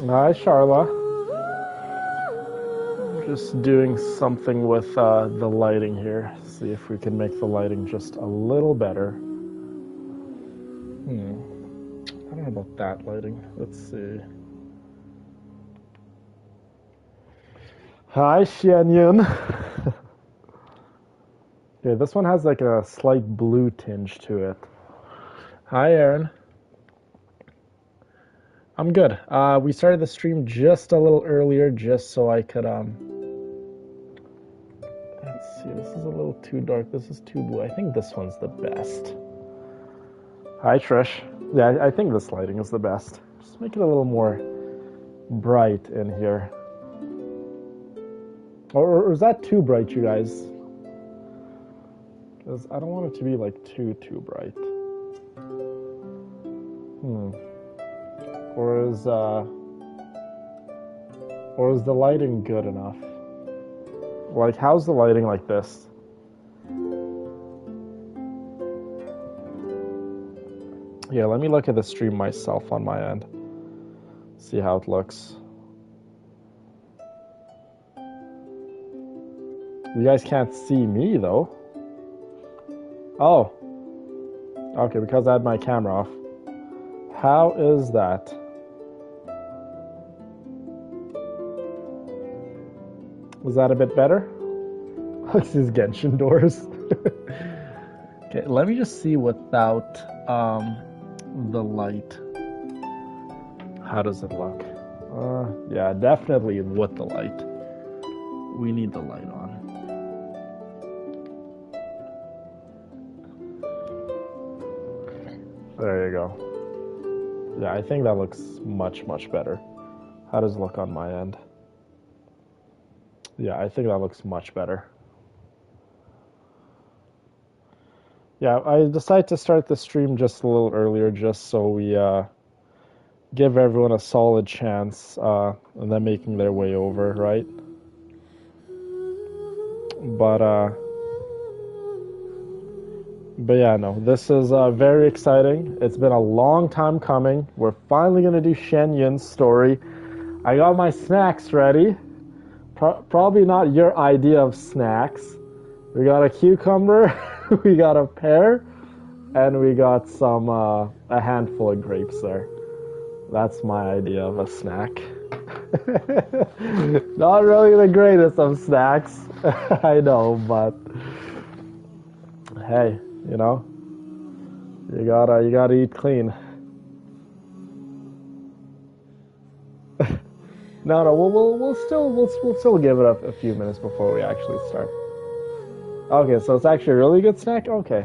Hi, Charla. Just doing something with the lighting here. See if we can make the lighting just a little better. I don't know about that lighting. Let's see. Hi, Xianyun. Okay, this one has like a slight blue tinge to it. Hi, Aaron. I'm good. We started the stream just a little earlier, just so I could let's see. This is a little too dark. This is too blue. I think this one's the best. Hi, Trish. Yeah, I think this lighting is the best. Just make it a little more bright in here. Or is that too bright, you guys? Because I don't want it to be like too bright. Or is the lighting good enough? Like, how's the lighting like this? Yeah, let me look at the stream myself on my end. See how it looks. You guys can't see me, though. Oh. Okay, because I had my camera off. How is that? Was that a bit better? Look, these Genshin doors. Okay, let me just see without the light. How does it look? Yeah, definitely with the light. We need the light on. There you go. Yeah, I think that looks much better. How does it look on my end? Yeah, I think that looks much better. Yeah, I decided to start the stream just a little earlier just so we give everyone a solid chance and then making their way over, right? But yeah, no, this is very exciting. It's been a long time coming. We're finally going to do Xianyun's story. I got my snacks ready. Probably not your idea of snacks. We got a cucumber, we got a pear, and we got some a handful of grapes there. That's my idea of a snack. Not really the greatest of snacks, I know, but hey, you know, you gotta eat clean. No, we'll still give it a few minutes before we actually start. Okay, so it's actually a really good snack? Okay.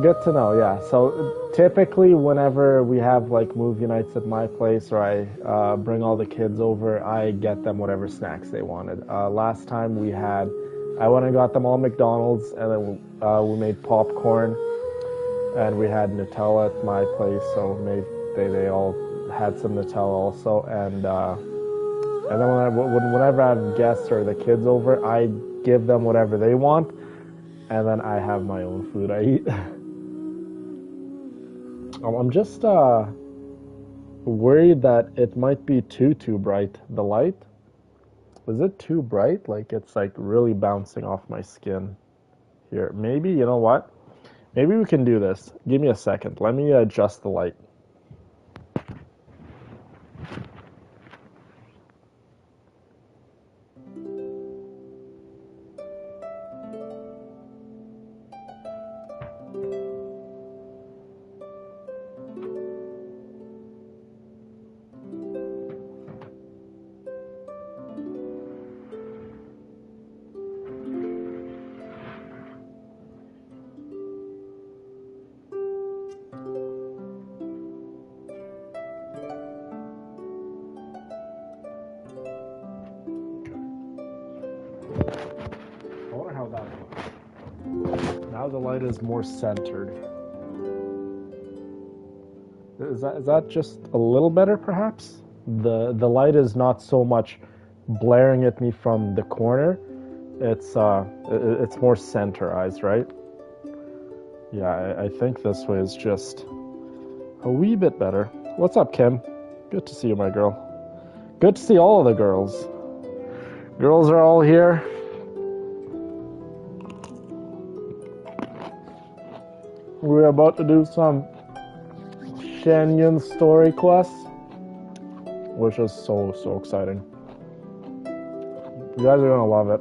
Good to know, yeah. So typically whenever we have like movie nights at my place or I bring all the kids over, I get them whatever snacks they wanted. Last time I went and got them all McDonald's and then we made popcorn and we had Nutella at my place, so they all had some Nutella also, and then whenever I have guests or the kids over, I give them whatever they want, and then I have my own food I eat. I'm just worried that it might be too bright. The light, is it too bright? Like it's like really bouncing off my skin here. Maybe, you know what? Maybe we can do this. Give me a second. Let me adjust the light. I wonder how that looks. Now the light is more centered. Is that just a little better, perhaps? The light is not so much blaring at me from the corner. It's more centerized, right? Yeah, I think this way is just a wee bit better. What's up, Kim? Good to see you, my girl. Good to see all of the girls. Girls are all here. We're about to do some Xianyun story quests, which is so exciting. You guys are gonna love it.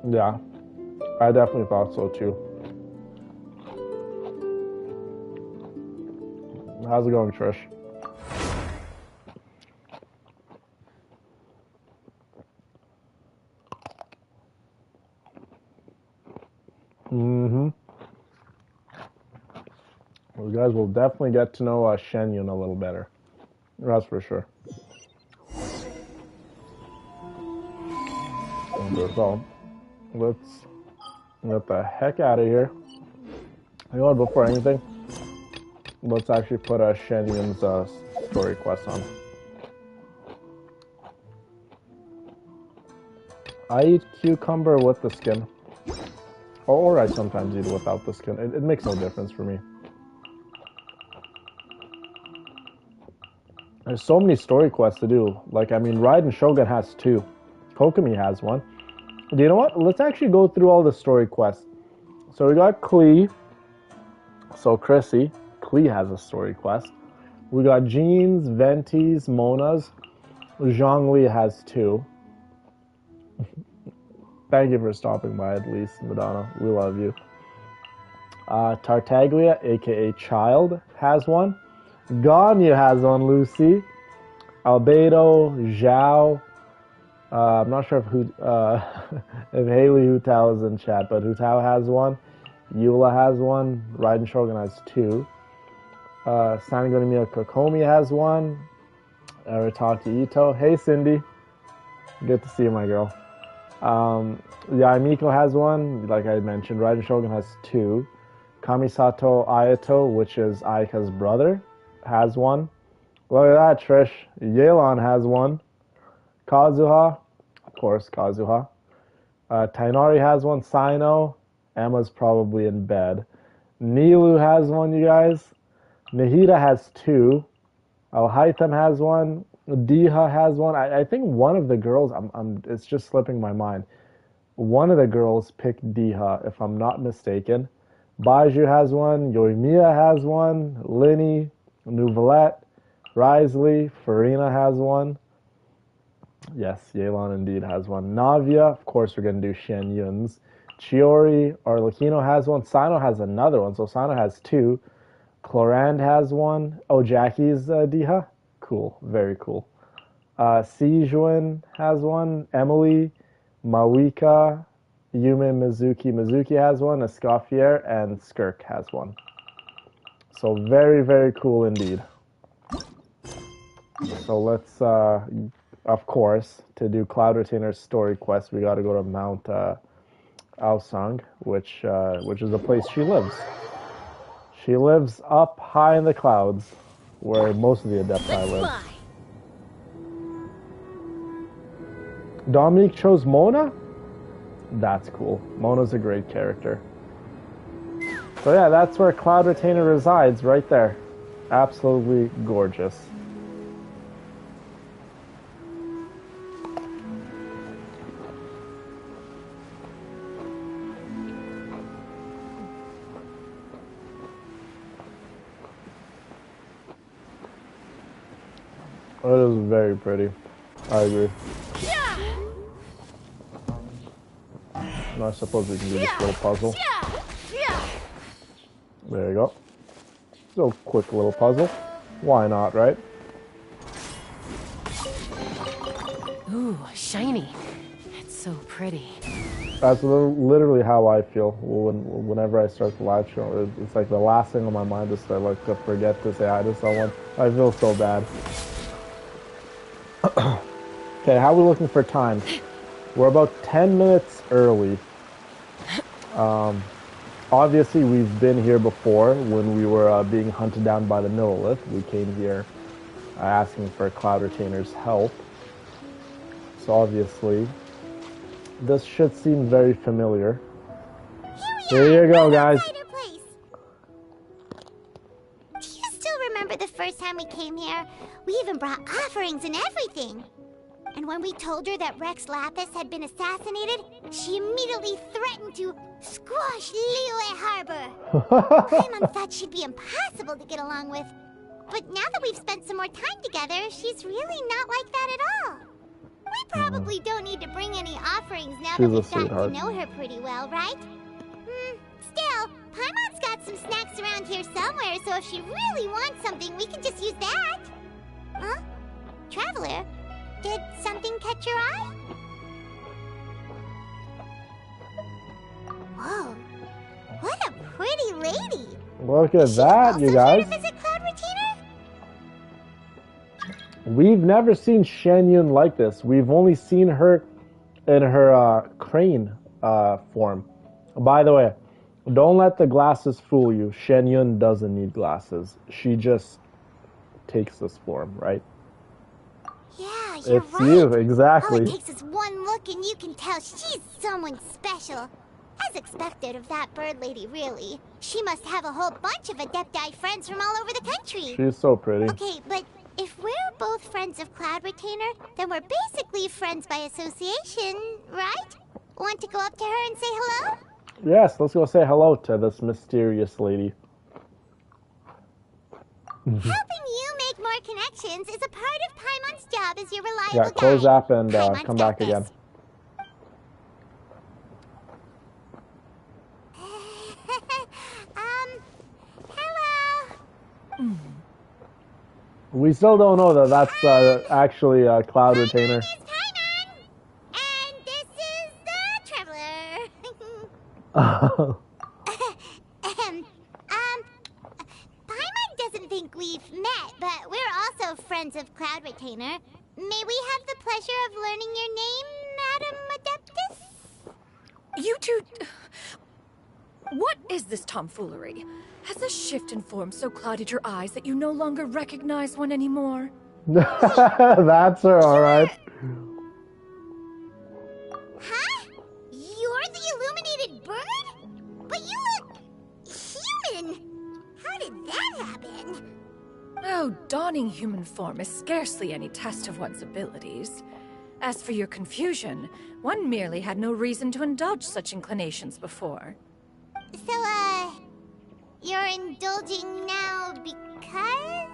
Yeah, I definitely thought so too. How's it going, Trish? You guys will definitely get to know Xianyun a little better. That's for sure. So, let's get the heck out of here. You know what, before anything, let's actually put Xianyun's story quest on. I eat cucumber with the skin. Or I sometimes eat it without the skin. It makes no difference for me. There's so many story quests to do. Like, I mean, Raiden Shogun has 2. Kokomi has 1. Do you know what? Let's actually go through all the story quests. So we got Klee. So Chrissy. Klee has a story quest. We got Jeans, Venti's, Mona's. Zhongli has 2. Thank you for stopping by at least, Madonna. We love you. Tartaglia, aka Child, has 1. Ganya has 1, Lucy. Albedo, Zhao. I'm not sure if if Haley Hutao is in chat, but Hutao has 1. Eula has 1. Raiden Shogun has 2. Sangonimiya Kokomi has 1. Arataki Ito. Hey, Cindy. Good to see you, my girl. Yaimiko has 1. Like I mentioned, Raiden Shogun has 2. Kamisato Ayato, which is Ayaka's brother, has 1. Look at that, Trish. Yelan has 1. Kazuha, of course, Kazuha. Tainari has 1. Sino. Emma's probably in bed. Nilu has 1, you guys. Nahida has 2. Al-Haytham has 1. Diha has 1. I think one of the girls, it's just slipping my mind. One of the girls picked Diha, if I'm not mistaken. Baiju has 1. Yoimiya has 1. Linny. Nouvelette. Risley. Farina has 1. Yes, Yelan indeed has 1. Navia, of course we're going to do Xianyun's. Chiori, Arlecchino has 1. Sino has another one, so Sino has 2. Clorand has 1. Oh, Jackie's Diha? Cool, very cool. Sijuan has 1. Emily, Mawika, Yume Mizuki has 1. Escoffier, and Skirk has 1. So very, very cool indeed. So let's, of course, to do Cloud Retainer's story quest, we got to go to Mount Aosang, which is the place she lives. She lives up high in the clouds, where most of the Adepti live. Dominique chose Mona? That's cool. Mona's a great character. So yeah, that's where Cloud Retainer resides, right there. Absolutely gorgeous. It is very pretty. I agree. And I suppose we can do this little puzzle. There you go. So quick little puzzle. Why not, right? Ooh, shiny. It's so pretty. That's literally how I feel whenever I start the live show. It's like the last thing on my mind is to forget to say hi to someone. I feel so bad. Okay, how are we looking for time? We're about 10 minutes early. Obviously, we've been here before when we were being hunted down by the Millilith. We came here asking for Cloud Retainer's help. So obviously, this should seem very familiar. Here you go, guys. remember the first time we came here? We even brought offerings and everything. And when we told her that Rex Lapis had been assassinated, she immediately threatened to squash Liyue Harbor. Paimon thought she'd be impossible to get along with. But now that we've spent some more time together, she's really not like that at all. We probably don't need to bring any offerings now that we've gotten to know her pretty well, right? Still, Paimon's got some snacks around here somewhere, so if she really wants something, we can just use that. Huh? Traveler, did something catch your eye? Whoa, what a pretty lady! Look at that, you guys. Is it Cloud Retainer? We've never seen Xianyun like this. We've only seen her in her crane form. By the way, don't let the glasses fool you. Xianyun doesn't need glasses. She just takes this form, right? Yeah, you're it's right. You, exactly. All it takes is one look and you can tell she's someone special. As expected of that bird lady, really. She must have a whole bunch of Adepti friends from all over the country. She's so pretty. Okay, but if we're both friends of Cloud Retainer, then we're basically friends by association, right? Want to go up to her and say hello? Yes, let's go say hello to this mysterious lady. Helping you make more connections is a part of Paimon's job as your reliable guide. Yeah, close app and come back this. again. Hello. We still don't know that that's actually a Cloud Retainer. My name is Paimon, and this is the Traveler. Paimon doesn't think we've met, but we're also friends of Cloud Retainer. May we have the pleasure of learning your name, Madam Adeptus? You two... What is this tomfoolery? Has this shift in form so clouded your eyes that you no longer recognize one anymore? That's her, alright. Huh? You're the illuminated bird? But you look... human! How did that happen? Oh, donning human form is scarcely any test of one's abilities. As for your confusion, one merely had no reason to indulge such inclinations before. So, you're indulging now because?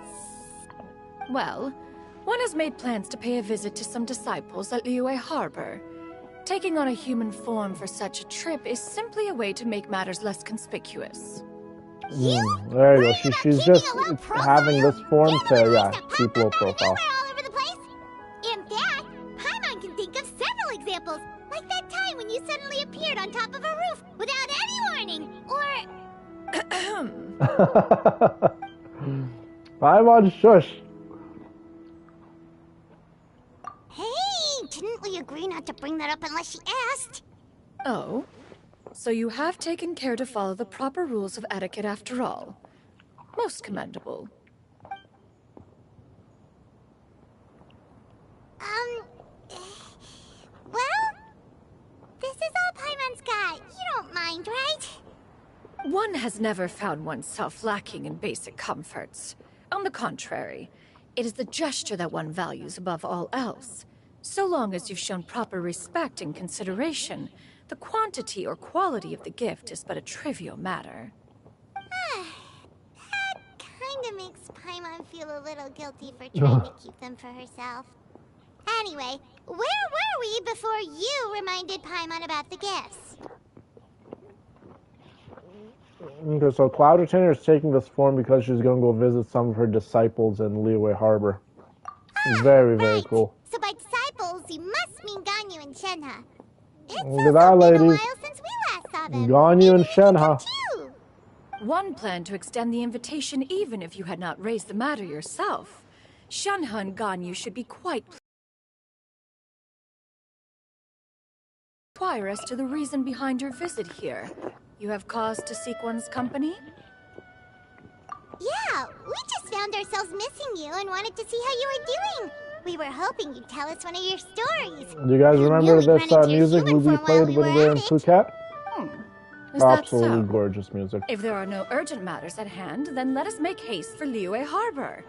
Well, one has made plans to pay a visit to some disciples at Liyue Harbor. Taking on a human form for such a trip is simply a way to make matters less conspicuous. There you go. She's just having this form to, keep low profile. All over the place. In fact, Paimon can think of several examples, like that time when you suddenly appeared on top of a roof without any warning, or... Paimon, shush. Hey, didn't we agree not to bring that up unless she asked? Oh? So you have taken care to follow the proper rules of etiquette after all. Most commendable. Well, this is all Paimon's got. You don't mind, right? One has never found oneself lacking in basic comforts. On the contrary, it is the gesture that one values above all else. So long as you've shown proper respect and consideration, the quantity or quality of the gift is but a trivial matter. That kinda makes Paimon feel a little guilty for trying to keep them for herself. Anyway, where were we before you reminded Paimon about the gifts? Okay, so Cloud Retainer is taking this form because she's going to go visit some of her disciples in Liyue Harbor. Very, very cool. So by disciples, you must mean Ganyu and Shenhe. Look at that, ladies. Been a while since we last saw them. Ganyu and Shenhe. One planned to extend the invitation even if you had not raised the matter yourself. Shenhe and Ganyu should be quite pleased. Inquire as to the reason behind your visit here. You have cause to seek one's company? Yeah, we just found ourselves missing you and wanted to see how you were doing. We were hoping you'd tell us one of your stories. Do you guys remember this music we played when we were in Phuket? Is that Absolutely so? gorgeous music. If there are no urgent matters at hand, then let us make haste for Liyue Harbor.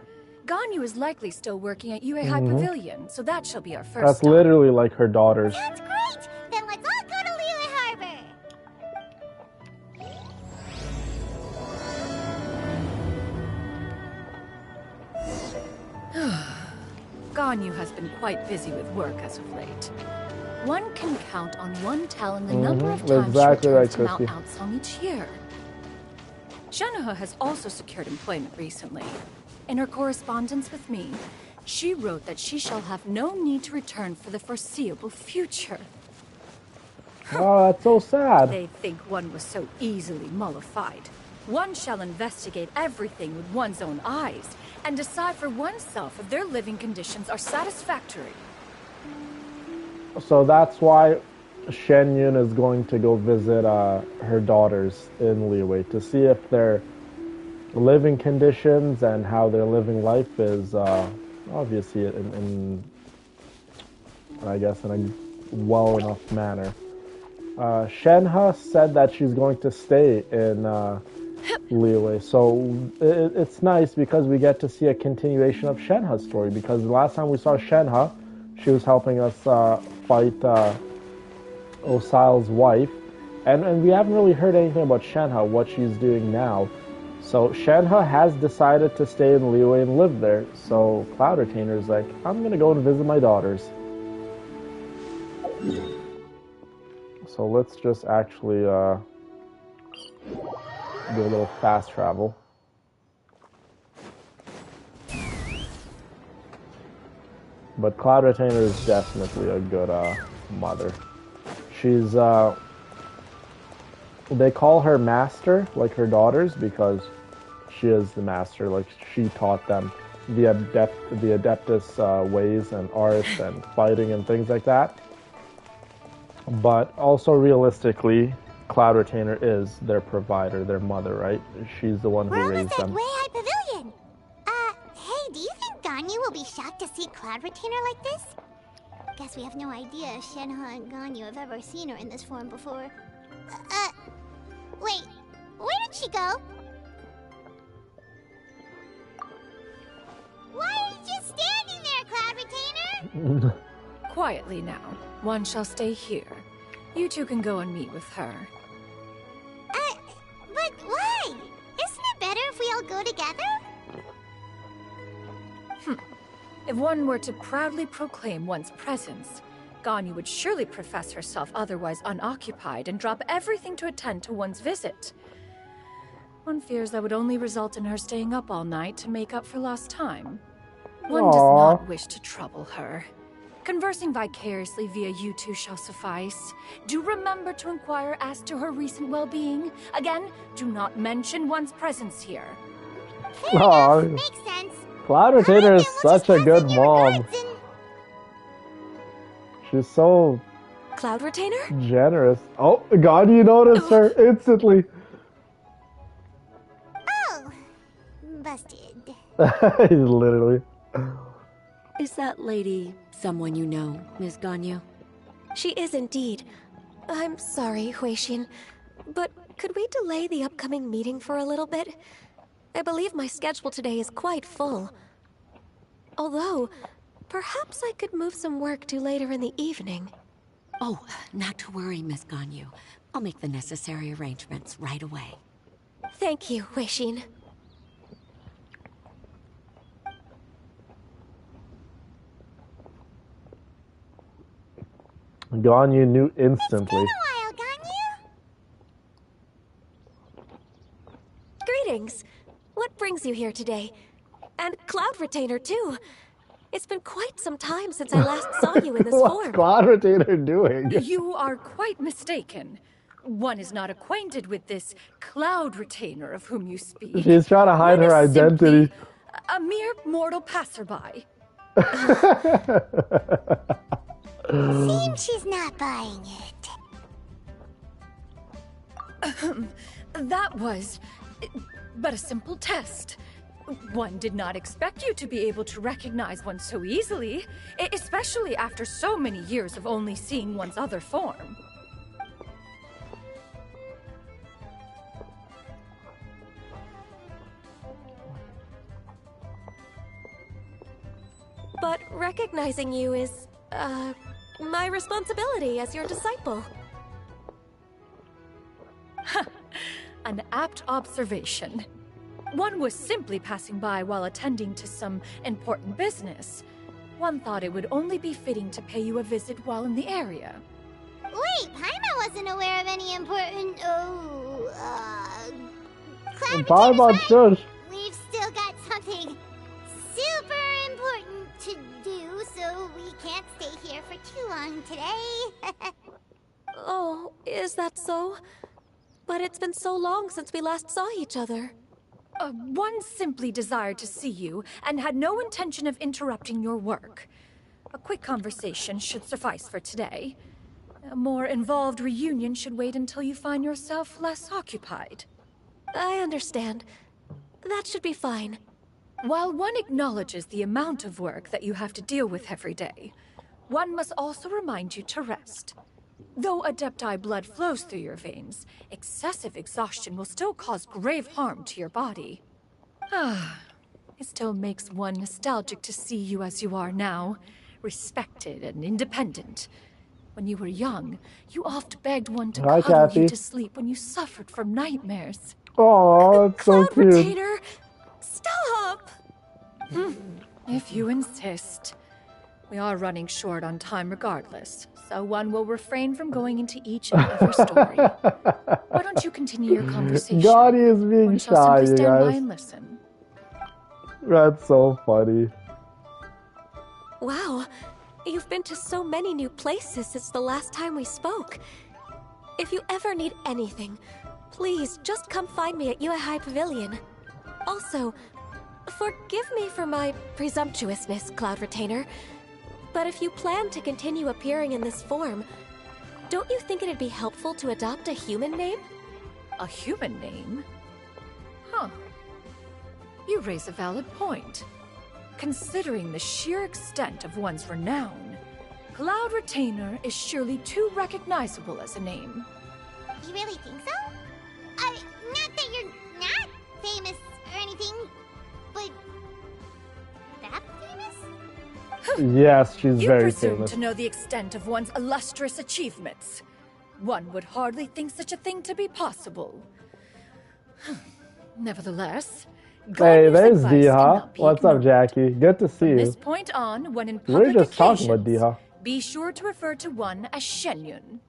Ganyu is likely still working at Yue High Pavilion, so that shall be our first That's stop. literally like her daughters. Sounds great! Then let's all go to Liyue Harbor! Ganyu has been quite busy with work as of late. One can count on one talon the number of times Exactly she returns to like Mount Chrissy. Aocang each year. Xianyun has also secured employment recently. In her correspondence with me, she wrote that she shall have no need to return for the foreseeable future. Oh, that's so sad. They think one was so easily mollified. One shall investigate everything with one's own eyes and decide for oneself if their living conditions are satisfactory. So that's why Xianyun is going to go visit her daughters in Liyue to see if their living conditions and how their living life is obviously in I guess in a well enough manner. Shenhe said that she's going to stay in Liyue, so it's nice because we get to see a continuation of Shenhe's story, because the last time we saw Shenhe, she was helping us fight Osial's wife, and we haven't really heard anything about Shenhe, what she's doing now. So Shenhe has decided to stay in Liyue and live there, so Cloud Retainer's like, I'm gonna go and visit my daughters. So let's just actually do a little fast travel. But Cloud Retainer is definitely a good mother. She's they call her master, like her daughters, because she is the master. Like, she taught them the Adeptus ways and arts and fighting and things like that. But also realistically, Cloud Retainer is their provider, their mother, right? She's the one who raised them. Way High Pavilion! Hey, do you think Ganyu will be shocked to see Cloud Retainer like this? Guess we have no idea if Shenhe and Ganyu have ever seen her in this form before. Wait, where did she go? Why are you just standing there, Cloud Retainer? Quietly now. One shall stay here. You two can go and meet with her. But why? Isn't it better if we all go together? If one were to proudly proclaim one's presence, Ganyu would surely profess herself otherwise unoccupied and drop everything to attend to one's visit. One fears that would only result in her staying up all night to make up for lost time. One does not wish to trouble her. Conversing vicariously via you two shall suffice. Do remember to inquire as to her recent well-being. Again, do not mention one's presence here. Fair enough. Makes sense. Cloud Retainer is such a good mom. She's so Cloud Retainer? generous. Oh, God, you noticed her instantly. Oh, busted. Literally. Is that lady someone you know, Ms. Ganyu? She is indeed. I'm sorry, Huixin, but could we delay the upcoming meeting for a little bit? I believe my schedule today is quite full. Although, perhaps I could move some work to later in the evening. Oh, not to worry, Miss Ganyu. I'll make the necessary arrangements right away. Thank you, Huixin. Ganyu knew instantly. It's been a while, Ganyu. Greetings. What brings you here today? And Cloud Retainer, too. It's been quite some time since I last saw you in this What's form. Cloud Retainer doing? You are quite mistaken. One is not acquainted with this Cloud Retainer of whom you speak. She's trying to hide One her is simply identity. a mere mortal passerby. Seems she's not buying it. That was but a simple test. One did not expect you to be able to recognize one so easily, especially after so many years of only seeing one's other form. but recognizing you is, my responsibility as your disciple. An apt observation. One was simply passing by while attending to some important business. One thought it would only be fitting to pay you a visit while in the area. Wait, Paimon wasn't aware of any important, Paimon, shush. We've still got something super important to do, so we can't stay here for too long today. Oh, is that so? But it's been so long since we last saw each other. One simply desired to see you and had no intention of interrupting your work. A quick conversation should suffice for today. A more involved reunion should wait until you find yourself less occupied. I understand. That should be fine. While one acknowledges the amount of work that you have to deal with every day, one must also remind you to rest. Though Adepti blood flows through your veins, excessive exhaustion will still cause grave harm to your body. It still makes one nostalgic to see you as you are now, respected and independent. When you were young, you oft begged one to Hi, cuddle Kathy. you to sleep when you suffered from nightmares. Oh, it's so Cloud cute. Retainer, stop! If you insist. We are running short on time regardless, so one will refrain from going into each and every story. Why don't you continue your conversation? Gotti is being One shall shy, simply you stand by guys. and listen. That's so funny. Wow, you've been to so many new places since the last time we spoke. If you ever need anything, please just come find me at Uehai Pavilion. Also, forgive me for my presumptuousness, Cloud Retainer, but if you plan to continue appearing in this form, don't you think it'd be helpful to adopt a human name? A human name? Huh. You raise a valid point. Considering the sheer extent of one's renown, Cloud Retainer is surely too recognizable as a name. You really think so? Not that you're not famous or anything, but that famous? Yes, she's You very presume famous. to know the extent of one's illustrious achievements. One would hardly think such a thing to be possible. Nevertheless, Hey, Ganya's there's advice Diha. cannot be What's up, ignored. Jackie? Good to see From you. this point on, when in We were public just talking about occasions, Diha. be sure to refer to one as Xianyun.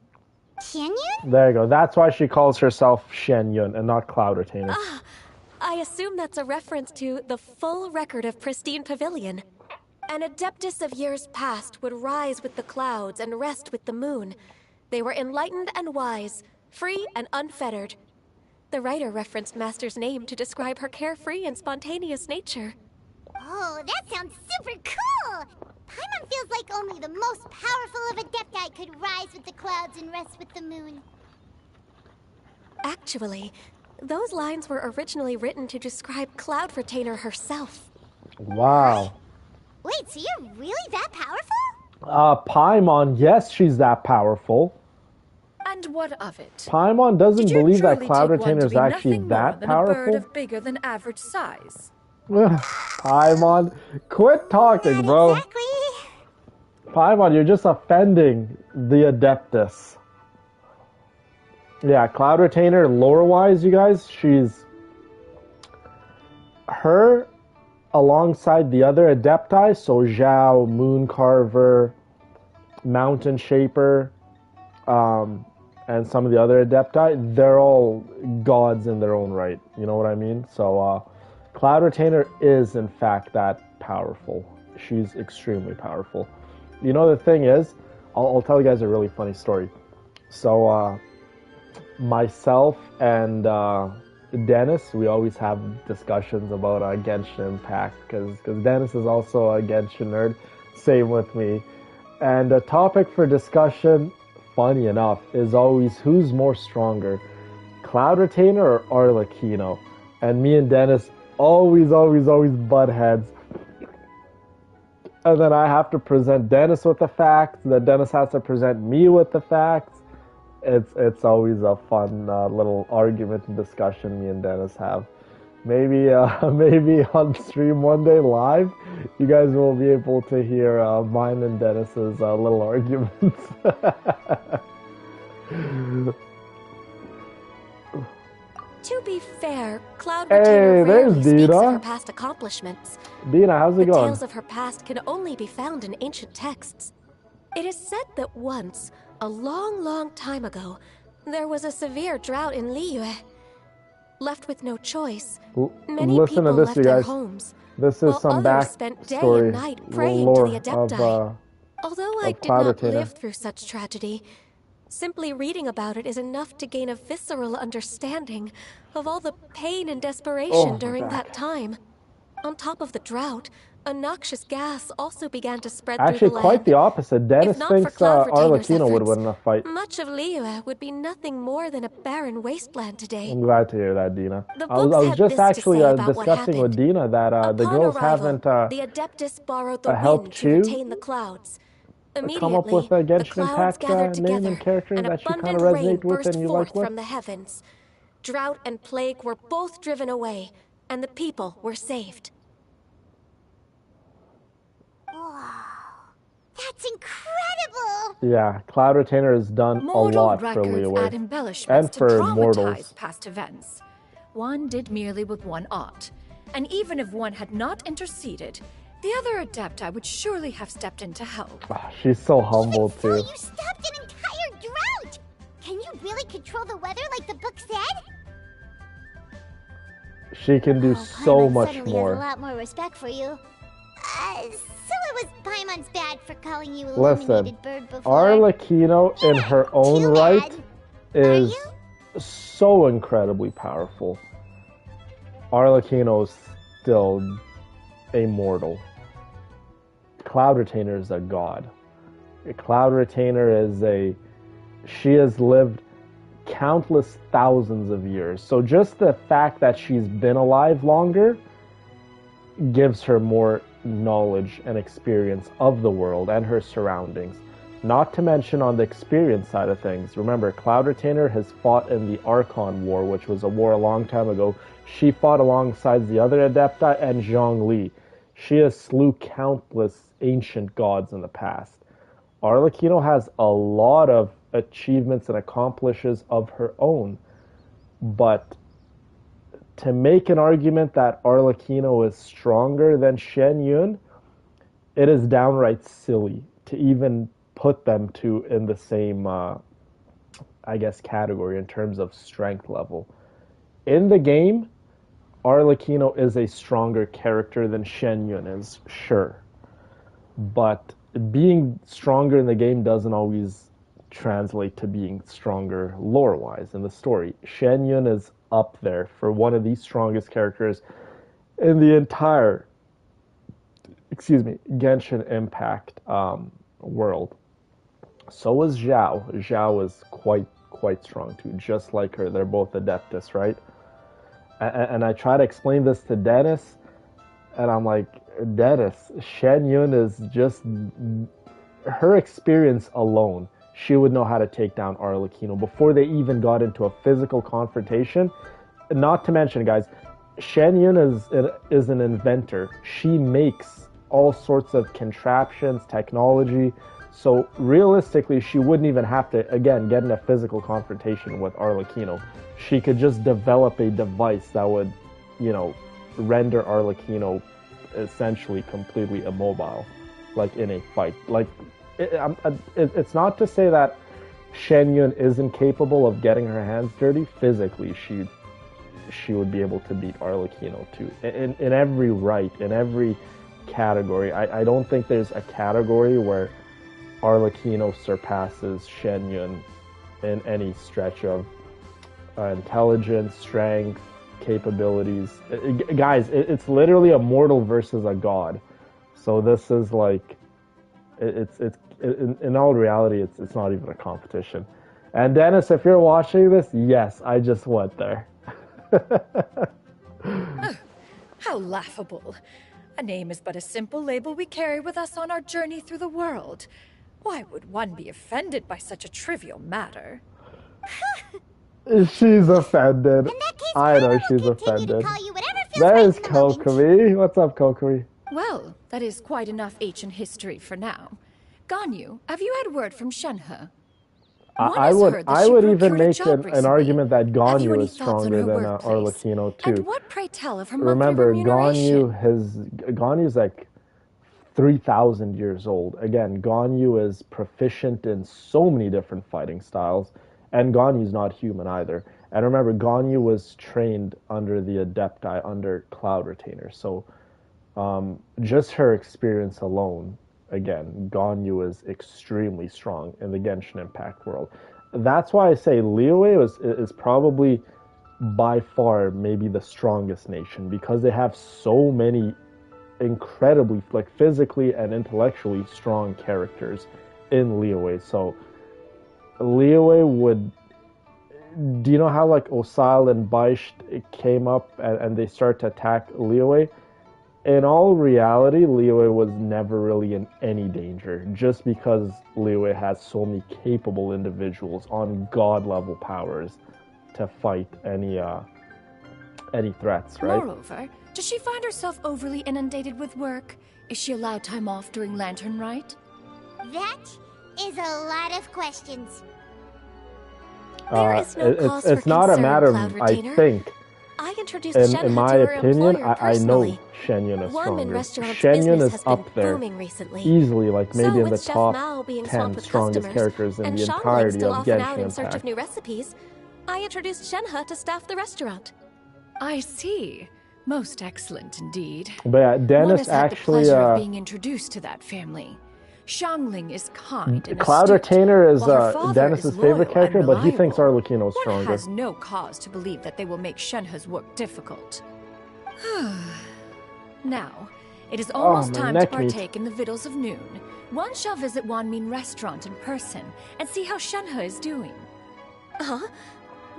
Xianyun? There you go. That's why she calls herself Xianyun and not Cloud Retainer. I assume that's a reference to the full record of Pristine Pavilion. An adeptus of years past would rise with the clouds and rest with the moon. They were enlightened and wise, free and unfettered. The writer referenced Master's name to describe her carefree and spontaneous nature. Oh, that sounds super cool! Paimon feels like only the most powerful of Adepti could rise with the clouds and rest with the moon. Actually, those lines were originally written to describe Cloud Retainer herself. Wow. Wait, so you're really that powerful? Paimon, yes, she's that powerful. And what of it? Paimon doesn't Did you believe that truly Cloud take one Retainer to is be actually nothing more that than a bird powerful. of bigger than average size? Paimon, quit talking, Not bro. exactly. Paimon, you're just offending the Adeptus. Yeah, Cloud Retainer, lore-wise, you guys, she's... Her, alongside the other Adepti, so Zhao, Moon Carver, Mountain Shaper, and some of the other Adepti, they're all gods in their own right. You know what I mean? So, Cloud Retainer is, in fact, that powerful. She's extremely powerful. You know, the thing is, I'll tell you guys a really funny story. So, myself and Dennis, we always have discussions about Genshin Impact, because Dennis is also a Genshin nerd. Same with me. And the topic for discussion, funny enough, is always who's more stronger, Cloud Retainer or Arlecchino? And me and Dennis always butt heads. And then I have to present Dennis with the facts, then Dennis has to present me with the facts. It's always a fun little argument and discussion me and Dennis have. Maybe maybe on stream one day live, you guys will be able to hear mine and Dennis's little arguments. To be fair, Cloud Hey, Retainer there's rarely speaks of Dina. her past accomplishments. Dina, how's The it going? tales of her past can only be found in ancient texts. It is said that once, a long, long time ago, there was a severe drought in Liyue. Left with no choice, many Listen people to this, left you their guys. homes, This is while some others spent day backstory and night praying lore to the Adepti. Although I of did Cloud not Retainer. live through such tragedy, simply reading about it is enough to gain a visceral understanding of all the pain and desperation my during back. that time. On top of the drought, a noxious gas also began to spread through Actually, the quite land. the opposite. Dennis If not for thinks Cloud Retainer's Arlecchino would efforts, win in a fight. much of Liyue would be nothing more than a barren wasteland today. I'm glad to hear that, Dina. The I was books had just this to actually say about what discussing with happened. Dina that the Upon girls arrival, haven't the Adeptus borrowed the helped wind to you retain the clouds. come up with Immediately, a the Genshin clouds Impact gathered name and together, character and that you kind abundant of rain resonate with burst and you forth like with? from the heavens. Drought and plague were both driven away, and the people were saved. That's incredible! Yeah, Cloud Retainer has done Mortal a lot for records Liyue. add embellishments And to for dramatize mortals. past events. One did merely with one ought, and even if one had not interceded, the other Adepti would surely have stepped in to help. She's so humble So too. you stopped an entire drought! Can you really control the weather like the book said? She can do so Paimon much suddenly more. has a lot more respect for you. So it was Paimon's bad for calling you Listen, illuminated bird before. Arlecchino in her own Too right bad. is you? so incredibly powerful. Arlecchino is still a mortal. Cloud Retainer is a god. A Cloud Retainer is she has lived countless thousands of years. So just the fact that she's been alive longer gives her more knowledge and experience of the world and her surroundings. Not to mention on the experience side of things. Remember, Cloud Retainer has fought in the Archon War, which was a war a long time ago. She fought alongside the other Adepti and Zhongli. She has slew countless ancient gods in the past. Arlecchino has a lot of achievements and accomplishes of her own, but to make an argument that Arlecchino is stronger than Xianyun, it is downright silly to even put them two in the same, category in terms of strength level. In the game, Arlecchino is a stronger character than Xianyun is, sure. But being stronger in the game doesn't always translate to being stronger lore-wise in the story. Xianyun is up there for one of the strongest characters in the entire, Genshin Impact world. So is Zhao. Zhao is quite strong too, just like her. They're both Adeptus, right? And I try to explain this to Dennis, and I'm like, Dennis, Xianyun is just her experience alone. She would know how to take down Arlecchino before they even got into a physical confrontation. Not to mention, guys, Xianyun is an inventor. She makes all sorts of contraptions, technology. So realistically, she wouldn't even have to, again, get in a physical confrontation with Arlecchino. She could just develop a device that would, render Arlecchino essentially completely immobile, like in a fight. Like, it's not to say that Xianyun isn't capable of getting her hands dirty. Physically, she would be able to beat Arlecchino too. In every right, in every category. I don't think there's a category where Arlecchino surpasses Xianyun in any stretch of intelligence, strength, capabilities. Guys, it's literally a mortal versus a god. So this is like, in all reality, it's not even a competition. And Dennis, if you're watching this, yes, I just went there. How laughable. A name is but a simple label we carry with us on our journey through the world. Why would one be offended by such a trivial matter? She's offended. In that case, I know Paimon will she's continue offended. to call you whatever There's right in the moment. Kokiri. What's up, Kokiri? Well, that is quite enough ancient history for now. Ganyu, have you had word from Shenhe? I would even make an argument that Have you Ganyu any is thoughts on stronger her than workplace? Arlecchino And too. what, pray tell, of her monthly Remember, remuneration? Ganyu's like 3,000 years old. Again, Ganyu is proficient in so many different fighting styles, and Ganyu's not human either. And remember, Ganyu was trained under the Adepti, under Cloud Retainer. So just her experience alone, again, Ganyu is extremely strong in the Genshin Impact world. That's why I say Liyue is probably by far maybe the strongest nation because they have so many incredibly, like, physically and intellectually strong characters in Liyue. So Liyue would. Do you know how like Osile and Baisht came up and they start to attack Liyue? In all reality, Liyue was never really in any danger, just because Liyue has so many capable individuals on god level powers to fight any threats, right? Moreover, does she find herself overly inundated with work? Is she allowed time off during Lantern Rite? That is a lot of questions. There is no cause for It's not a concern, matter Cloud of, Retainer. I think, I introduced in Shenhe my to her opinion, employer I know personally. Xianyun is Worm stronger. and restaurant's Xianyun business is has been up there booming recently. easily, like maybe So in the with Chef top Mao being 10 swamped with strongest customers, characters in and the Xiangling entirety still of off and out in Genshin search of Impact. new recipes, I introduced Shenhe to staff the restaurant. I see. Most excellent indeed. But yeah, One Dennis has had the actually, pleasure of being introduced to that family. Xiangling is kind and Cloud astute, Retainer is while her father Dennis's is favorite loyal character, and but he thinks reliable. Arlecchino's One stronger. has no cause to believe that they will make Shenhe's work difficult. Now, it is almost my time to neck meat. partake in the victuals of noon. One shall visit Wanmin Restaurant in person and see how Shenhe is doing. Huh?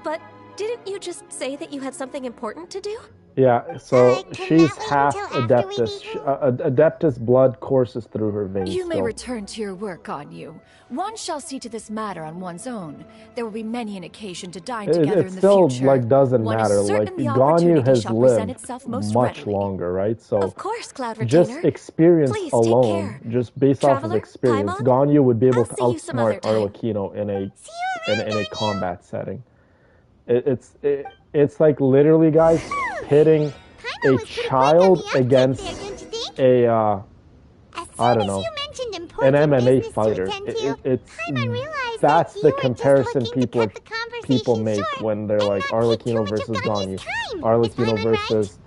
But didn't you just say that you had something important to do? Yeah, so Can she's that wait half until after we Adeptus. leave? Adeptus blood courses through her veins. You may still. return to your work, on you. One shall see to this matter on one's own. There will be many an occasion to dine together It in the still future. like doesn't One matter. is certain Like the Ganyu opportunity has shall present lived itself most much readily. longer, right? So Of course, Cloud just Retainer. experience Please, take alone, care. just based off of Traveler, experience, Paimon, Ganyu would be able I'll to see you some other outsmart time. Arlecchino in a See you around, in a Ganyu. combat setting. It's like literally, guys, pitting Paimon a was pretty quick on child the uptake against there, don't you think? a As soon I don't as know, you mentioned an important MMA business fighter. to attend to, It's Paimon realized that's that the you were comparison just looking to cut the people conversation make short when they're and like not take too Arlecchino much of versus Ganyu's Ganyu, time. Is Arlecchino Paimon right? versus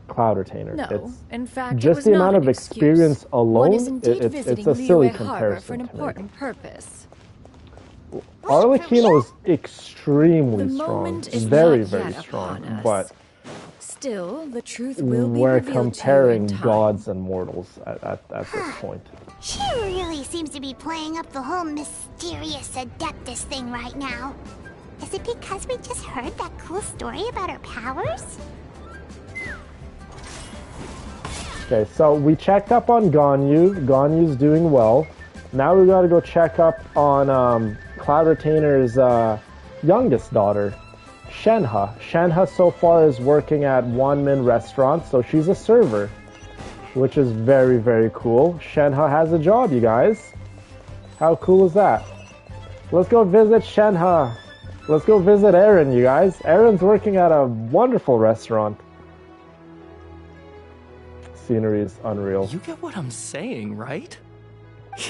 Cloud Retainer. No, It's in fact, it just was the not amount an of excuse. experience One is alone. indeed It's visiting a silly Liyue Harbor for comparison an to make. important purpose. Arlecchino is extremely The strong, moment is very, not very yet strong, upon us. but Still, the truth will be we're revealed to you comparing in time. gods and mortals at this point. She really seems to be playing up the whole mysterious Adeptus thing right now. Is it because we just heard that cool story about her powers? Okay, so we checked up on Ganyu. Ganyu's doing well. Now we gotta go check up on Cloud Retainer's youngest daughter, Shenhe. Shenhe so far is working at Wanmin Restaurant, so she's a server, which is very, very cool. Shenhe has a job, you guys. How cool is that? Let's go visit Shenhe. Let's go visit Aaron, you guys. Aaron's working at a wonderful restaurant. Scenery is unreal. You get what I'm saying, right?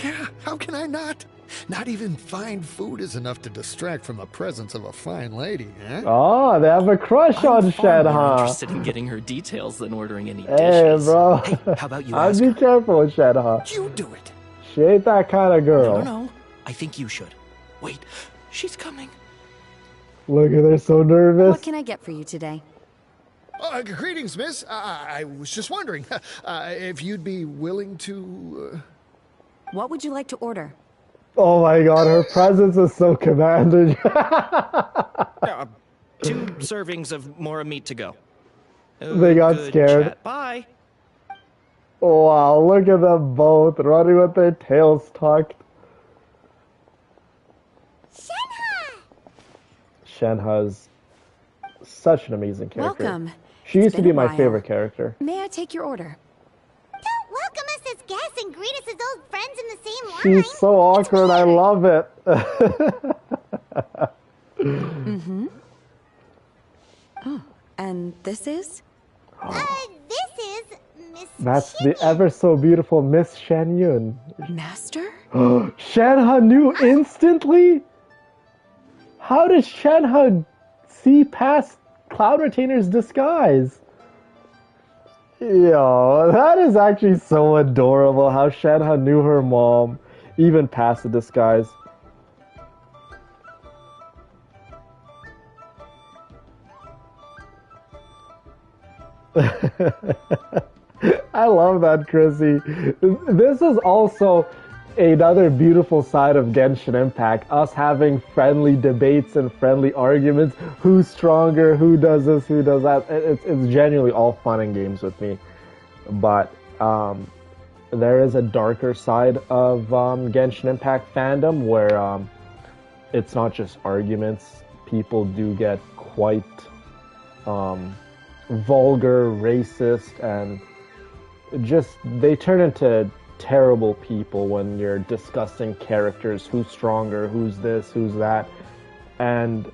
Yeah, how can I not? Not even fine food is enough to distract from the presence of a fine lady, eh? Oh, they have a crush on I'm far more Shenhe. interested in getting her details than ordering any Hey, dishes. bro. Hey, how about you I'd ask be her? careful with Shenhe. You do it. She ain't that kind of girl. No. I think you should. Wait, she's coming. Look at her, so nervous. What can I get for you today? Greetings, miss. I was just wondering if you'd be willing to... What would you like to order? Oh my god, her presence is so commanding. 2 servings of more meat to go. They got Good scared. chat. Bye. Wow, look at them both running with their tails tucked. Shenhe! Shenhe's such an amazing character. Welcome. She It's used to been be a my while. favorite character. May I take your order? Don't welcome us as guests and greet us as old friends in the same line. She's so awkward. I love it. Mm-hmm. Oh, and this is? This is Miss That's the Xianyun. ever so beautiful Miss Xianyun. Master? Shenhe knew instantly? How does Shenhe see past Cloud Retainer's disguise? Yo, that is actually so adorable how Shenhe knew her mom, even past the disguise. I love that, Chrissy. This is also another beautiful side of Genshin Impact. Us having friendly debates and friendly arguments. Who's stronger? Who does this? Who does that? It's genuinely all fun and games with me. But there is a darker side of Genshin Impact fandom where it's not just arguments. People do get quite vulgar, racist, and just they turn into terrible people when you're discussing characters, who's stronger, who's this, who's that. And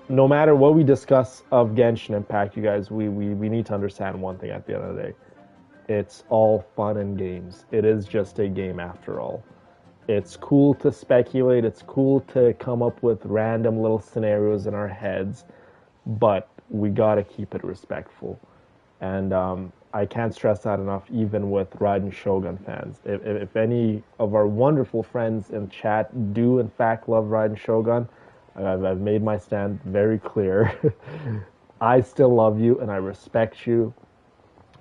no matter what we discuss of Genshin Impact, you guys, we need to understand one thing at the end of the day. It's all fun and games. It is just a game after all. It's cool to speculate, it's cool to come up with random little scenarios in our heads, but we gotta keep it respectful. And I can't stress that enough, even with Raiden Shogun fans. If any of our wonderful friends in chat do in fact love Raiden Shogun, I've made my stand very clear. I still love you and I respect you,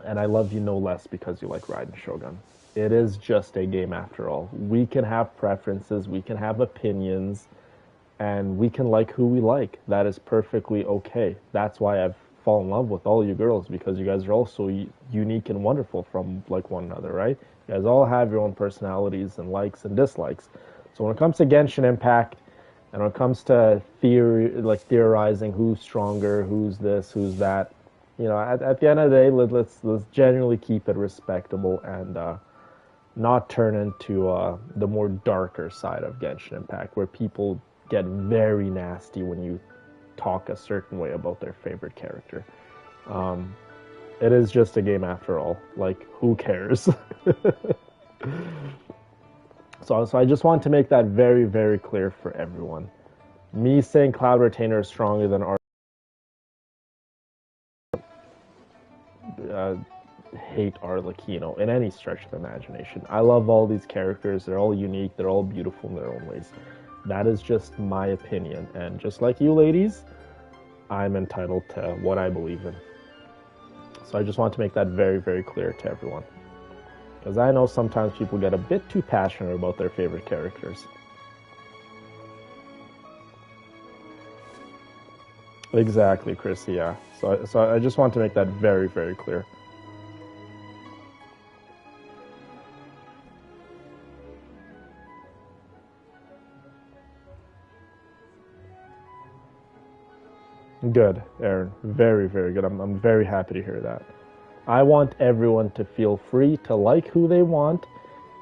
and I love you no less because you like Raiden Shogun. It is just a game after all. We can have preferences, we can have opinions, and we can like who we like. That is perfectly okay. That's why I've fallen in love with all you girls, because you guys are all so unique and wonderful from like one another, right? You guys all have your own personalities and likes and dislikes. So when it comes to Genshin Impact, and when it comes to theorizing who's stronger, who's this, who's that, you know, at the end of the day, let's genuinely keep it respectable and not turn into the more darker side of Genshin Impact, where people get very nasty when you talk a certain way about their favorite character. It is just a game after all. Like, who cares? So I just want to make that very, very clear for everyone. Me saying Cloud Retainer is stronger than hate Arlecchino in any stretch of the imagination. I love all these characters. They're all unique. They're all beautiful in their own ways. That is just my opinion. And just like you ladies, I'm entitled to what I believe in. So I just want to make that very, very clear to everyone. Because I know sometimes people get a bit too passionate about their favorite characters. Exactly, Chris, yeah. So I just want to make that very, very clear. Good, Aaron. Very, very good. I'm very happy to hear that. I want everyone to feel free to like who they want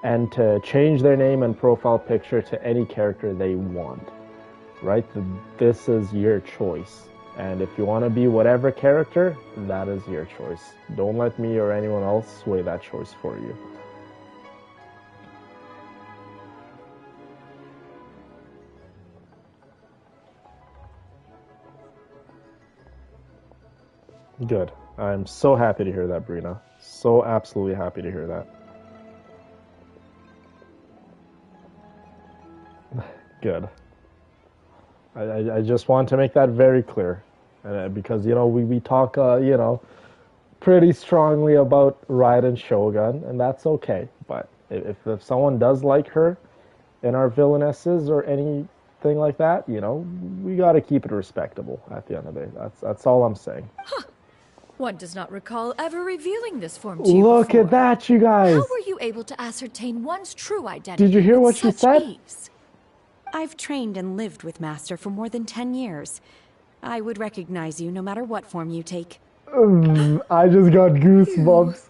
and to change their name and profile picture to any character they want. Right? This is your choice. And if you want to be whatever character, that is your choice. Don't let me or anyone else sway that choice for you. Good. I'm so happy to hear that, Brina. So absolutely happy to hear that. Good. I just want to make that very clear. Because, you know, we talk, you know, pretty strongly about Raiden Shogun, and that's okay. But if someone does like her in our villainesses or anything like that, you know, we got to keep it respectable at the end of the day. That's all I'm saying. Huh. One does not recall ever revealing this form to you Look before. at that, you guys! How were you able to ascertain one's true identity? Did you hear what she with said? such ease? I've trained and lived with Master for more than 10 years. I would recognize you no matter what form you take. I just got goosebumps.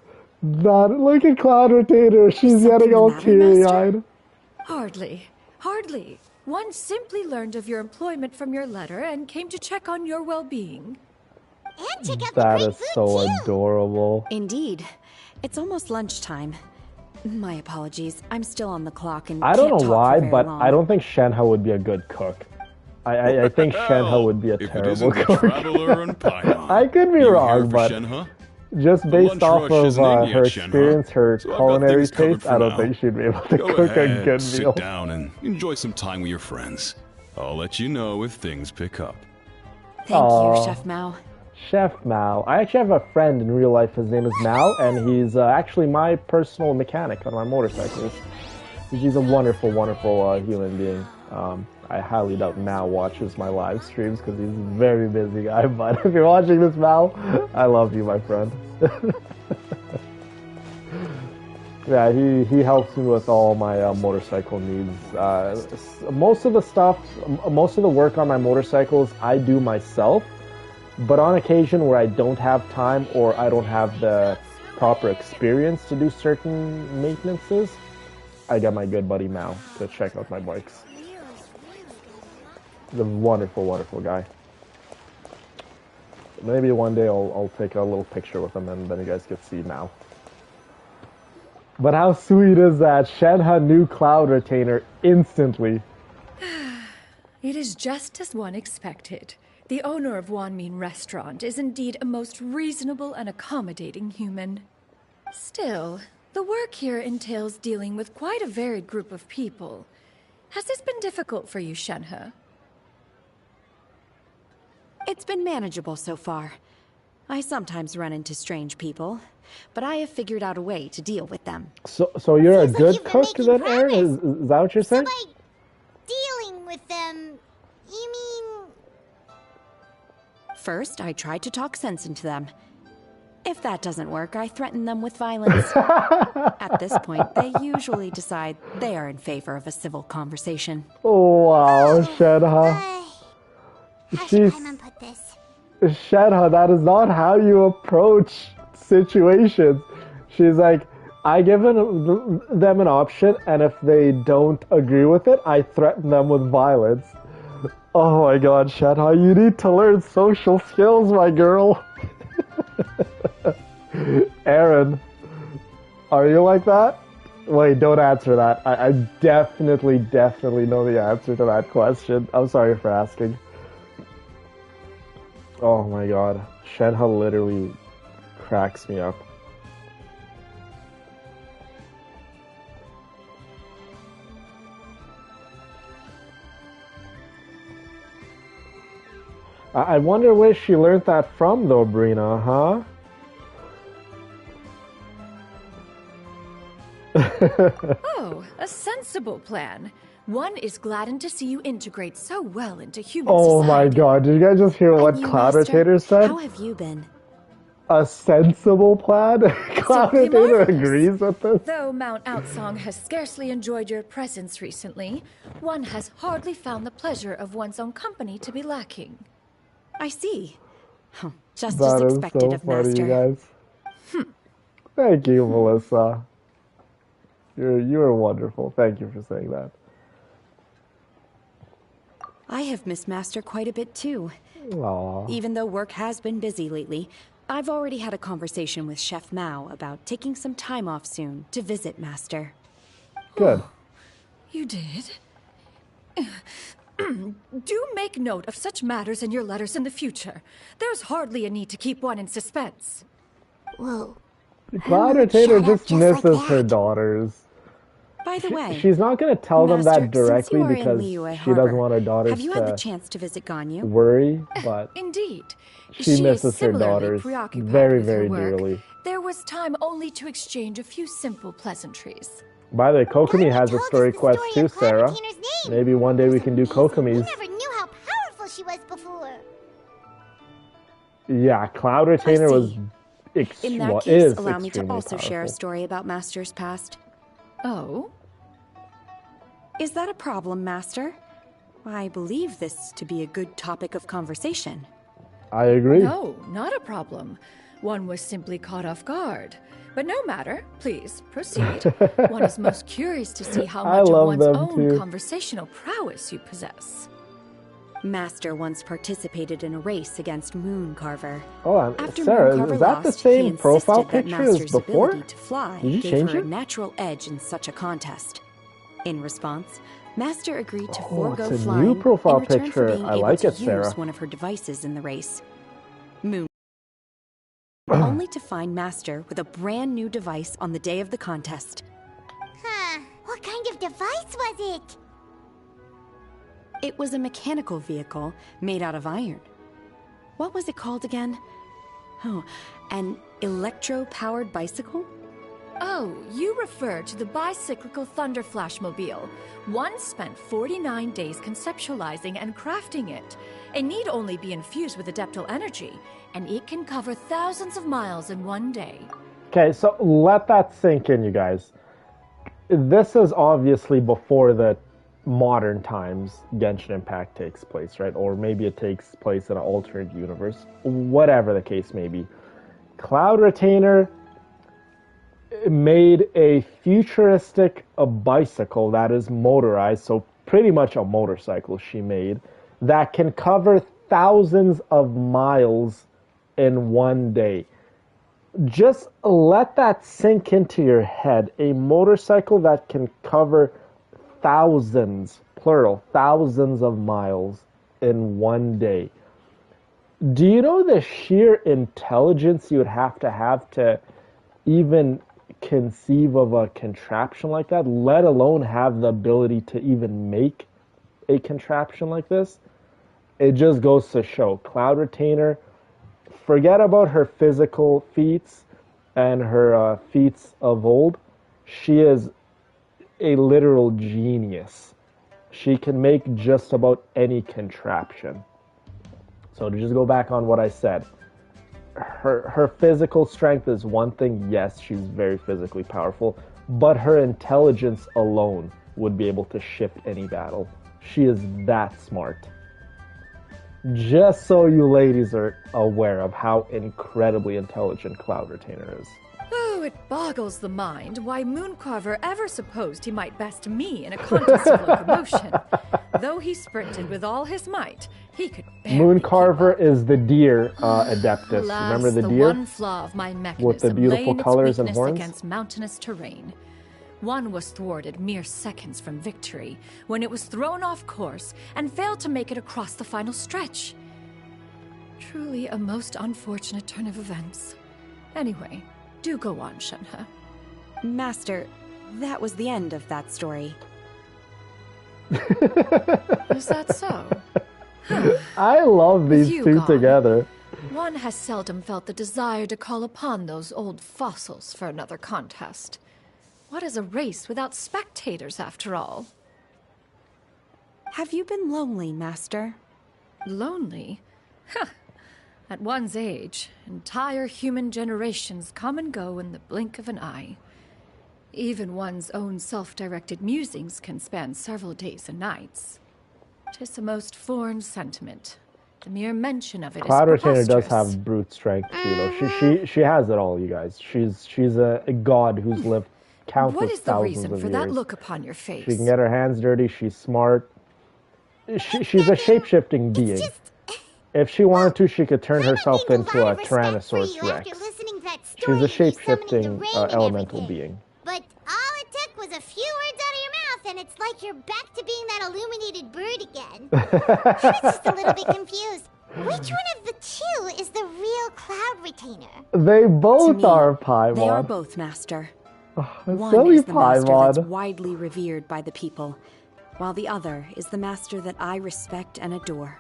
Look at Cloud Rotator. She's something getting the all matter, Master? teary-eyed. Hardly. Hardly. One simply learned of your employment from your letter and came to check on your well-being. And check out the That great is food, so too. adorable. Indeed. It's almost lunchtime. My apologies. I'm still on the clock and I don't can't know talk why, for very but long. I don't think Shenhe would be a good cook. I think Shenhe would be a If it terrible isn't the cook. Traveler and Paimon. I could be You wrong, here for but Shenhe? just The based lunch off rush of isn't in her yet, Shenhe. experience, her So I've got culinary things covered taste, for I don't now. think she'd be able to Go cook ahead, a good sit meal. down and enjoy some time with your friends. I'll let you know if things pick up. Thank Aw. you, Chef Mao. Chef Mao. I actually have a friend in real life. His name is Mao, and he's actually my personal mechanic on my motorcycles. He's a wonderful, wonderful human being. I highly doubt Mao watches my live streams because he's a very busy guy. But if you're watching this, Mao, I love you, my friend. Yeah, he helps me with all my motorcycle needs. Most of the work on my motorcycles, I do myself. But on occasion where I don't have time or I don't have the proper experience to do certain maintenances, I got my good buddy Mao to check out my bikes. He's a wonderful, wonderful guy. Maybe one day I'll take a little picture with him and then you guys can see Mao. But how sweet is that? Shenhe knew Cloud Retainer instantly. It is just as one expected. The owner of Wanmin Restaurant is indeed a most reasonable and accommodating human. Still, the work here entails dealing with quite a varied group of people. Has this been difficult for you, Shenhe? It's been manageable so far. I sometimes run into strange people, but I have figured out a way to deal with them. So you're a Seems like good you've been cook making then, Aaron? Is that what you're So saying? by dealing with them, you mean... First, I try to talk sense into them. If that doesn't work, I threaten them with violence. At this point, they usually decide they are in favor of a civil conversation. Oh, wow, Shenhe. How should She's... Paimon put this? Shenhe, that is not how you approach situations. She's like, I give them an option, and if they don't agree with it, I threaten them with violence. Oh my god, Shenhe, you need to learn social skills, my girl. Aaron, are you like that? Wait, don't answer that. I definitely know the answer to that question. I'm sorry for asking. Oh my god, Shenhe literally cracks me up. I wonder where she learned that from, though, Brina, huh? Oh, a sensible plan. One is gladdened to see you integrate so well into human Oh my society. god, did you guys just hear what And you, Cloud Master, Rotator said? how have you been? A sensible plan? Cloud Simply Rotator marvelous. agrees with this? Though Mount Outsong has scarcely enjoyed your presence recently, one has hardly found the pleasure of one's own company to be lacking. I see. Just That as is expected so of funny, Master. you guys. Thank you, Melissa. You are wonderful. Thank you for saying that. I have missed Master quite a bit too. Aww. Even though work has been busy lately, I've already had a conversation with Chef Mao about taking some time off soon to visit Master. Good. You did? Do make note of such matters in your letters in the future. There's hardly a need to keep one in suspense. Whoa. Cloud shut Rotator up just just like misses her that. daughters. By the way, She's not going to tell them Master, that directly since you are because in Liyue she doesn't Harbor, want her daughters have you had the to chance to visit Ganyu? worry, but Indeed. she is misses her similarly daughters preoccupied very, with her very work. dearly. There was time only to exchange a few simple pleasantries. By the way, Kokomi Paimon has a told us story the quest story too, of Cloud Sarah. Retainer's name. Maybe one day we can do Amazing. We Kokomi's. never knew how powerful she was before. Yeah, Cloud Retainer was In that case, is allow me to extremely also share a powerful. story about Master's past. Oh? Is that a problem, Master? I believe this to be a good topic of conversation. I agree. No, not a problem. One was simply caught off guard. But no matter. Please, proceed. One is most curious to see how I much of love one's them own too. conversational prowess you possess. Master once participated in a race against Mooncarver. Oh, After Sarah, Mooncarver is that the lost, same he profile insisted that picture as Master's before? ability to fly Did you gave change her it? a natural edge in such a contest. In response, Master agreed to Oh, forego it's a flying new profile in return for picture. being I able like to it, use Sarah. one of her devices in the race. Moon only to find Master with a brand new device on the day of the contest. Huh. What kind of device was it? It was a mechanical vehicle made out of iron. What was it called again? Oh, an electro-powered bicycle? Oh, you refer to the bicyclical Thunder Flashmobile. One spent 49 days conceptualizing and crafting it. It need only be infused with adeptal energy, and it can cover thousands of miles in one day. Okay, so let that sink in, you guys. This is obviously before the modern times Genshin Impact takes place, right? Or maybe it takes place in an alternate universe. Whatever the case may be. Cloud Retainer made a futuristic bicycle that is motorized, so pretty much a motorcycle she made, that can cover thousands of miles in one day. Just let that sink into your head. A motorcycle that can cover thousands, plural, thousands of miles in one day. Do you know the sheer intelligence you would have to even conceive of a contraption like that, let alone have the ability to even make a contraption like this? It just goes to show. Cloud Retainer, forget about her physical feats and her feats of old. She is a literal genius. She can make just about any contraption. So to just go back on what I said, her physical strength is one thing. Yes, she's very physically powerful, but her intelligence alone would be able to shift any battle. She is that smart. Just so you ladies are aware of how incredibly intelligent Cloud Retainer is. Oh, it boggles the mind why Mooncarver ever supposed he might best me in a contest of locomotion. Though he sprinted with all his might, he could barely Mooncarver is the deer Adeptus. Alas, Remember the the deer? one flaw of my mechanism With the beautiful lay in its colors and weakness horns? against mountainous terrain. One was thwarted mere seconds from victory when it was thrown off course and failed to make it across the final stretch. Truly a most unfortunate turn of events. Anyway, do go on, Shenhe. Master, that was the end of that story. Is that so? I love these you two gone, together. One has seldom felt the desire to call upon those old fossils for another contest. What is a race without spectators, after all? Have you been lonely, Master? Lonely? Huh. At one's age, entire human generations come and go in the blink of an eye. Even one's own self-directed musings can span several days and nights. 'Tis a most foreign sentiment. The mere mention of it Cloud is Retainer does preposterous. have brute strength too, though. She has it all, you guys. She's a god who's lived countless What is the thousands reason of for years. that look upon your face? She can get her hands dirty. She's smart. She's a shape-shifting being. If she wanted to, she could turn herself into a Tyrannosaurus Rex. She's a shape-shifting elemental being. But all it took was a few words out of your mouth, and it's like you're back to being that illuminated bird again. I was just a little bit confused. Which one of the two is the real Cloud Retainer? They To both me, are Paimon. They are both, Master. One Silly is the master that's Paimon. widely revered by the people, while the other is the master that I respect and adore.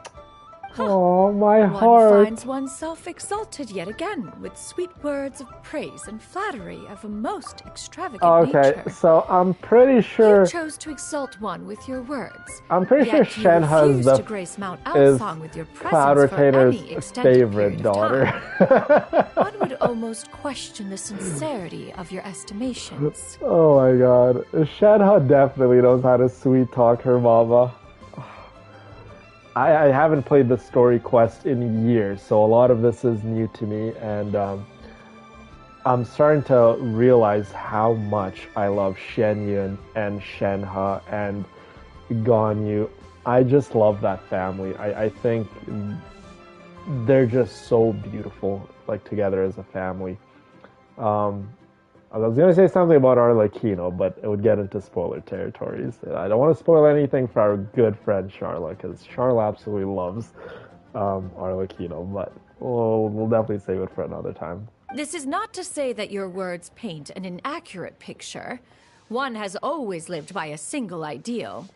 Oh, my One heart. finds oneself exalted yet again with sweet words of praise and flattery of a most extravagant Okay, nature. so I'm pretty sure. You chose to exalt one with your words. I'm pretty Yet sure you Shenhe's refuse the to grace Mount is Alsong with your Cloud presence for Retainer's any extended favorite period of daughter. time. One would almost question the sincerity of your estimations. Oh my god. Shenhe definitely knows how to sweet talk her mama. I haven't played the story quest in years, so a lot of this is new to me, and I'm starting to realize how much I love Xianyun and Shenhe and Ganyu. I just love that family. I think they're just so beautiful, like together as a family. I was gonna say something about Arlecchino, but it would get into spoiler territories. I don't want to spoil anything for our good friend Charla, because Charla absolutely loves Arlecchino, but we'll definitely save it for another time. This is not to say that your words paint an inaccurate picture. One has always lived by a single ideal.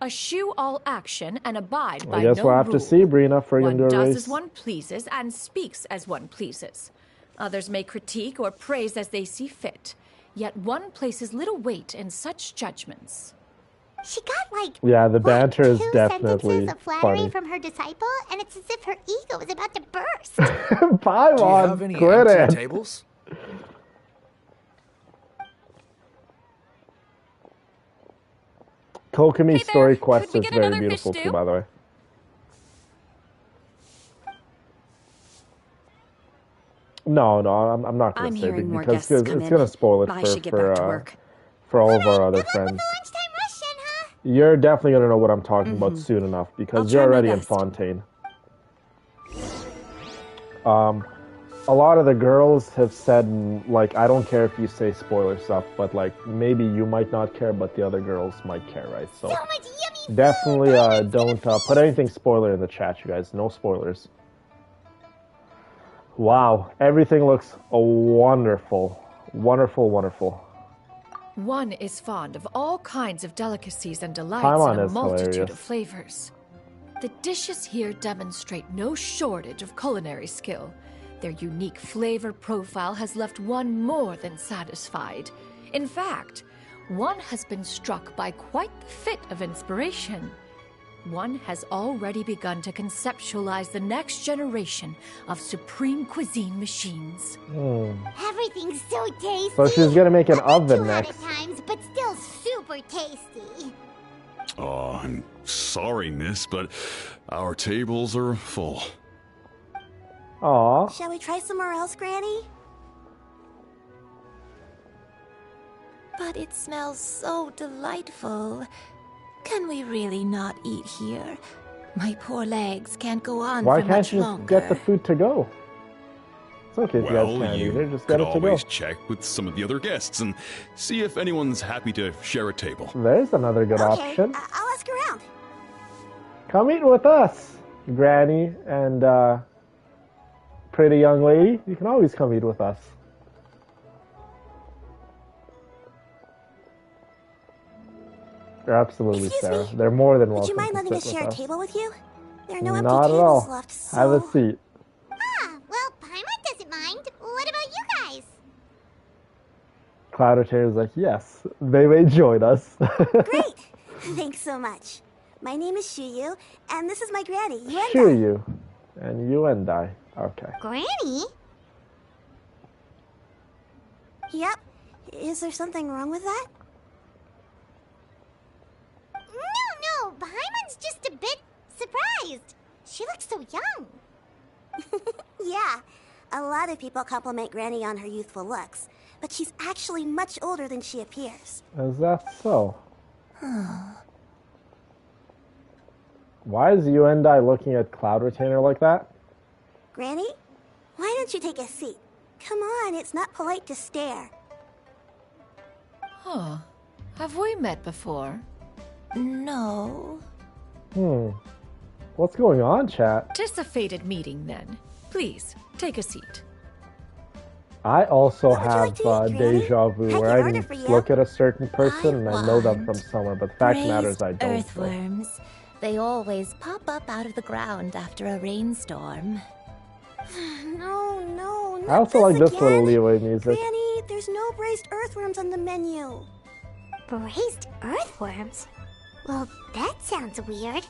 Eschew all action and abide by no I guess we'll have to see Brina for one into a does race. as one pleases and speaks as one pleases. Others may critique or praise as they see fit, yet one places little weight in such judgments. She got like the banter is two definitely sentences of flattery funny. from her disciple, and it's as if her ego is about to burst. Paimon, Do you have any quit empty it. tables? Kokomi's Hey there, story could quest we is get very another beautiful fish too, stew? by the way. No, I'm not going I'm to say hearing more because guests come it's in. going to spoil it I should get back to work. for all of our other Good luck with friends. the lunchtime rush, Shenhe. You're definitely going to know what I'm talking about soon enough because I'll you're try my already in best. Fontaine. A lot of the girls have said, like, I don't care if you say spoiler stuff, but, like, maybe you might not care, but the other girls might care, right? So, So much yummy definitely food. don't put anything spoiler in the chat, you guys. No spoilers. Wow, everything looks wonderful. Wonderful, wonderful. One is fond of all kinds of delicacies and delights Paimon in a is multitude hilarious. of flavors. The dishes here demonstrate no shortage of culinary skill. Their unique flavor profile has left one more than satisfied. In fact, one has been struck by quite the fit of inspiration. One has already begun to conceptualize the next generation of supreme cuisine machines. Everything's so tasty. So she's gonna make an A bit oven too hot next. at times, but still super tasty. Oh, I'm sorry, miss, but our tables are full. Aw. Shall we try somewhere else, Granny? But it smells so delightful. Can we really not eat here? My poor legs can't go on Why for can't much you just longer. get the food to go? It's okay if you guys Well, can't eat you it, just could get it to go. always check with some of the other guests and see if anyone's happy to share a table. There's another good Okay, option. I'll ask around. Come eat with us, Granny and pretty young lady. You can always come eat with us. You're absolutely, Excuse Sarah. me. They're more than welcome Would you mind to letting us sit share a with us. table with you? There are no empty Not at tables all. left, so... Have a seat. Ah, well, Paimon doesn't mind. What about you guys? Cloud is like, yes, they may join us. Great. Thanks so much. My name is Xiyu, and this is my granny, Yuenda. Sure you. And you and I. Okay. Granny? Yep. Is there something wrong with that? No, Paimon's just a bit surprised. She looks so young. Yeah, a lot of people compliment Granny on her youthful looks, but she's actually much older than she appears. Is that so? Why is you and I looking at Cloud Retainer like that? Granny, why don't you take a seat? Come on, it's not polite to stare. Huh. Have we met before? No. What's going on, chat? Tis a fated meeting, then. Please, take a seat. I also What would you have like to eat, Granny? deja vu I can where I order can for you. look at a certain person and I know them from want somewhere, but the fact of the matter is I Braised don't. earthworms. They always pop up out of the ground after a rainstorm. No, not I also like this again. little leeway music. Granny, there's no braised earthworms on the menu. Braised earthworms? Well, that sounds weird.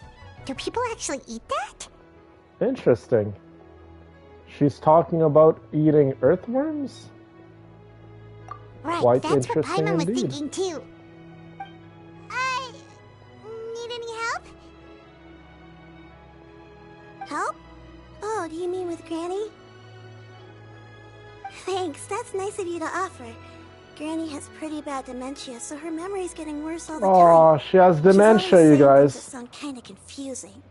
Do people actually eat that? Interesting. She's talking about eating earthworms? Right, Quite that's what interesting Paimon was indeed. thinking too. Need any help? Sure. you mean with Granny? Thanks, that's nice of you to offer. Granny has pretty bad dementia, so her memory's getting worse all the time. Oh, she has dementia, you guys. Things that sound kind of confusing.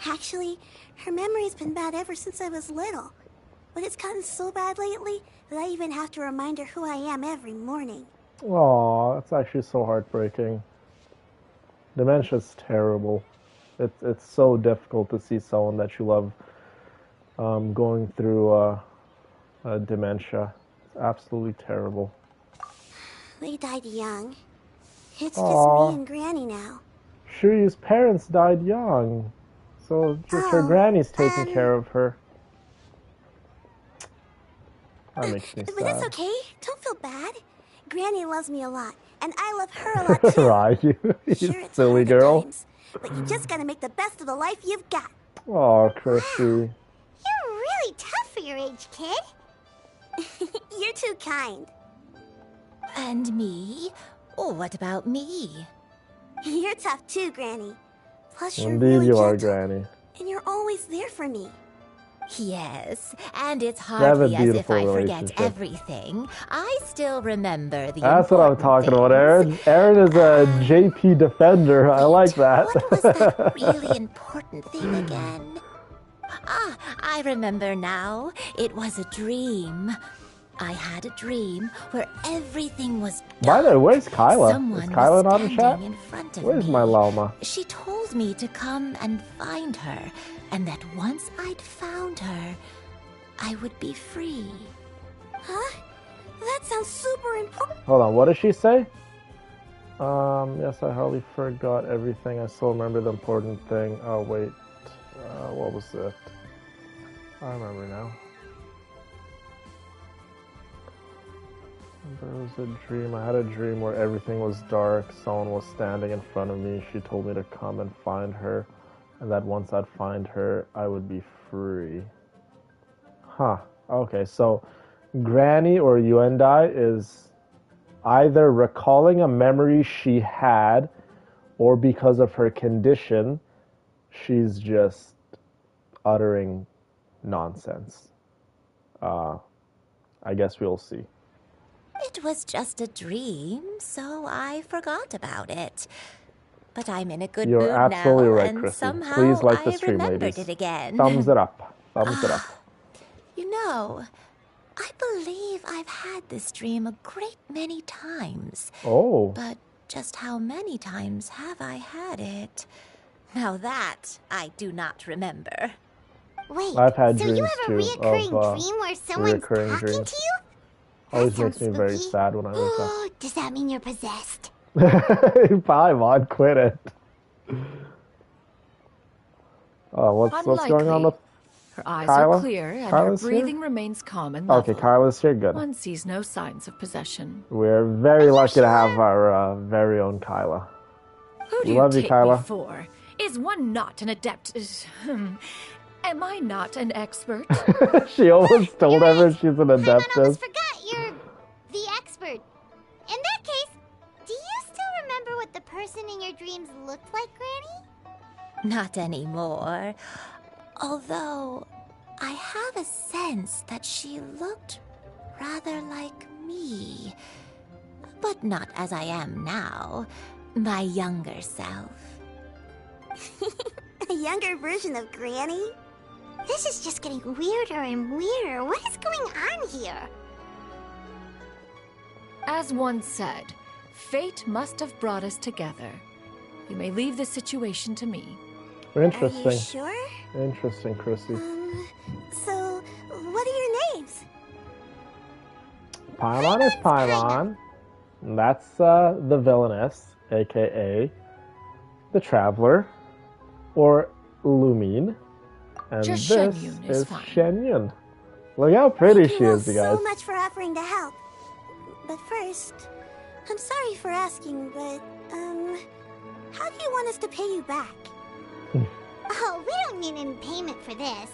Actually, her memory's been bad ever since I was little. But it's gotten so bad lately that I even have to remind her who I am every morning. Oh, that's actually so heartbreaking. Dementia's terrible. It's so difficult to see someone that you love going through dementia. It's absolutely terrible. They died young. It's Aw. just me and Granny now. Shuri's parents died young, so just her granny's taking care of her. That makes me sad. But that's okay. Don't feel bad. Granny loves me a lot, and I love her a lot too. Right, you Sure, it's silly hard at girl. times, but you just gotta make the best of the life you've got. Oh, Chrissy. You're really tough for your age, kid. You're too kind. And me? Oh, what about me? You're tough too, Granny. Plus, you're Indeed, really you are, gentle, Granny. and you're always there for me. Yes, and it's have a hardly as if beautiful I forget relationship. everything. I still remember the That's what I'm important talking about, things. Aaron. Aaron is a JP defender. I like that. What was that really important thing again? Ah, I remember now. It was a dream. I had a dream where everything was By the way, where's Kyla? Someone Is Kyla was not in chat? standing in front of Where's me. my llama? She told me to come and find her, and that once I'd found her, I would be free. Huh? That sounds super important. Hold on, what did she say? Yes, I hardly forgot everything. I still remember the important thing. Oh, wait. What was it? I remember now. There was a dream. I had a dream where everything was dark. Someone was standing in front of me. She told me to come and find her, and that once I'd find her, I would be free. Huh. Okay, so Granny or Yuendai is either recalling a memory she had, or because of her condition, she's just uttering nonsense. I guess we'll see. It was just a dream, so I forgot about it. But I'm in a good You're mood absolutely now, right, and Chrissy. somehow Please like the I stream, remembered ladies. it again. Thumbs it up. Thumbs it up. You know, I believe I've had this dream a great many times. Oh. But just how many times have I had it? Now that I do not remember. Wait, I've had so dreams you have a too reoccurring of, dream where someone's reoccurring talking dreams. to you? Always That makes me sounds very spooky. sad when I wake up. Does that mean you're possessed? Paimon, quit it. What's going on with Her eyes Kyla? are clear and Kyla's her here? breathing remains calm and level. Okay, Kyla's here. Good. One sees no signs of possession. We're very lucky to have our very own Kyla. Who do We you love you, take Kyla. me for? Is one not an adept? Am I not an expert? She almost told everyone she's an Paimon almost adeptus. forgot you're the expert. In that case, do you still remember what the person in your dreams looked like, Granny? Not anymore. Although, I have a sense that she looked rather like me. But not as I am now. My younger self. A younger version of Granny? This is just getting weirder and weirder. What is going on here? As one said, fate must have brought us together. You may leave the situation to me. Are Interesting. you sure? Interesting, Chrissy. So, what are your names? Paimon is Paimon. And that's the villainess, aka the Traveler, or Lumine. And Just this Xianyun is is fine. Xianyun. Look how pretty Thank she you all is, you guys. so much for offering to help. But first, I'm sorry for asking, but, how do you want us to pay you back? Oh, we don't need any payment for this.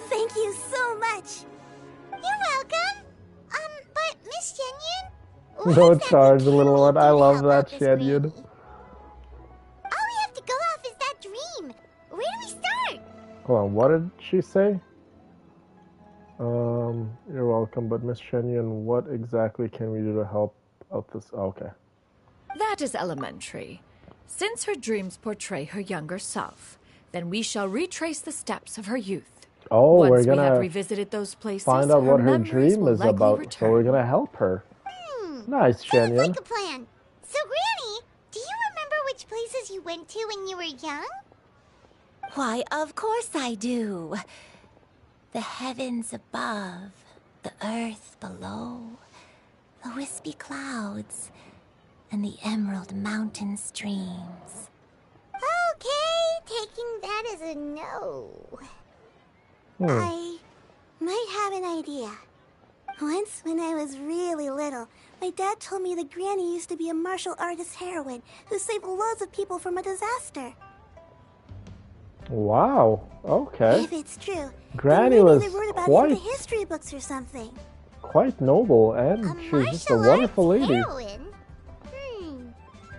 Thank you so much. You're welcome. But Miss Xianyun, No charge, little one. I love that, Xianyun. Xianyun. All we have to go Hold on, what did she say? You're welcome, but Miss Xianyun, what exactly can we do to help out this? Oh, okay. That is elementary. Since her dreams portray her younger self, then we shall retrace the steps of her youth. Oh, Once we're we have gonna revisited those places, find out what her memories dream will is likely about, return. so we're gonna help her. Nice, Sounds Xianyun. like a plan. So, Granny, do you remember which places you went to when you were young? Why, of course I do. The heavens above, the earth below, the wispy clouds, and the emerald mountain streams. Okay, taking that as a no. I might have an idea. Once, when I was really little, my dad told me that Granny used to be a martial artist heroine who saved loads of people from a disaster. Wow. Okay. If it's true, Granny then maybe was they wrote about it in quite the history books or something. noble, and she's just a wonderful lady. Heroine?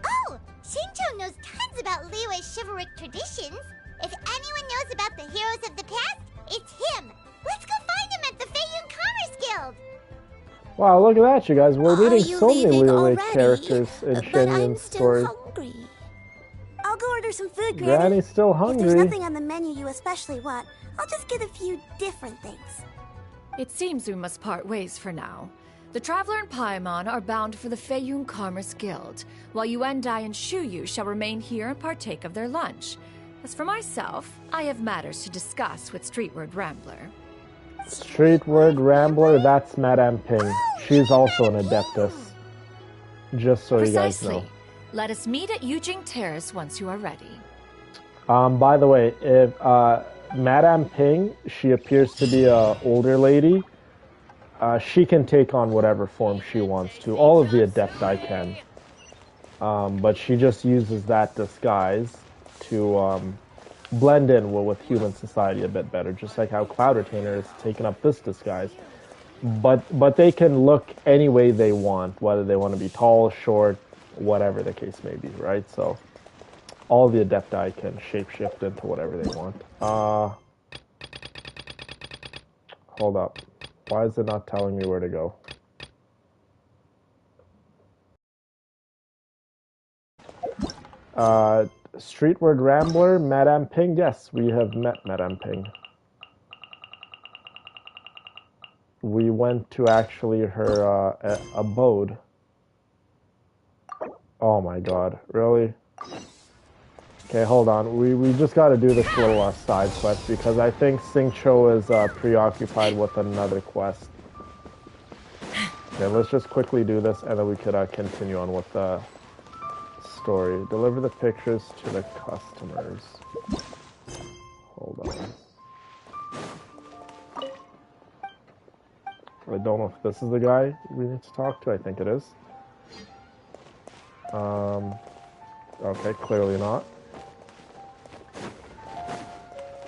Oh, Shinjo knows tons about Liyue's chivalric traditions. If anyone knows about the heroes of the past, it's him. Let's go find him at the Feiyun Commerce Guild. Wow, look at that, you guys. We're Are meeting you so many leaving Liyue already? characters in But I'm Xianyun's still story. hungry. I'll go order some food, Granny. Granny's still If there's hungry. nothing on the menu you especially want, I'll just get a few different things. It seems we must part ways for now. The Traveler and Paimon are bound for the Feiyun Commerce Guild, while Yuendai and Shuyu shall remain here and partake of their lunch. As for myself, I have matters to discuss with Streetward Rambler. Streetward Rambler, that's Madame Ping. She's also an Adeptus. Just so you guys Precisely. know. Let us meet at Yujing Terrace once you are ready. By the way, if Madame Ping, she appears to be an older lady. She can take on whatever form she wants to. All of the Adepti can. But she just uses that disguise to blend in with human society a bit better, just like how Cloud Retainer has taken up this disguise. But they can look any way they want, whether they want to be tall, short, whatever the case may be, right? So all the Adepti can shapeshift into whatever they want. Hold up. Why is it not telling me where to go? Streetward Rambler, Madame Ping. Yes, we have met Madame Ping. We went to actually her abode. Oh my god, really? Okay, hold on. We just gotta do this little side quest because I think Xingqiu is preoccupied with another quest. Okay, let's just quickly do this and then we could continue on with the story. Deliver the pictures to the customers. Hold on. I don't know if this is the guy we need to talk to. I think it is. Okay, clearly not.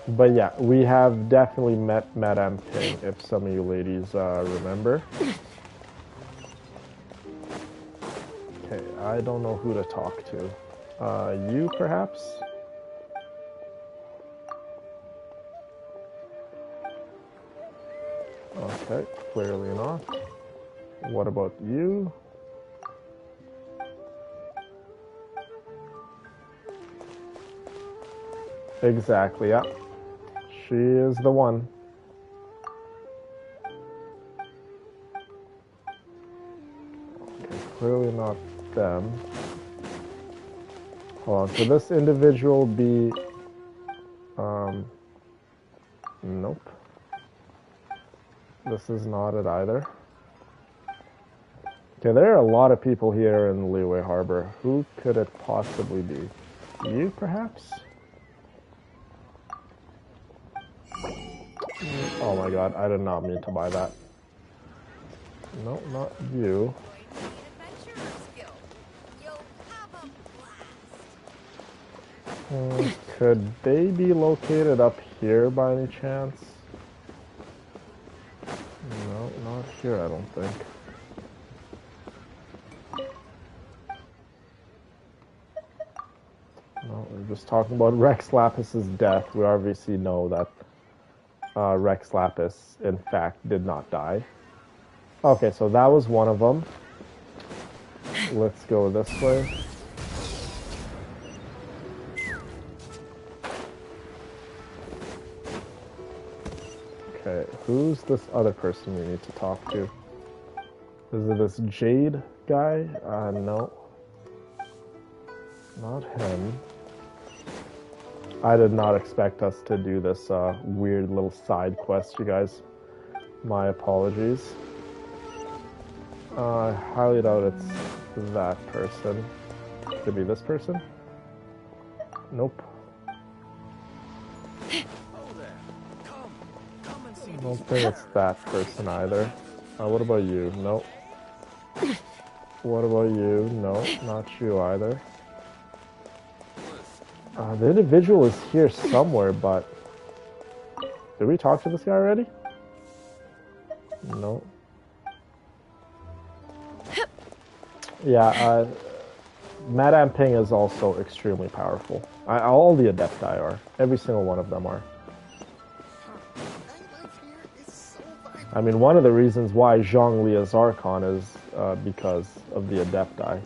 But yeah, we have definitely met Madame Ping, if some of you ladies remember. Okay, I don't know who to talk to. You, perhaps? Okay, clearly not. What about you? Exactly, yeah. She is the one. Okay, clearly not them. Hold on, could this individual be... Nope. This is not it either. Okay, there are a lot of people here in Liyue Harbor. Who could it possibly be? You, perhaps? Oh my god, I did not mean to buy that. No, not you. Could they be located up here by any chance? No, not here, I don't think. No, they're just talking about Rex Lapis's death. We obviously know that Rex Lapis, in fact, did not die. Okay, so that was one of them. Let's go this way. Okay, who's this other person we need to talk to? Is it this Jade guy? No. Not him. I did not expect us to do this weird little side quest, you guys. My apologies. I highly doubt it's that person. Could be this person? Nope. I don't think it's that person either. What about you? Nope. What about you? No, not you either. The individual is here somewhere, but... Did we talk to this guy already? No. Yeah, Madame Ping is also extremely powerful. All the Adepti are. Every single one of them are. I mean, one of the reasons why Zhongli is Archon is because of the Adepti.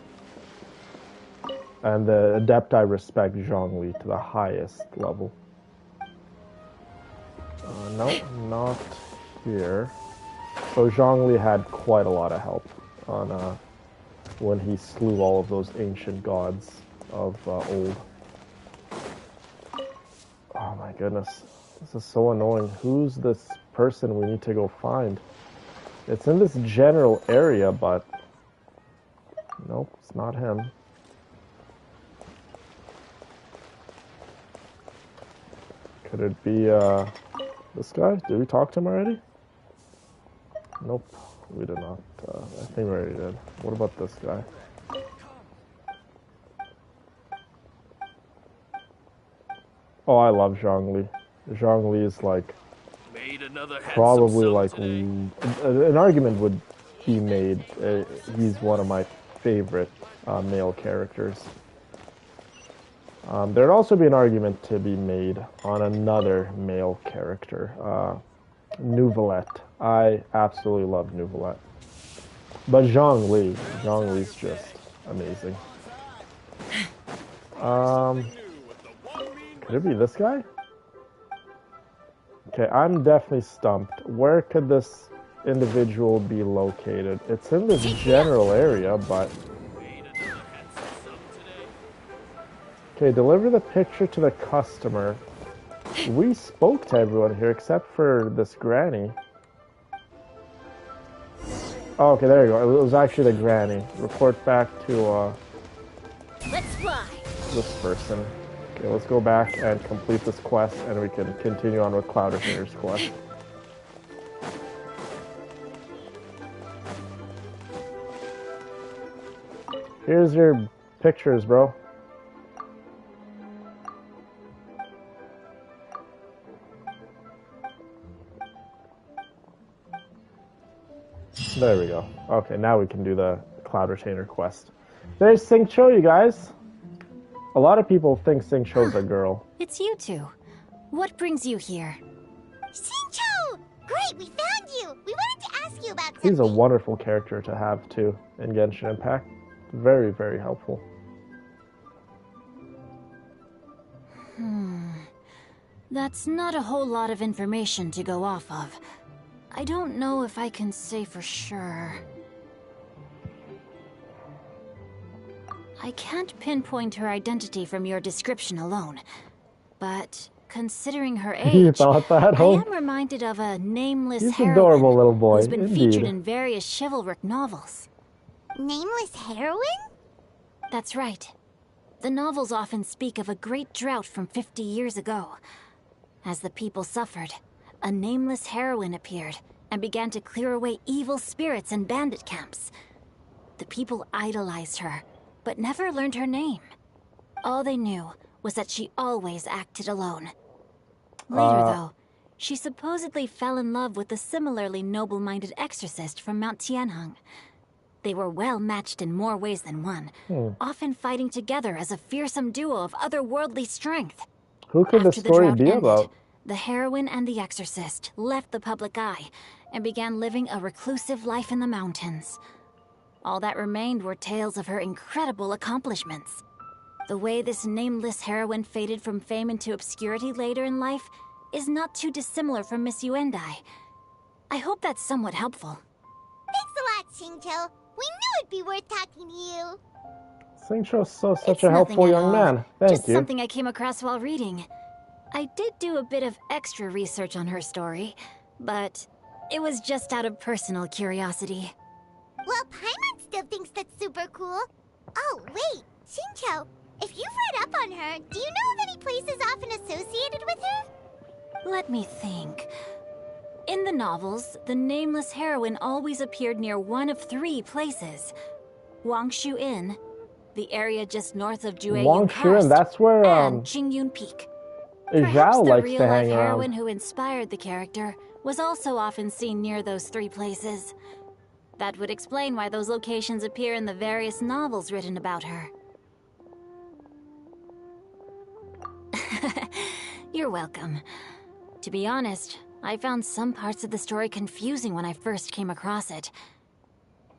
And the Adepti respect Zhongli to the highest level. No, not here. So Zhongli had quite a lot of help on when he slew all of those ancient gods of old. Oh my goodness. This is so annoying. Who's this person we need to go find? It's in this general area, but... Nope, it's not him. Could it be, this guy? Did we talk to him already? Nope, we did not. I think we already did. What about this guy? Oh, I love Zhongli. Zhongli is like... probably like... an argument would be made. He's one of my favorite male characters. There'd also be an argument to be made on another male character, Nouvelette. I absolutely love Nouvelette. But Zhongli's just amazing. Could it be this guy? Okay, I'm definitely stumped. Where could this individual be located? It's in this general area, but... Okay, deliver the picture to the customer. We spoke to everyone here except for this granny. Oh, okay, there you go. It was actually the granny. Report back to Let's fly. this person. Okay, let's go back and complete this quest, and we can continue on with Clouderfinger's quest. Here's your pictures, bro. There we go. Okay, now we can do the Cloud Retainer quest. There's Xingqiu, you guys. A lot of people think Xingqiu's a girl. It's you two. What brings you here? Xingqiu! Great, we found you! We wanted to ask you about something. He's a wonderful character to have, too, in Genshin Impact. Very, very helpful. That's not a whole lot of information to go off of. I don't know if I can say for sure. I can't pinpoint her identity from your description alone, but considering her age, You thought that, I am reminded of a nameless He's an heroine adorable little boy, who's been indeed. featured in various chivalric novels. Nameless heroine? That's right. The novels often speak of a great drought from 50 years ago. As the people suffered, a nameless heroine appeared and began to clear away evil spirits and bandit camps. The people idolized her, but never learned her name. All they knew was that she always acted alone. Later, though, she supposedly fell in love with a similarly noble-minded exorcist from Mount Tianheng. They were well matched in more ways than one, often fighting together as a fearsome duo of otherworldly strength. Who could the After the story drought be ended, about? the heroine and the exorcist left the public eye and began living a reclusive life in the mountains. All that remained were tales of her incredible accomplishments. The way this nameless heroine faded from fame into obscurity later in life is not too dissimilar from Miss Yuendai. I hope that's somewhat helpful. Thanks a lot, Xingqiu. We knew it'd be worth talking to you. Xingqiu's such It's a helpful nothing at young all. man. Thank Just you. something I came across while reading. I did do a bit of extra research on her story, but it was just out of personal curiosity. Well, Paimon still thinks that's super cool. Oh, wait, Xingqiu, if you've read up on her, do you know of any places often associated with her? Let me think. In the novels, the nameless heroine always appeared near one of 3 places. Wangshu Inn, the area just north of Jueyun Wangshu, Karst, that's where and Qingyun Peak. Perhaps Zhao the likes to real-life hang heroine around. who inspired the character was also often seen near those 3 places. That would explain why those locations appear in the various novels written about her. You're welcome. To be honest, I found some parts of the story confusing when I first came across it.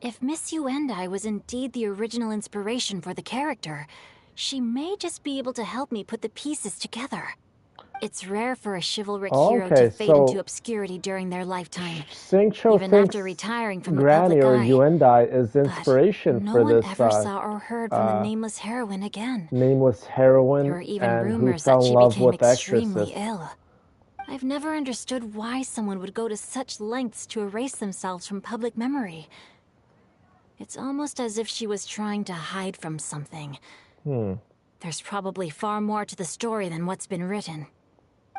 If Miss Yuendai was indeed the original inspiration for the character, she may just be able to help me put the pieces together. It's rare for a chivalric hero to fade into obscurity during their lifetime, Xingqiu even thinks after retiring from the Granny public or eye. Yuendai is inspiration No for one this ever saw or heard from the nameless heroine again. nameless heroine There were even and who rumors fell that in she love became with the extremely exorcist. ill. I've never understood why someone would go to such lengths to erase themselves from public memory. It's almost as if she was trying to hide from something. There's probably far more to the story than what's been written.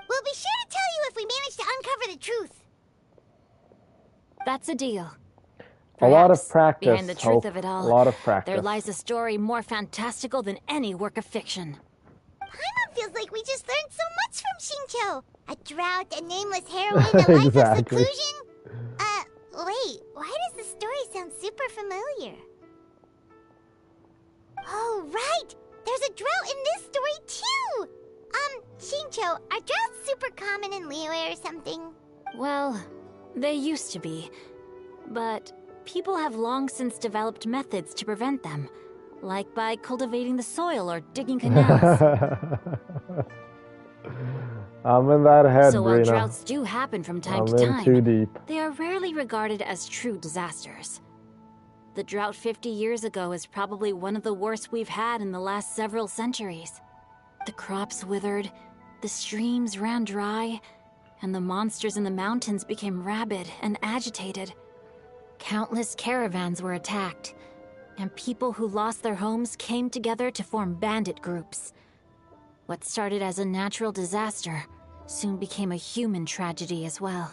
We'll be sure to tell you if we manage to uncover the truth. That's a deal. A lot of Perhaps, practice, behind the truth Hope. of it all, A lot of practice. there lies a story more fantastical than any work of fiction. Paimon feels like we just learned so much from Xingqiu. A drought, a nameless heroine, a life Exactly. of seclusion. Wait, why does the story sound super familiar? Oh, right! There's a drought in this story, too! Xingqiu, are droughts super common in Liyue or something? Well, they used to be. But people have long since developed methods to prevent them, like by cultivating the soil or digging canals. I'm in that head, So while Brina. droughts do happen from time I'm to in time, too deep. they are rarely regarded as true disasters. The drought 50 years ago is probably one of the worst we've had in the last several centuries. The crops withered, the streams ran dry, and the monsters in the mountains became rabid and agitated. Countless caravans were attacked, and people who lost their homes came together to form bandit groups. What started as a natural disaster soon became a human tragedy as well.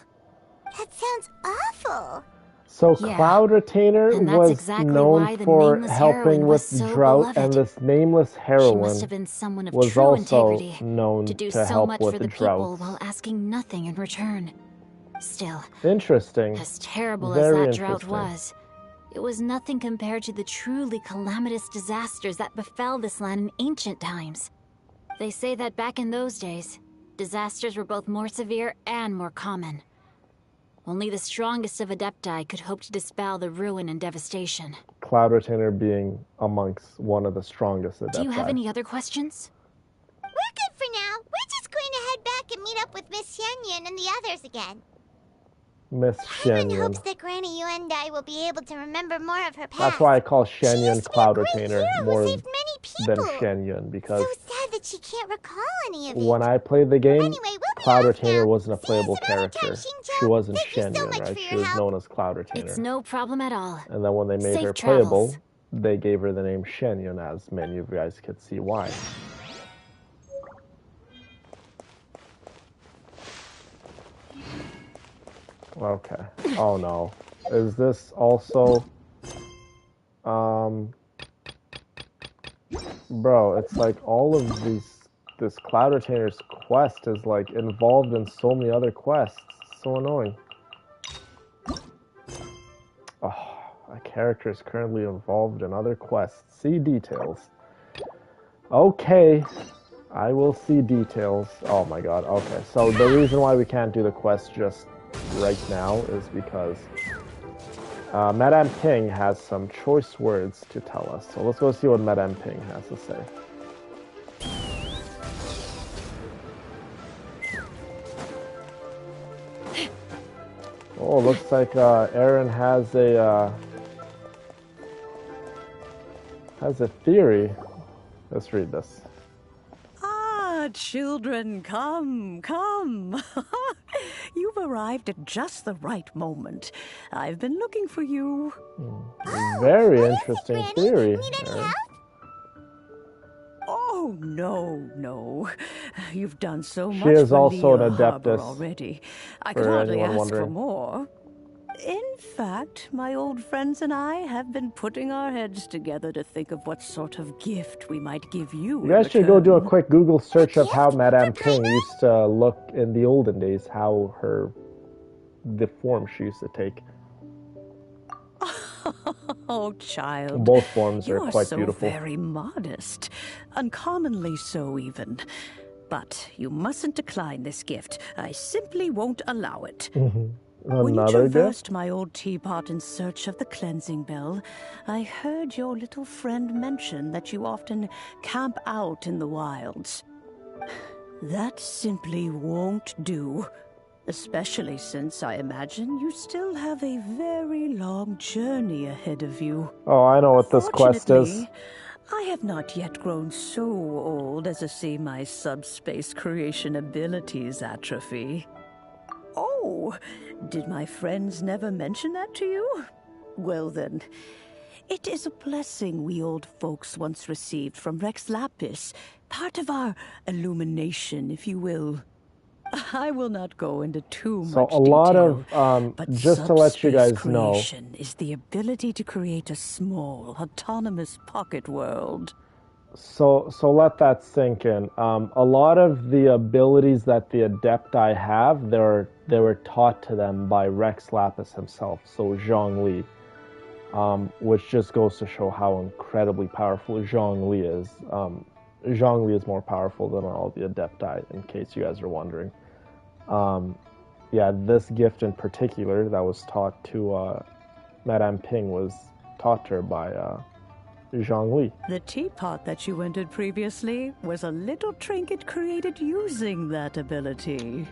That sounds awful. So Yeah, Cloud Retainer and that's was exactly known why the for nameless helping heroine was with so drought, beloved. and this nameless She heroine must have been someone of was true also integrity known to do to so help much with for the the people droughts. while asking nothing in return. Still, Interesting. as terrible as Very that drought interesting. was, it was nothing compared to the truly calamitous disasters that befell this land in ancient times. They say that back in those days, disasters were both more severe and more common. Only the strongest of Adepti could hope to dispel the ruin and devastation. Cloud Retainer being amongst one of the strongest adepti. Do you have any other questions? We're good for now. We're just going to head back and meet up with Miss Xianyun and the others again. Miss Paimon Xianyun. hopes that Granny Yuendai will be able to remember more of her past. That's why I call She used Xianyun to be a Cloud great Retainer hero who more saved many than people. Xianyun, because So sad that she can't recall any of it. when I played the game, Anyway, we'll be Cloud off Retainer now. wasn't a See you playable some other time, character. Xingqiu. She wasn't Thank you so Xianyun, much right? for She your was help. known as Cloud Retainer. It's no problem at all. And then when they made Safe her travels. playable, they gave her the name Xianyun, as many of you guys could see why. Okay. Oh no. Is this also... Bro, it's like all of this Cloud Retainer's quest is like involved in so many other quests. It's so annoying. Oh, A character is currently involved in other quests. See details. Okay. I will see details. Oh my god, okay. So the reason why we can't do the quest just right now is because Madame Ping has some choice words to tell us. So let's go see what Madame Ping has to say. Oh, looks like Aaron has a theory. Let's read this. Ah, children, come. You've arrived at just the right moment. I've been looking for you. Very interesting theory. Oh, no. You've done so much She is for also Leo an Harbor adeptus, already. I could for hardly anyone ask for wondering. more. In fact, my old friends and I have been putting our heads together to think of what sort of gift we might give you. You guys should go do a quick Google search of how Madame Ping used to look in the olden days, how the form she used to take. Oh, child. Both forms are you quite so beautiful. Very modest. Uncommonly so, even. But you mustn't decline this gift. I simply won't allow it. When you Another traversed gift? my old teapot in search of the cleansing bell, I heard your little friend mention that you often camp out in the wilds. That simply won't do. Especially since I imagine you still have a very long journey ahead of you. Oh, I know what this quest is. Fortunately, I have not yet grown so old as to see my subspace creation abilities atrophy. Oh, did my friends never mention that to you? Well then, it is a blessing we old folks once received from Rex Lapis, part of our illumination, if you will. I will not go into too So much a lot detail, of, but just to let you subspace guys know, creation is the ability to create a small, autonomous pocket world. so let that sink in. A lot of the abilities that the Adepti have, they were taught to them by Rex Lapis himself, so Zhong Li, which just goes to show how incredibly powerful Zhong Li is. Zhong Li is more powerful than all the Adepti, in case you guys are wondering. Yeah, this gift in particular that was taught to Madame Ping was taught to her by Zhong Li. The teapot that you entered previously was a little trinket created using that ability.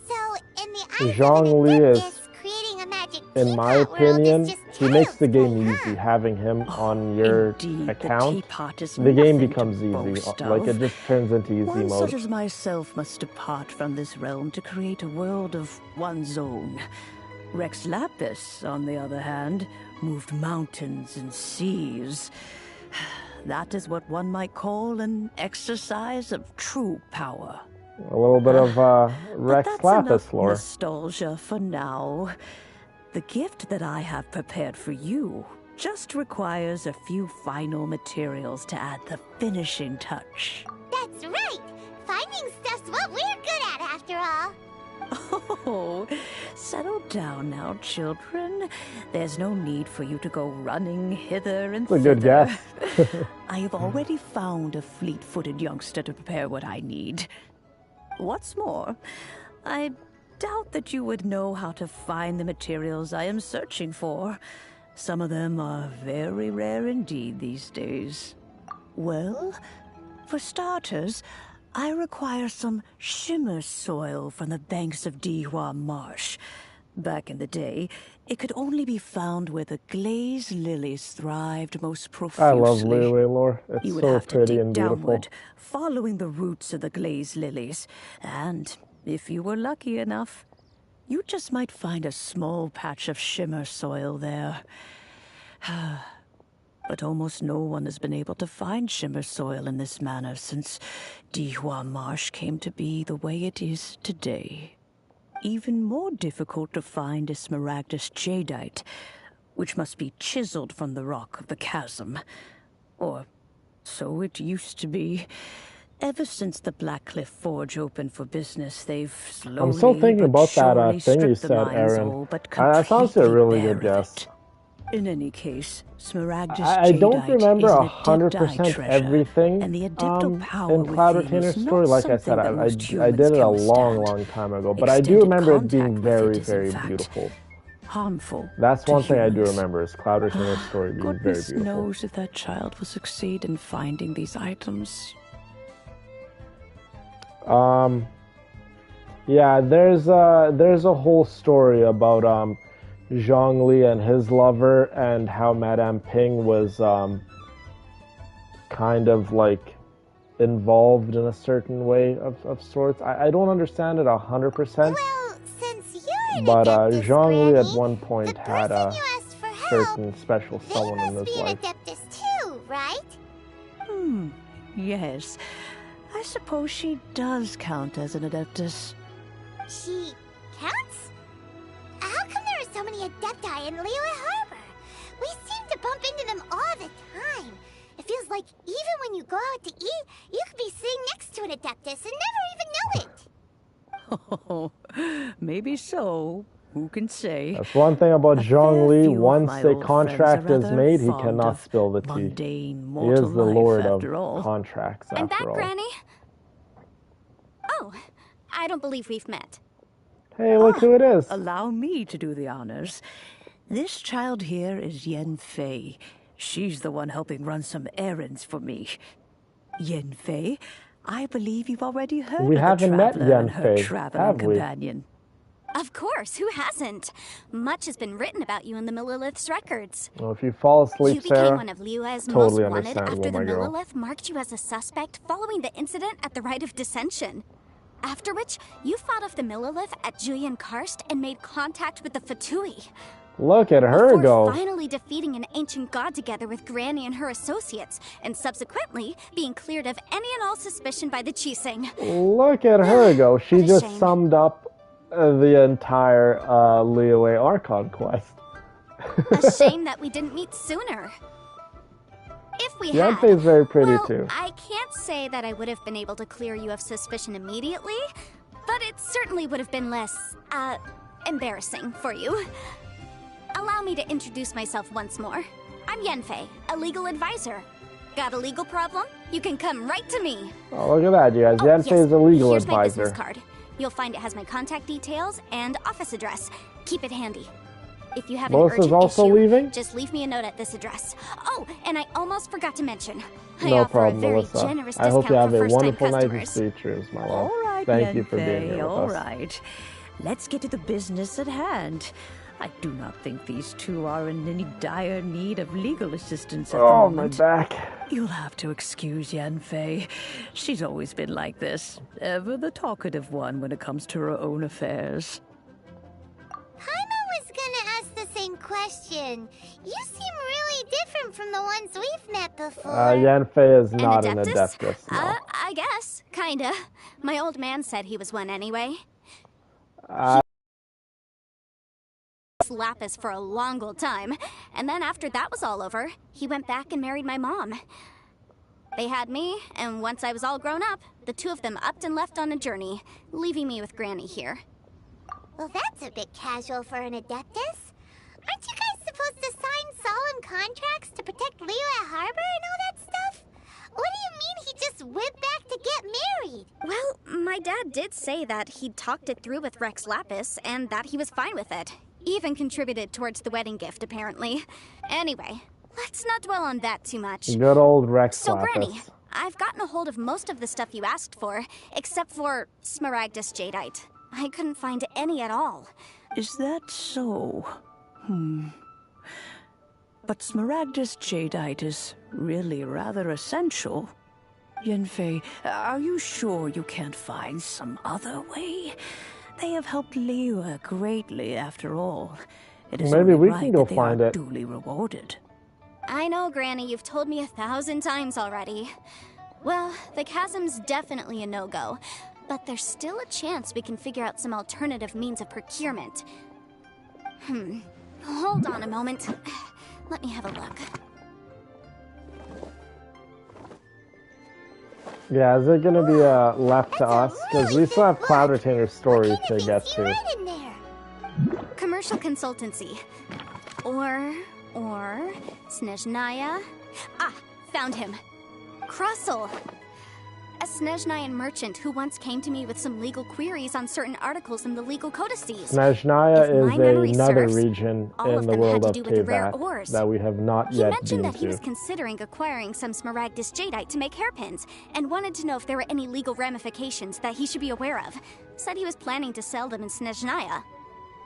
So, in the eyes Zhong of Li an is, adeptus, creating a magic in my teapot world opinion, is just he makes the game child's play, easy. Having him on your Indeed, account, the teapot is the game nothing becomes to easy. boast Like, of. it just turns into easy One mode. such as myself must depart from this realm to create a world of one's own. Rex Lapis, on the other hand, moved mountains and seas. That is what one might call an exercise of true power. A little bit of Rex But that's Lapis enough lore. nostalgia for now. The gift that I have prepared for you just requires a few final materials to add the finishing touch. That's right! Finding stuff's what we're good at, after all. Oh, settle down now, children. There's no need for you to go running hither and That's a good thither. guess. I have already found a fleet-footed youngster to prepare what I need. What's more, I doubt that you would know how to find the materials I am searching for. Some of them are very rare indeed these days. Well, for starters, I require some shimmer soil from the banks of Dihua Marsh. Back in the day, it could only be found where the glazed lilies thrived most profusely. I love Lily lore. It's You would so have to pretty dig and beautiful. downward, following the roots of the glazed lilies. And if you were lucky enough, you just might find a small patch of shimmer soil there. But almost no one has been able to find shimmer soil in this manner since Dihua Marsh came to be the way it is today. Even more difficult to find is smaragdus jadeite, which must be chiseled from the rock of the chasm. Or so it used to be. Ever since the Blackcliff Forge opened for business, they've slowly I'm still thinking but about that surely thing you stripped the said, mines Aaron. all but That sounds like a completely really bare good of guess. it. In any case, Smaragdus I don't Jadeite remember is an 100% Adepti treasure, everything and the Adepto power in Cloud within Retainer's is story. not Like I said, something that most I humans did it a can withstand. long time ago, but I do Extended remember it being contact with very, it is, in very fact, beautiful. harmful. That's to one thing I do humans. remember is Cloud Retainer's story being very Goodness beautiful. knows if that child will succeed in finding these items. Yeah, there's a whole story about Zhongli and his lover and how Madame Ping was kind of like involved in a certain way of sorts. I don't understand it 100%. Well, since you're an But Adeptus, Zhongli Granny, at one point had a certain special they someone in must his be an life. Adeptus too, right? Yes. I suppose she does count as an Adeptus. She counts? How come there are so many Adepti in Liyue Harbor? We seem to bump into them all the time. It feels like even when you go out to eat, you could be sitting next to an Adeptus and never even know it. Oh, maybe so. Who can say? That's one thing about A Zhongli. fair few of Once my a old contract friends is are made, he rather fond cannot of spill the tea. mundane He mortal is the life, lord after of all. contracts, I'm back, after all. Granny. Oh, I don't believe we've met. Hey, look who it is. Allow me to do the honors. This child here is Yen Fei. She's the one helping run some errands for me. Yen Fei, I believe you've already heard We of haven't the met traveler Yen and her Fei, traveling have we? companion. Of course, who hasn't? Much has been written about you in the Millilith's records. Well, if you fall asleep, You became Sarah, one of Liyue's totally most wanted understandable, after the my girl. Millilith marked you as a suspect following the incident at the Rite of Dissension. After which, you fought off the Millilith at Julian Karst and made contact with the Fatui. Look at her Before go. finally defeating an ancient god together with Granny and her associates, and subsequently being cleared of any and all suspicion by the Chiseng. Look at her go. She What a just shame. summed up the entire Liyue Archon quest. A shame that we didn't meet sooner. If we Yen had, Fei's very pretty well, too. I can't say that I would have been able to clear you of suspicion immediately, but it certainly would have been less, embarrassing for you. Allow me to introduce myself once more. I'm Yenfei, a legal advisor. Got a legal problem? You can come right to me. Oh, look at that, you guys. Oh, Yen Fei is a legal Here's my advisor. business card. You'll find it has my contact details and office address. Keep it handy. If you have an Melissa's urgent also issue, leaving? just leave me a note at this address. Oh, and I almost forgot to mention, I No offer problem, a very Melissa. generous I discount hope you have for a first-time wonderful night of customers. sweet dreams, my love. All right, Thank you for being here with all us. right. Let's get to the business at hand. I do not think these two are in any dire need of legal assistance at the Oh, my moment. back. You'll have to excuse Yan Fei. She's always been like this. Ever the talkative one when it comes to her own affairs. Paimon was gonna ask the same question. You seem really different from the ones we've met before. Yen Fei is not an Adeptus? Adeptus, no. I guess. Kinda. My old man said he was one anyway. Lapis for a long old time, and then after that was all over, he went back and married my mom. They had me, and once I was all grown up, the two of them upped and left on a journey, leaving me with Granny here. Well, that's a bit casual for an Adeptus. Aren't you guys supposed to sign solemn contracts to protect Liyue Harbor and all that stuff? What do you mean he just went back to get married? Well, my dad did say that he'd talked it through with Rex Lapis, and that he was fine with it. Even contributed towards the wedding gift, apparently. Anyway, let's not dwell on that too much. Good old Rex So, Lapis. Granny, I've gotten a hold of most of the stuff you asked for, except for Smaragdus Jadeite. I couldn't find any at all. Is that so? But Smaragdus Jadeite is really rather essential. Yenfei, are you sure you can't find some other way? They have helped Liyue greatly, after all. It is Maybe only we right can go that they find are it. duly rewarded. I know, Granny, you've told me 1,000 times already. Well, the chasm's definitely a no-go, but there's still a chance we can figure out some alternative means of procurement. Hold on a moment. Let me have a look. Yeah, is it gonna be left to us? Because we still have Cloud Retainer's story to get to. Right in there. Commercial consultancy. Or Snezhnaya. Ah, found him. Crossel. A Snezhnayan merchant who once came to me with some legal queries on certain articles in the legal codices. Snezhnaya is another serves, region all in of the them world had of to do with the rare Teyvat ores. that we have not He yet mentioned been that he was to. considering acquiring some smaragdus jadeite to make hairpins, and wanted to know if there were any legal ramifications that he should be aware of. Said he was planning to sell them in Snezhnaya.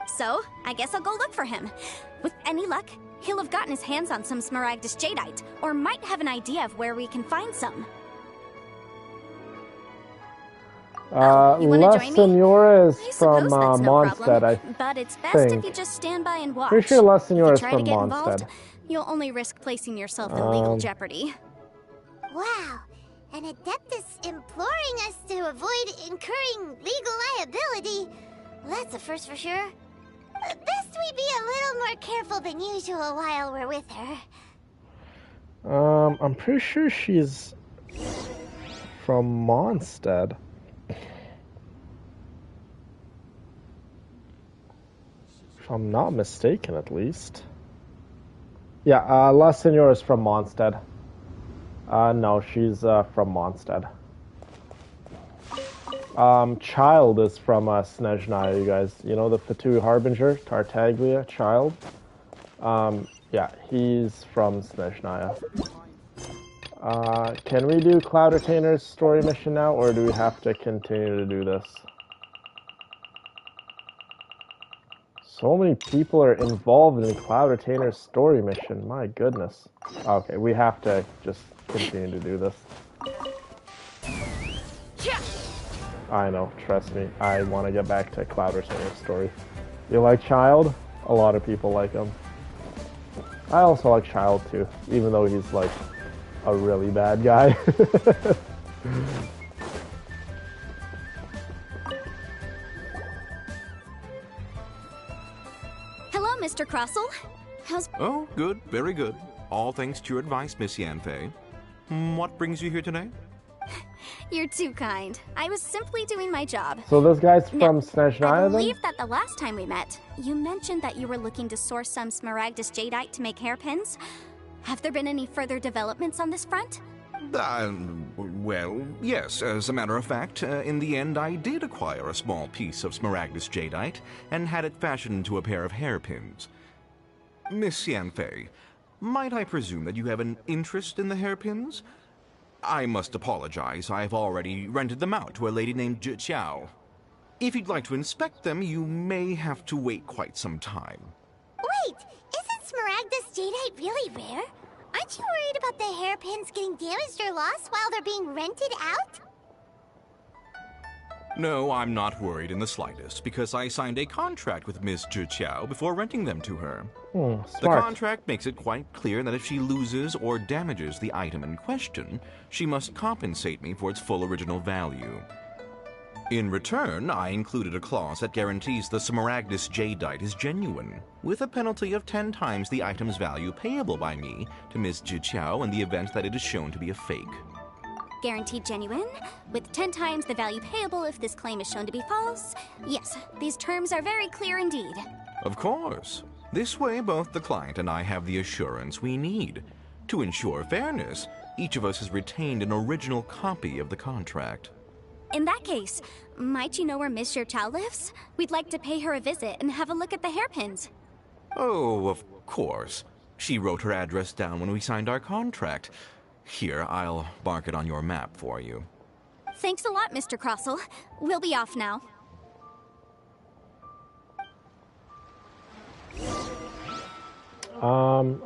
So, I guess I'll go look for him. With any luck, he'll have gotten his hands on some smaragdus jadeite, or might have an idea of where we can find some. La Senora is from Mondstadt, I But it's best think. if you just stand by and watch. Pretty sure La If Senora you is try from to get involved, Mondstadt. you'll only risk placing yourself in legal jeopardy. Wow. An Adeptus imploring us to avoid incurring legal liability. Well, that's a first for sure. Best we be a little more careful than usual while we're with her. I'm pretty sure she's from Mondstadt. If I'm not mistaken, at least. Yeah, La Senora is from Mondstadt. No, she's from Mondstadt. Child is from Snezhnaya, you guys. You know the Fatui Harbinger, Tartaglia, Child? Yeah, he's from Snezhnaya. Can we do Cloud Retainer's story mission now, or do we have to continue to do this? So many people are involved in the Cloud Retainer's story mission, my goodness. Okay, we have to just continue to do this. I know, trust me, I want to get back to Cloud Retainer's story. You like Child? A lot of people like him. I also like Child too, even though he's like a really bad guy. Hello, Mr. Crossel. How's... Oh, good, very good. All thanks to your advice, Miss Yanfei. What brings you here today? You're too kind. I was simply doing my job. So this guy's from Now, Snezhnaya I then? believe that the last time we met, you mentioned that you were looking to source some smaragdus jadeite to make hairpins. Have there been any further developments on this front? Well, yes. As a matter of fact, in the end, I did acquire a small piece of smaragdus jadeite and had it fashioned into a pair of hairpins. Miss Yanfei, might I presume that you have an interest in the hairpins? I must apologize. I've already rented them out to a lady named Zhi Qiao. If you'd like to inspect them, you may have to wait quite some time. Wait, isn't smaragdus jadeite really rare? Aren't you worried about the hairpins getting damaged or lost while they're being rented out? No, I'm not worried in the slightest, because I signed a contract with Miss Zhi Qiao before renting them to her. Smart. The contract makes it quite clear that if she loses or damages the item in question, she must compensate me for its full original value. In return, I included a clause that guarantees the smaragdus jadeite is genuine, with a penalty of 10 times the item's value payable by me to Miss Zhi Qiao in the event that it is shown to be a fake. Guaranteed genuine, with 10 times the value payable if this claim is shown to be false? Yes, these terms are very clear indeed. Of course. This way, both the client and I have the assurance we need. To ensure fairness, each of us has retained an original copy of the contract. In that case, might you know where Miss Xianyun lives? We'd like to pay her a visit and have a look at the hairpins. Oh, of course. She wrote her address down when we signed our contract. Here, I'll mark it on your map for you. Thanks a lot, Mr. Crossel. We'll be off now.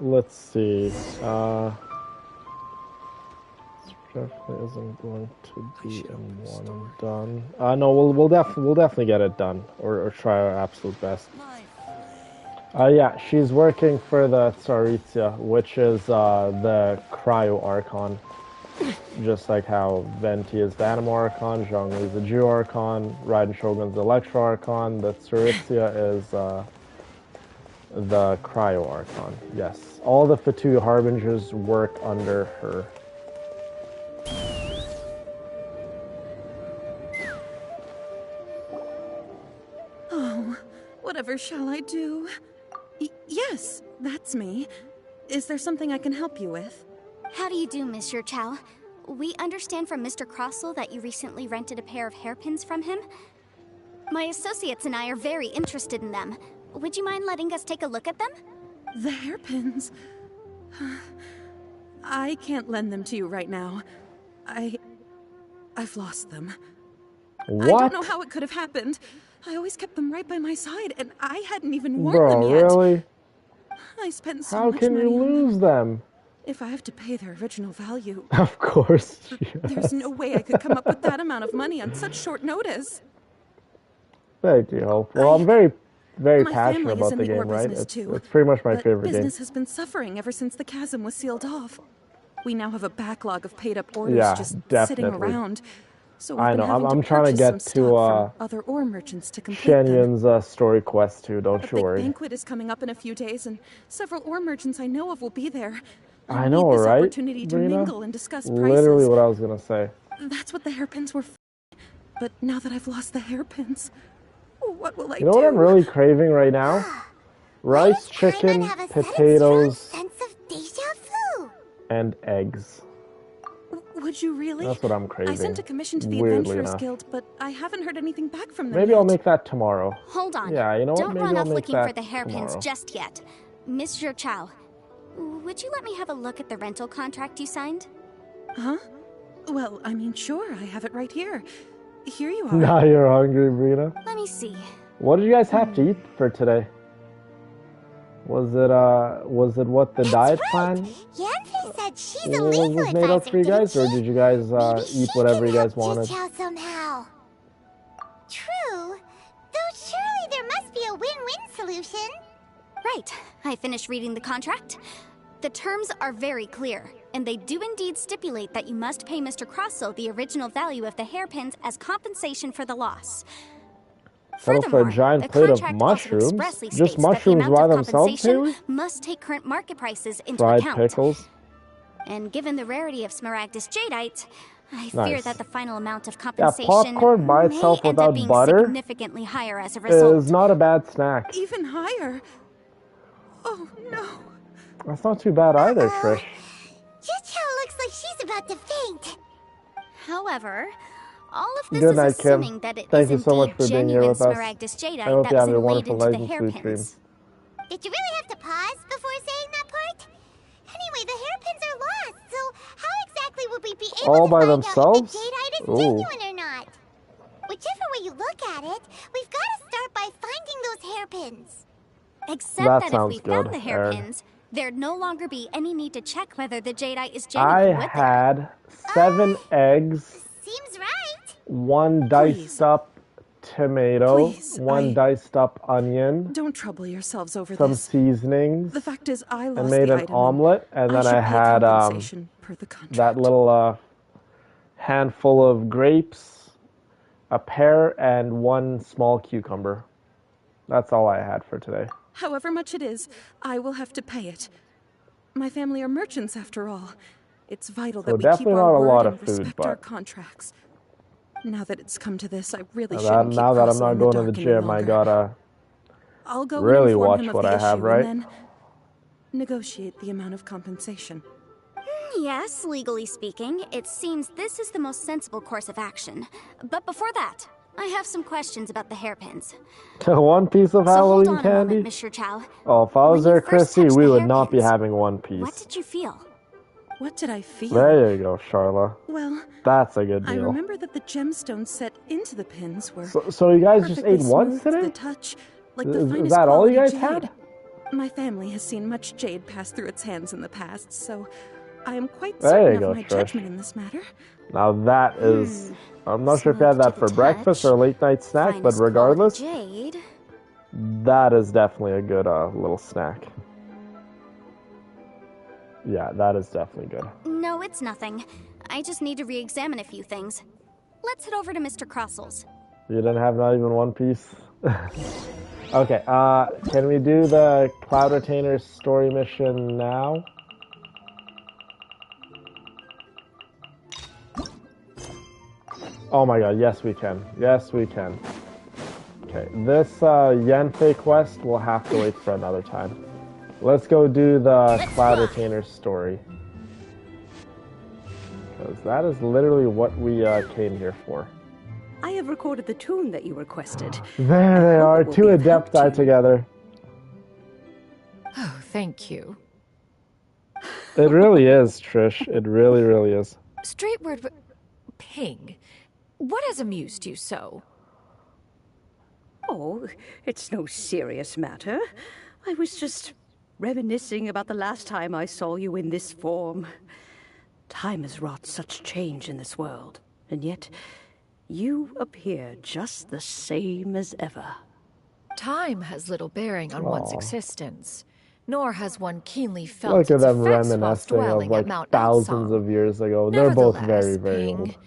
Let's see. Definitely isn't going to be in one and done. No, we'll definitely get it done, or try our absolute best. Yeah, she's working for the Tsaritsia, which is the Cryo Archon. Just like how Venti is the Animo Archon, Zhongli is the Jew Archon, Raiden Shogun's the Electro Archon, the Tsaritsia is the Cryo Archon. Yes, all the Fatui Harbingers work under her. Whatever shall I do? Yes, that's me. Is there something I can help you with? How do you do, Monsieur Chow? We understand from Mr. Crossell that you recently rented a pair of hairpins from him. My associates and I are very interested in them. Would you mind letting us take a look at them? The hairpins? I can't lend them to you right now. I've lost them. What? I don't know how it could have happened. I always kept them right by my side, and I hadn't even worn Bro, them yet. Really? I spent so How much can money you on them. lose them? If I have to pay their original value, Of course. there's no way I could come up with that amount of money on such short notice. Thank you, Hope. Well, I'm very My passionate family is about in the the game, ore right? business too. It's pretty much my But favorite game. business has been suffering ever since the chasm was sealed off. We now have a backlog of paid-up orders Yeah, just sitting definitely. around. So we've I been know. having I'm trying to purchase get some to stock from other ore merchants to complete them. Xianyun's story quest too. Don't A you big worry. banquet is coming up in a few days, and several ore merchants I know of will be there. I need know, this right? opportunity to Brina? mingle and discuss prices. Literally what I was gonna say. That's what the hairpins were for. But now that I've lost the hairpins, what will I You know do? what I'm really craving right now? Rice, chicken, potatoes, Sense of deja vu. and eggs. Would you really? That's what I'm craving. I sent a commission to the weirdly Adventurers enough. Guild, but I haven't heard anything back from them Maybe yet. I'll make that tomorrow. Hold on. Yeah, you know what? Don't Maybe run I'll off make looking that for the hairpins tomorrow. just yet. Monsieur Chow, would you let me have a look at the rental contract you signed? Huh? Well, I mean, sure, I have it right here. Here you are. Now you're hungry, Brina. Let me see. What did you guys have to eat for today? Was it what the diet plan Yanfei said she's a was legal made up advisor, for you guys, didn't or she? did you guys eat whatever you guys Help wanted? Jiao somehow. True. Though surely there must be a win-win solution. Right. I finished reading the contract. The terms are very clear, and they do indeed stipulate that you must pay Mr. Crossell the original value of the hairpins as compensation for the loss. Settle for a giant the plate of contract also mushrooms? expressly Just states that the mushrooms amount by of themselves, compensation Haley? must take current market prices into Fried account. pickles? And given the rarity of Smaragdus jadeite, I fear Nice. that the final amount of Yeah, compensation popcorn by may itself end up without being butter significantly higher as a result. is not a bad snack. Even higher. Oh, no. That's not too bad either, Trish. Jiao looks like she's about to faint. However, all of this Good is night, Kim. assuming that it Thank is you so much indeed for being here genuine with us. Smaragdus jadeite I hope that you was have a inlaid wonderful into the night and sweet hairpins. dreams. Did you really have to pause before saying that part? Anyway, the hairpins are lost, so how exactly would we be able All to by find themselves? out if the jadeite is Ooh. genuine or not? Whichever way you look at it, we've got to start by finding those hairpins. Except That that, if sounds we found good, the Aaron. hairpins, there'd no longer be any need to check whether the jadeite is genuine, I would there? had 7 eggs, Seems right. 1 diced up tomato, Please, 1 diced up onion, Don't trouble yourselves over some this. seasonings, The fact is, I lost and made the an item, omelet, and then should I pay had compensation per the contract. that little handful of grapes, a pear, and 1 small cucumber. That's all I had for today. However much it is, I will have to pay it. My family are merchants, after all. It's vital So that we keep definitely our not a word lot and of food, respect our but- contracts. Now that it's come to this, I really Now shouldn't keep that I'm Crossell not in going to dark the any gym, I longer. gotta I'll go really and inform watch him of what the I have, issue right? and then negotiate the amount of compensation. Yes, legally speaking, it seems this is the most sensible course of action. But before that, I have some questions about the hairpins. 1 piece of So hold Halloween on a candy? moment, Monsieur Chow. Oh, if I was When there, you first Chrissy, touched we the would not be hairpins, having 1 piece. What did you feel? What did I feel? There you go, Charla. Well, That's a good I deal. remember that the gemstones set into the pins were So you guys just perfectly ate once smooth to today? the touch, like Is- the is finest that all you quality guys jade. had? My family has seen much jade pass through its hands in the past, so I am quite There certain you go, of my Trish. judgment in this matter. Now that is... I'm not sure if you had that for breakfast or a late night snack, but Finest regardless, quality jade. that is definitely a good little snack. Yeah, that is definitely good. No, it's nothing. I just need to re-examine a few things. Let's head over to Mr. Crossell's. You didn't have not even 1 piece? Okay, can we do the Cloud Retainer story mission now? Oh my god, yes we can. Yes we can. Okay, this Yanfei quest will have to wait for another time. Let's go do the Cloud Retainer's story. Because that is literally what we came here for. I have recorded the tune that you requested. There they are, two Adepti together. Oh, thank you. It really is, Trish. It really, really is. Straight word, Ping. What has amused you so? Oh, it's no serious matter. I was just reminiscing about the last time I saw you in this form. Time has wrought such change in this world, and yet you appear just the same as ever. Time has little bearing on one's existence, nor has one keenly felt Look at its them effects while reminiscing of dwelling like at Mount thousands Elsong. of years ago. They're both very, Nevertheless, very Ping, old.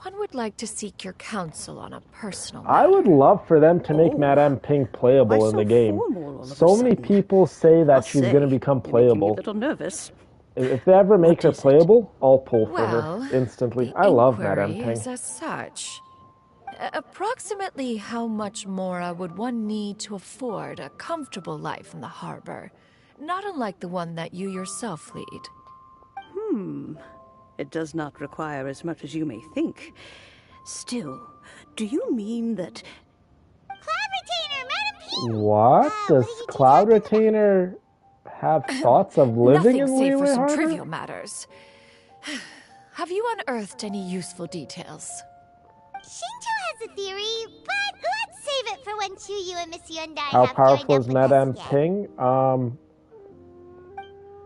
one would like to seek your counsel on a personal I would love for them to make Madame Ping playable in the game. So many people say that she's going to become playable. A little nervous. If they ever make her playable, I'll pull for Well, her instantly. I love Madame inquiry Ping. is as such. Approximately how much more would one need to afford a comfortable life in the harbor, not unlike the one that you yourself lead? It does not require as much as you may think. Still, do you mean that... Cloud Retainer, Madam Ping! What? Does Cloud Retainer have thoughts of living in Nothing save for Liyue some Harbor? trivial matters. Have you unearthed any useful details? Shinto has a theory, but let's save it for when Chuyu and Miss Hyundai How have powerful joined is up with us Madame again. Ping?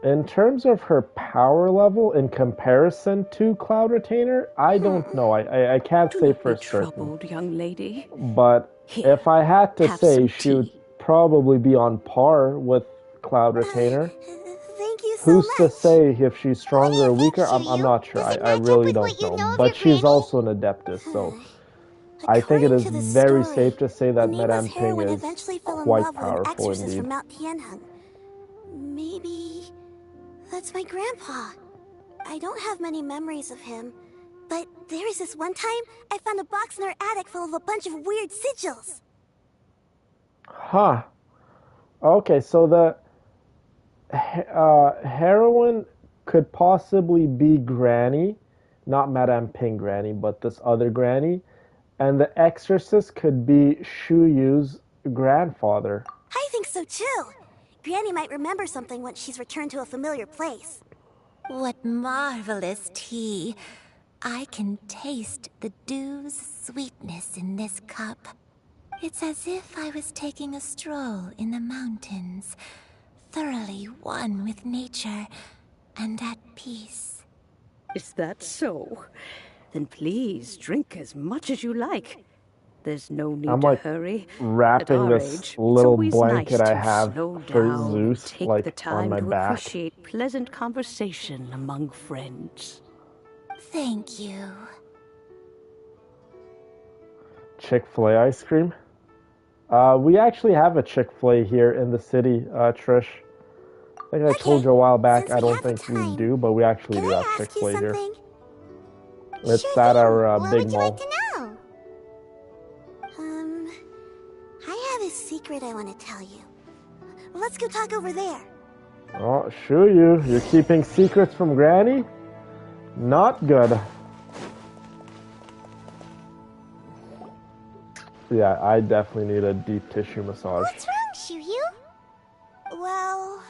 In terms of her power level in comparison to Cloud Retainer, I don't know. I can't say for certain. Troubled young lady. But if I had to say, she would probably be on par with Cloud Retainer. Thank you so Who's much. to say if she's stronger or weaker? I'm not sure. I really don't know. But she's also an Adeptus, so I think it is very safe to say that Madame Ping Heroine is eventually fell in quite love with an powerful exorcist indeed. from Mount Tianheng. Maybe that's my grandpa. I don't have many memories of him, but there was this one time I found a box in our attic full of a bunch of weird sigils. Huh. Okay, so the heroine could possibly be Granny, not Madame Ping Granny, but this other Granny, and the exorcist could be Shuyu's grandfather. I think so too. Granny might remember something once she's returned to a familiar place. What marvelous tea. I can taste the dew's sweetness in this cup. It's as if I was taking a stroll in the mountains, thoroughly one with nature and at peace. Is that so? Then please drink as much as you like. There's no need I'm to like hurry. wrapping At our this age, little it's always blanket nice I to have slow for down and Zeus, take like, the on time my to back. appreciate pleasant conversation among friends. Thank you. Chick-fil-A ice cream? We actually have a Chick-fil-A here in the city, Trish. I think I told you a while back, I don't think we do, but we actually do have Chick-fil-A here. It's at our big mall. To know. I have a secret I want to tell you. Let's go talk over there. Oh, sure you're keeping secrets from Granny? Not good. Yeah, I definitely need a deep tissue massage. What's wrong, Chuyu? Well,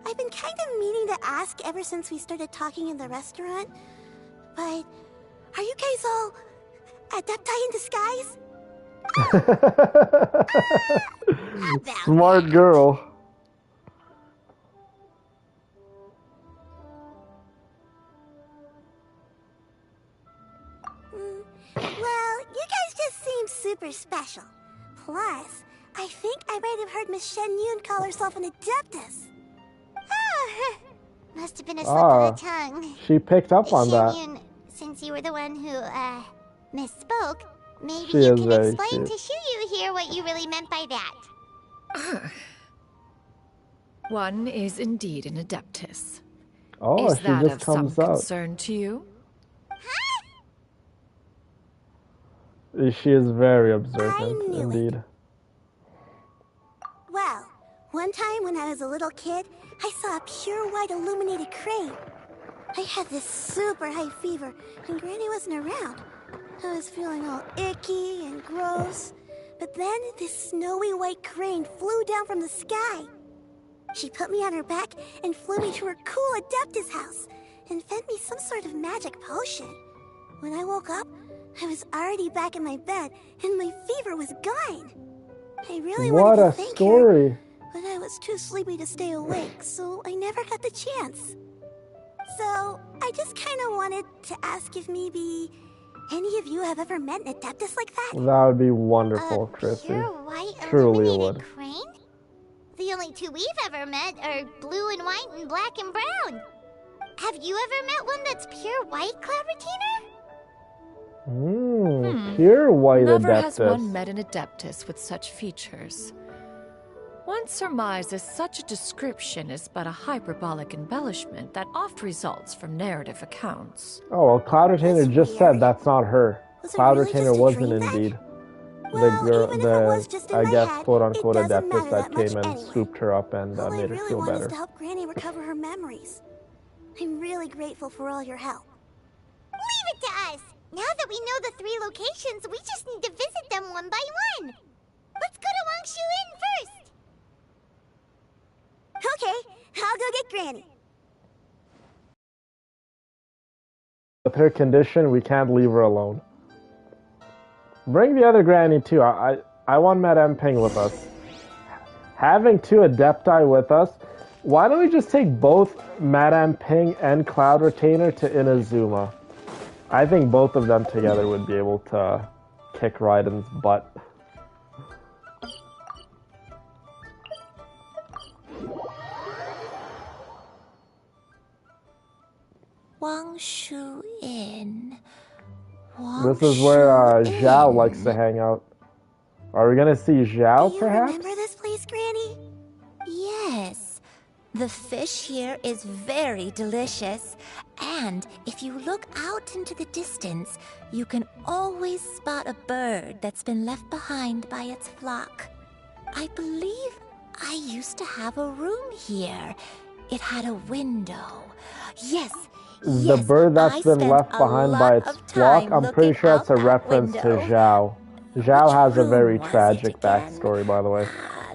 I've been kind of meaning to ask ever since we started talking in the restaurant, but are you guys all Adepti in disguise? Smart girl. Well, you guys just seem super special. Plus, I think I might have heard Miss Xianyun call herself an Adeptus. Must have been a slip of the tongue. She picked up on that. Xianyun, since you were the one who, misspoke, maybe She you is can very explain cute. to Chuyu here what you really meant by that. One is indeed an Adeptus. Oh, Is she that just of some comes out. concern to you? She is very observant, indeed. Well, one time when I was a little kid, I saw a pure white illuminated crane. I had this super high fever, and Granny wasn't around. I was feeling all icky and gross. But then this snowy white crane flew down from the sky. She put me on her back and flew me to her cool Adeptus house and fed me some sort of magic potion. When I woke up, I was already back in my bed and my fever was gone. I really wanted to thank her, but I was too sleepy to stay awake, so I never got the chance. So, I just kind of wanted to ask if maybe any of you have ever met an Adeptus like that? That would be wonderful, Chrissy. Pure white Truly illuminated would. crane? The only two we've ever met are blue and white and black and brown. Have you ever met one that's pure white, Cloud Retainer? Pure white Never Adeptus. has one met an Adeptus with such features. One surmises such a description is but a hyperbolic embellishment that oft results from narrative accounts. Oh, well, Cloud Retainer just said that's not her. Cloud Retainer wasn't indeed the girl, I guess, quote-unquote Adeptus that came and swooped her up and made her feel better. To help Granny recover her memories. I'm really grateful for all your help. Leave it to us! Now that we know the 3 locations, we just need to visit them one by one. Let's go to Wangshu Inn first. Okay, I'll go get Granny. With her condition, we can't leave her alone. Bring the other Granny too. I want Madame Ping with us. Having 2 Adepti with us, why don't we just take both Madame Ping and Cloud Retainer to Inazuma? I think both of them together would be able to kick Raiden's butt. Wangshu Inn. This is where Zhao likes to hang out. Are we gonna see Zhao, perhaps? Remember this place, Granny? Yes. The fish here is very delicious. And if you look out into the distance, you can always spot a bird that's been left behind by its flock. I believe I used to have a room here. It had a window. Yes. The bird that's been left behind by its flock, I'm pretty sure it's a reference to Zhao. Zhao has a very tragic backstory, by the way.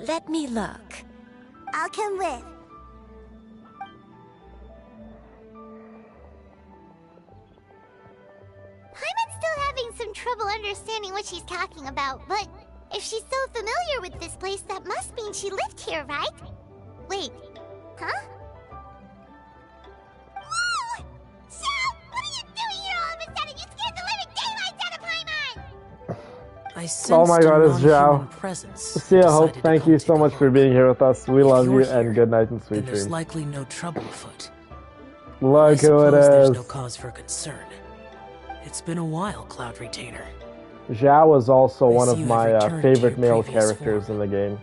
Let me look. I'll come with. Paimon's still having some trouble understanding what she's talking about, but if she's so familiar with this place, that must mean she lived here, right? Wait, huh? Whoa! Zhao, what are you doing here all of a sudden? You scared the living daylights out of Paimon! I sensed Oh my god, it's a non-human Zhao. presence. See ya, Hope. Thank you so much for being here with us. We love you, and good night and sweet Then there's dreams. likely no trouble afoot. Look who it There's is. no cause for concern. It's been a while, Cloud Retainer. Zhao is also one see of you my have returned to favorite your male previous characters in the game.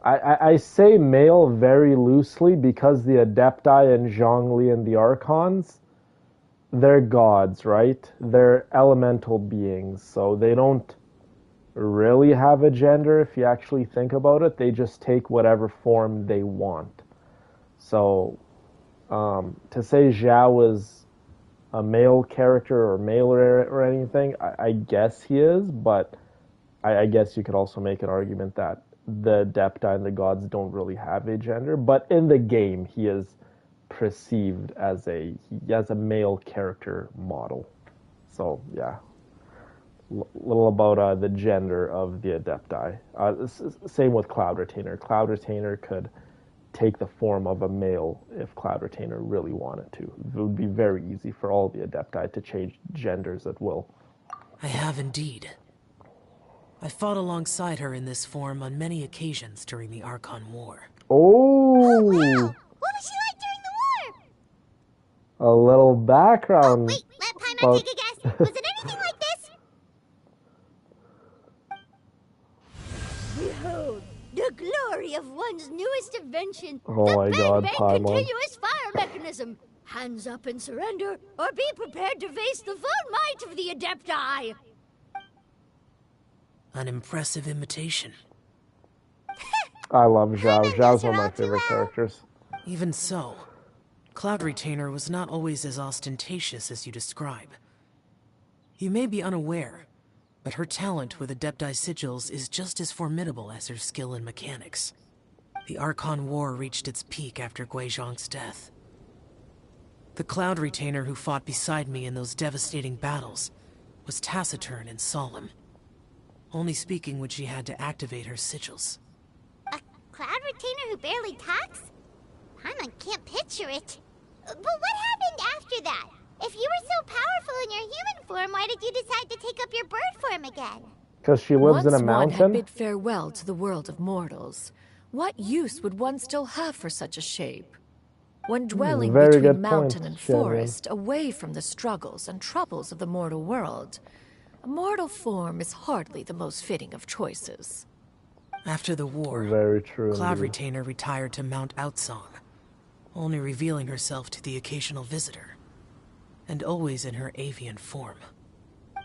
I say male very loosely because the Adepti and Zhongli and the Archons, they're gods, right? They're elemental beings, so they don't really have a gender if you actually think about it. They just take whatever form they want. So, to say Zhao is a male character or male or anything, I guess he is, but I guess you could also make an argument that the Adepti and the gods don't really have a gender, but in the game he is perceived as a male character model. So yeah, little about the gender of the Adepti. Same with Cloud Retainer. Cloud Retainer could take the form of a male if Cloud Retainer really wanted to. It would be very easy for all the Adepti to change genders at will. I have indeed. I fought alongside her in this form on many occasions during the Archon War. Oh! Wow! What was she like during the war? A little background. Wait, let Paimon take a guess. Was it anything like this? Behold, the glory of one's newest invention, Oh my the god, Bang Paimon. continuous fire mechanism. Hands up and surrender, or be prepared to face the full might of the Adepti! An impressive imitation. I love Xiao. Xiao's one of my favorite characters. Even so, Cloud Retainer was not always as ostentatious as you describe. You may be unaware, but her talent with Adepti sigils is just as formidable as her skill in mechanics. The Archon War reached its peak after Guizhong's death. The Cloud Retainer who fought beside me in those devastating battles was taciturn and solemn, only speaking when she had to activate her sigils. A Cloud Retainer who barely talks? Paimon can't picture it. But what happened after that? If you were so powerful in your human form, why did you decide to take up your bird form again? Because she lives in a Once one had mountain? bid farewell to the world of mortals, what use would one still have for such a shape? When dwelling very between good mountain point, and Xianyun. forest, away from the struggles and troubles of the mortal world, a mortal form is hardly the most fitting of choices. After the war, Very true. Cloud indeed. Retainer retired to Mount Outsong, only revealing herself to the occasional visitor, and always in her avian form.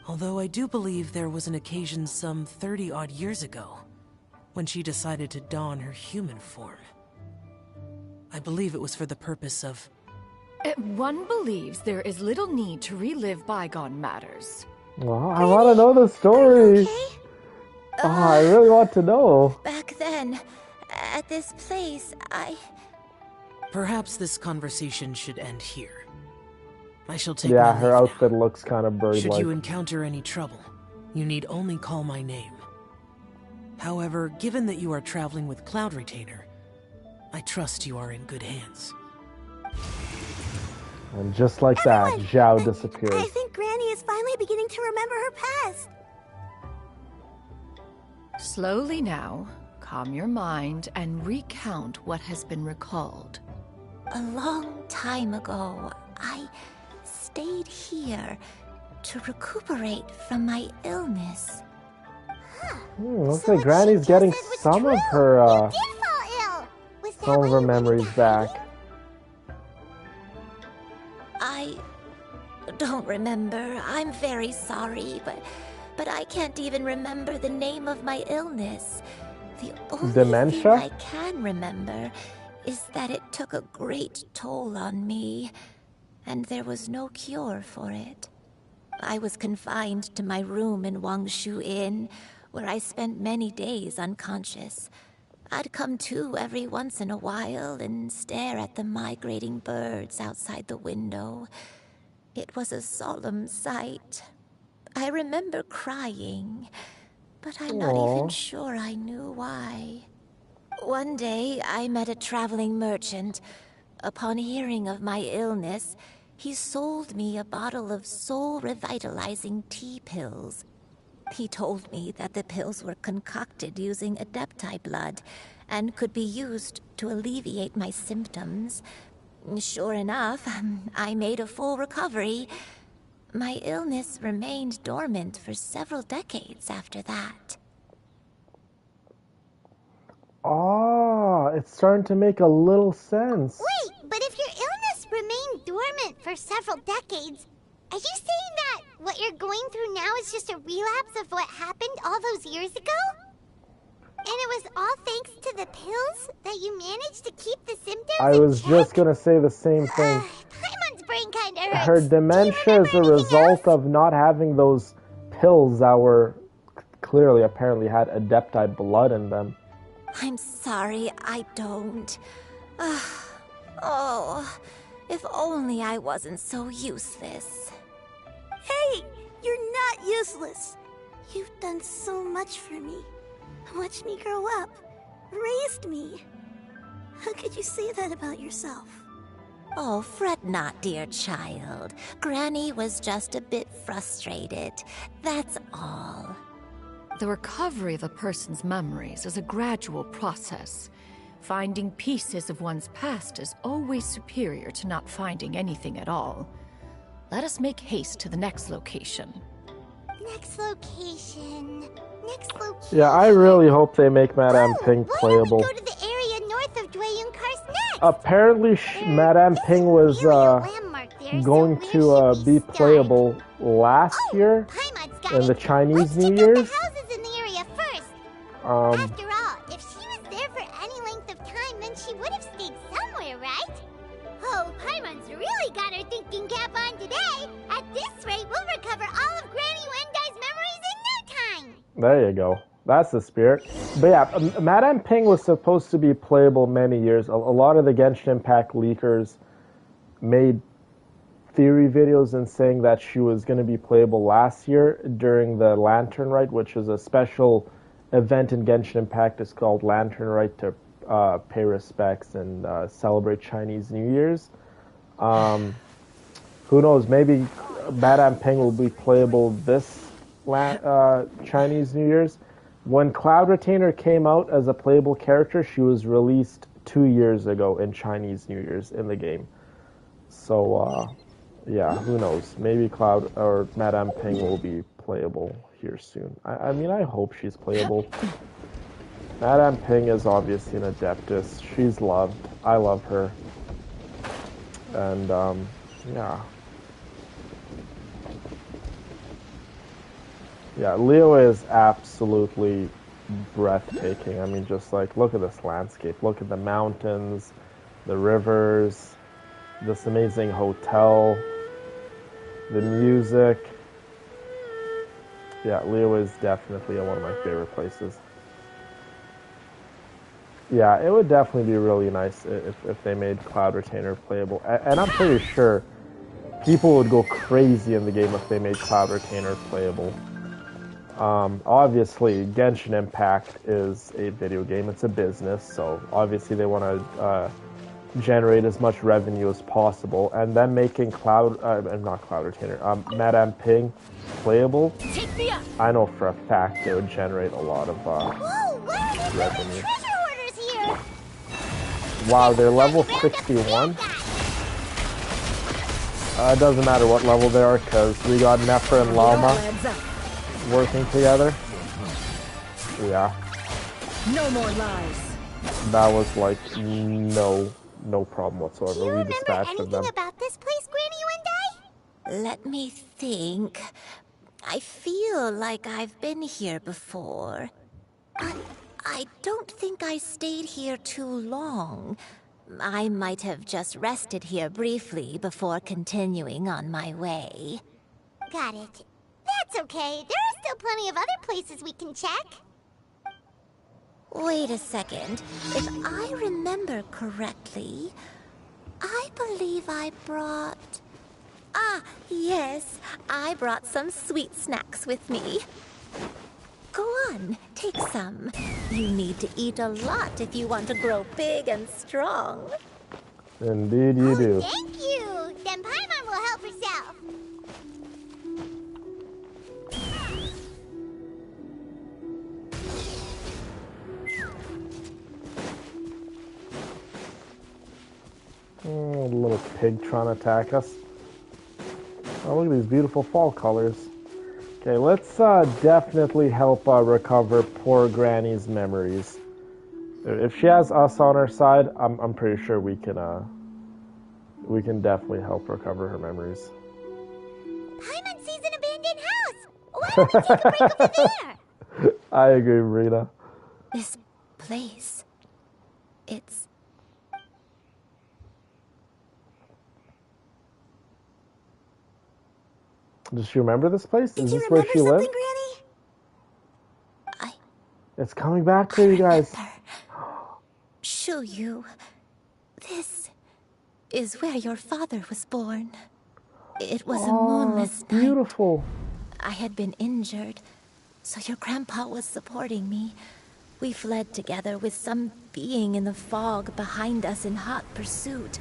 Although I do believe there was an occasion some 30-odd years ago, when she decided to don her human form. I believe it was for the purpose of... One believes there is little need to relive bygone matters. Well, I want to know the story. Oh, I really want to know. Back then, at this place, Perhaps this conversation should end here. I shall take Yeah, my her leave outfit looks kind of now. bird-like. Should you encounter any trouble, you need only call my name. However, given that you are traveling with Cloud Retainer, I trust you are in good hands. And just like that, Xiao disappears. I think Granny is finally beginning to remember her past. Slowly now, calm your mind and recount what has been recalled. a long time ago, I stayed here to recuperate from my illness. Looks like Granny's getting some of her, some of her memories back. I don't remember. I'm very sorry, but I can't even remember the name of my illness. The only Dementia? thing I can remember is that it took a great toll on me, and there was no cure for it. I was confined to my room in Wangshu Inn, where I spent many days unconscious. I'd come to every once in a while and stare at the migrating birds outside the window. It was a solemn sight. I remember crying, but I'm not even sure I knew why. One day, I met a traveling merchant. Upon hearing of my illness, he sold me a bottle of soul-revitalizing tea pills. He told me that the pills were concocted using Adepti blood and could be used to alleviate my symptoms. Sure enough, I made a full recovery. My illness remained dormant for several decades after that. Oh, it's starting to make a little sense. Wait, but if your illness remained dormant for several decades, are you saying that what you're going through now is just a relapse of what happened all those years ago? And it was all thanks to the pills that you managed to keep the symptoms I was just gonna say the same thing. Paimon's brain kinda hurts. Her dementia is a result of not having those pills that were clearly, apparently had Adepti blood in them. I'm sorry, I don't. Oh, if only I wasn't so useless. Hey, you're not useless. You've done so much for me. Watched me grow up. Raised me. How could you say that about yourself? Oh, fret not, dear child. Granny was just a bit frustrated. That's all. The recovery of a person's memories is a gradual process. Finding pieces of one's past is always superior to not finding anything at all. Let us make haste to the next location. Next location. Yeah, I really hope they make Madame Pink playable. Go to the area north of Dwayun Kar's neck. apparently Madame Ping was going to be playable last year in the Chinese New Year's. Houses in the area first. Um, After all, if she was there for any length of time, then she would have stayed somewhere, right? Oh, Paimon's really got her thinking cap on today. At this rate, we'll recover all of Granny Wendai's memories in no time. there you go. That's the spirit. But yeah, Madame Ping was supposed to be playable many years. A lot of the Genshin Impact leakers made theory videos and saying that she was going to be playable last year during the Lantern Rite, which is a special event in Genshin Impact. It's called Lantern Rite to pay respects and celebrate Chinese New Year's. Who knows? Maybe Madame Ping will be playable this Chinese New Year's. When Cloud Retainer came out as a playable character, she was released 2 years ago in Chinese New Year's in the game. So, yeah, who knows? Maybe Cloud or Madame Ping will be playable here soon. I mean, I hope she's playable. Madame Ping is obviously an Adeptus. She's loved. I love her. And, yeah. Yeah, Leo is absolutely breathtaking. I mean, just like, look at this landscape. Look at the mountains, the rivers, this amazing hotel, the music. Yeah, Leo is definitely one of my favorite places. Yeah, it would definitely be really nice if they made Cloud Retainer playable. And I'm pretty sure people would go crazy in the game if they made Cloud Retainer playable. Obviously, Genshin Impact is a video game. It's a business, so obviously they want to generate as much revenue as possible. And then making not Cloud Retainer, Madame Ping playable, I know for a fact it would generate a lot of revenue. Wow, they're level 61? It doesn't matter what level they are, because we got Nephra and Llama working together. Yeah. No more lies. That was like no problem whatsoever. We dispatched of them. About this place, Granny Wendai? Let me think. I feel like I've been here before. I don't think I stayed here too long. I might have just rested here briefly before continuing on my way. Got it. That's okay. There are still plenty of other places we can check. Wait a second. If I remember correctly, I believe I brought... Ah, yes. I brought some sweet snacks with me. Go on, take some. You need to eat a lot if you want to grow big and strong. Indeed you do. Thank you! Then Paimon will help herself. Oh, little pig trying to attack us. Oh, look at these beautiful fall colors. Okay, let's definitely help recover poor Granny's memories. If she has us on her side, I'm pretty sure we can definitely help recover her memories. Paimon sees an abandoned house. Why don't we take a break over there? I agree, Marina. This place, it's... Does she remember this place? Did Is you this where she lived? Granny? It's coming back to you guys. Xianyun, this is where your father was born. It was a moonless night. Beautiful. I had been injured, so your grandpa was supporting me. We fled together with some being in the fog behind us in hot pursuit.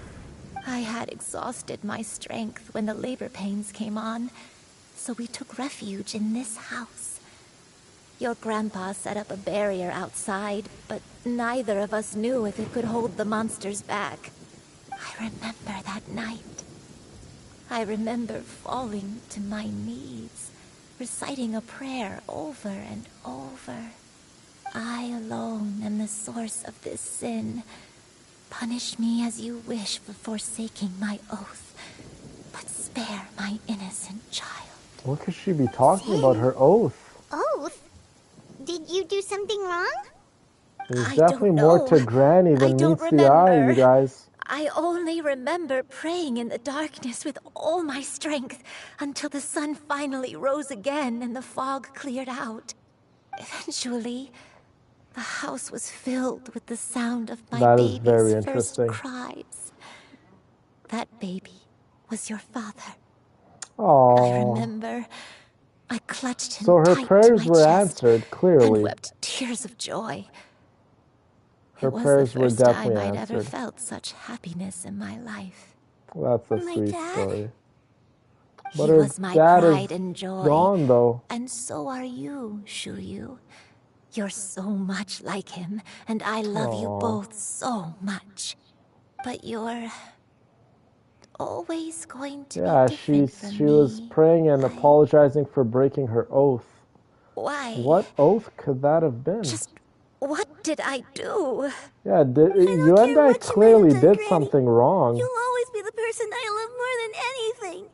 I had exhausted my strength when the labor pains came on, so we took refuge in this house. Your grandpa set up a barrier outside, but neither of us knew if it could hold the monsters back. I remember that night. I remember falling to my knees, reciting a prayer over and over. I alone am the source of this sin, Punish me as you wish for forsaking my oath, but spare my innocent child. What could she be talking about? Her oath? Oath? Did you do something wrong? There's definitely more to Granny than meets the eye, you guys. I only remember praying in the darkness with all my strength until the sun finally rose again and the fog cleared out. Eventually, the house was filled with the sound of my baby's first cries. That baby was your father. Aww. I remember I clutched him so her tight prayers to my were chest answered, clearly. and wept tears of joy. Her It was prayers the were first definitely time I'd answered. ever felt such happiness in my life. Well, that's a My sweet dad? story. He But her was my dad pride is and joy. gone, though. And so are you, Xianyun. You're so much like him, and I love you both so much. But you're always going to Yeah, be different from she was praying and apologizing for breaking her oath. Why? What oath could that have been? What did I do? Yeah, you and I clearly did something wrong. You'll always be the person I love more than anything.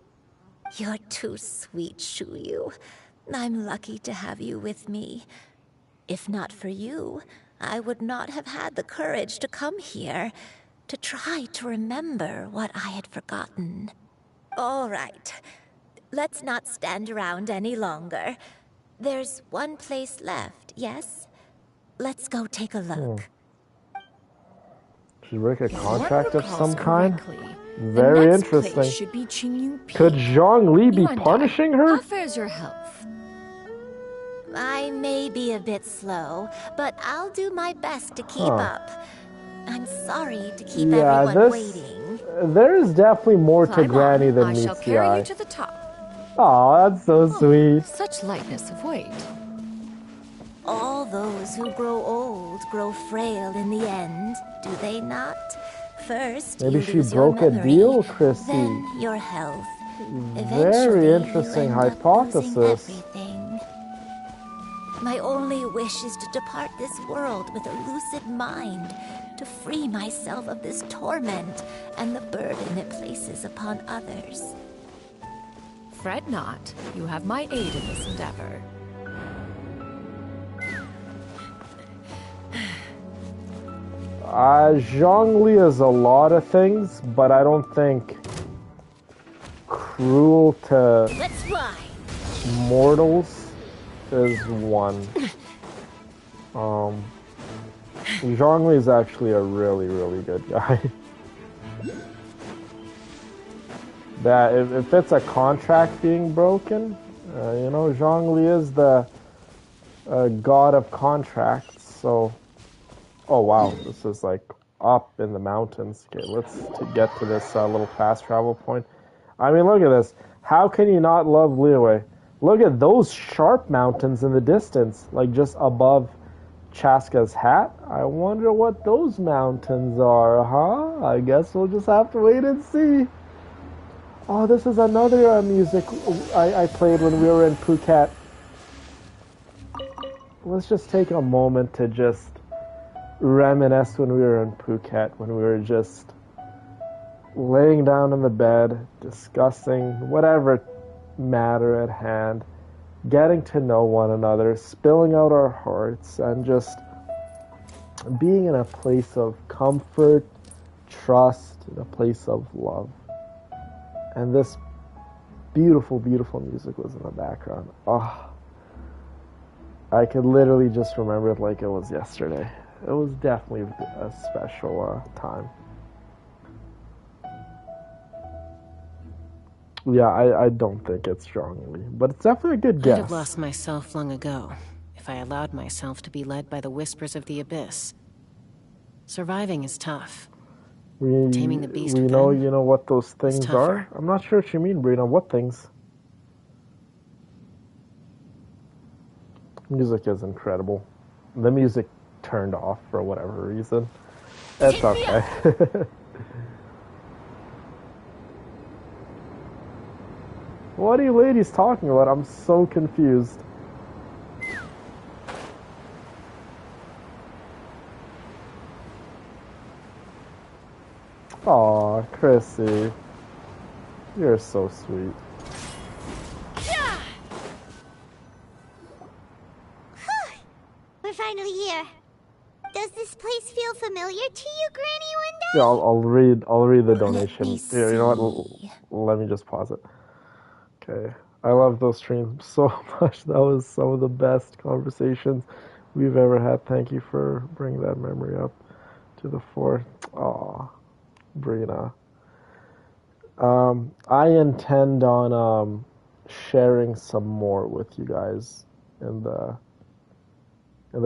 You're too sweet, Xianyun. I'm lucky to have you with me. If not for you, I would not have had the courage to come here, to try to remember what I had forgotten. All right, let's not stand around any longer. There's one place left, yes? Let's go take a look. Should break a contract of some kind? The Very next interesting. place should be Xianyun Peak. Could Zhongli be Yuan Dai, punishing her? How fares your health? I may be a bit slow, but I'll do my best to keep up. I'm sorry to keep everyone waiting. There is definitely more to Climb Granny on, than I meets shall the carry eye. you to the top. Aw, that's so sweet. Such lightness of weight. All those who grow old grow frail in the end, do they not? First, Maybe you she lose your broke a memory, deal, Chrissy. then your health. Very interesting hypothesis. Everything. My only wish is to depart this world with a lucid mind, to free myself of this torment and the burden it places upon others. Fret not. You have my aid in this endeavor. Zhongli is a lot of things, but I don't think cruel to Let's fly. mortals is one. Zhongli is actually a really, really good guy. That if it's a contract being broken, you know, Zhongli is the god of contracts. So, oh wow, this is like up in the mountains. Okay, let's get to this little fast travel point. I mean, look at this. How can you not love Liyue? Look at those sharp mountains in the distance, like just above Chaska's hat. I wonder what those mountains are, huh? I guess we'll just have to wait and see. Oh, this is another music I played when we were in Phuket. Let's just take a moment to just reminisce when we were in Phuket, when we were just laying down in the bed, discussing whatever matter at hand, getting to know one another, spilling out our hearts, and just being in a place of comfort, trust, in a place of love. And this beautiful, beautiful music was in the background. Oh, I could literally just remember it like it was yesterday. It was definitely a special time. Yeah, I don't think it's strongly, but it's definitely a good guess. I'd have lost myself long ago if I allowed myself to be led by the whispers of the abyss. Surviving is tough. Taming the beast we within know, you know what those things tougher. are. I'm not sure what you mean, Brina. What things? Music is incredible. The music turned off for whatever reason. It's okay. What are you ladies talking about? I'm so confused. Aw, Chrissy. You're so sweet. We're finally here. Does this place feel familiar to you, Granny Window? Yeah, I'll read the donation. Here, you know what? Let me just pause it. Okay. I love those streams so much. That was some of the best conversations we've ever had. Thank you for bringing that memory up to the fore. Aw, Brina. I intend on sharing some more with you guys in the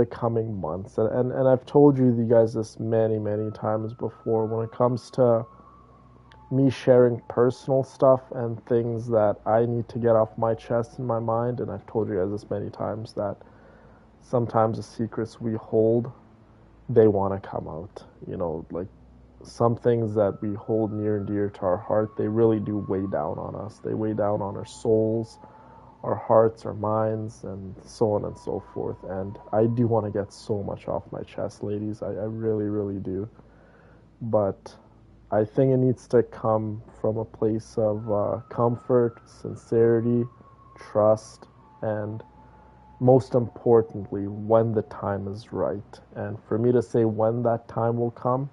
coming months. And I've told you guys this many, many times before. When it comes to me sharing personal stuff and things that I need to get off my chest and my mind, and I've told you guys this many times, that sometimes the secrets we hold, they want to come out. You know, like some things that we hold near and dear to our heart, they really do weigh down on us. They weigh down on our souls, our hearts, our minds, and so on and so forth. And I do want to get so much off my chest, ladies. I really, really do. But I think it needs to come from a place of comfort, sincerity, trust, and most importantly, when the time is right. And for me to say when that time will come,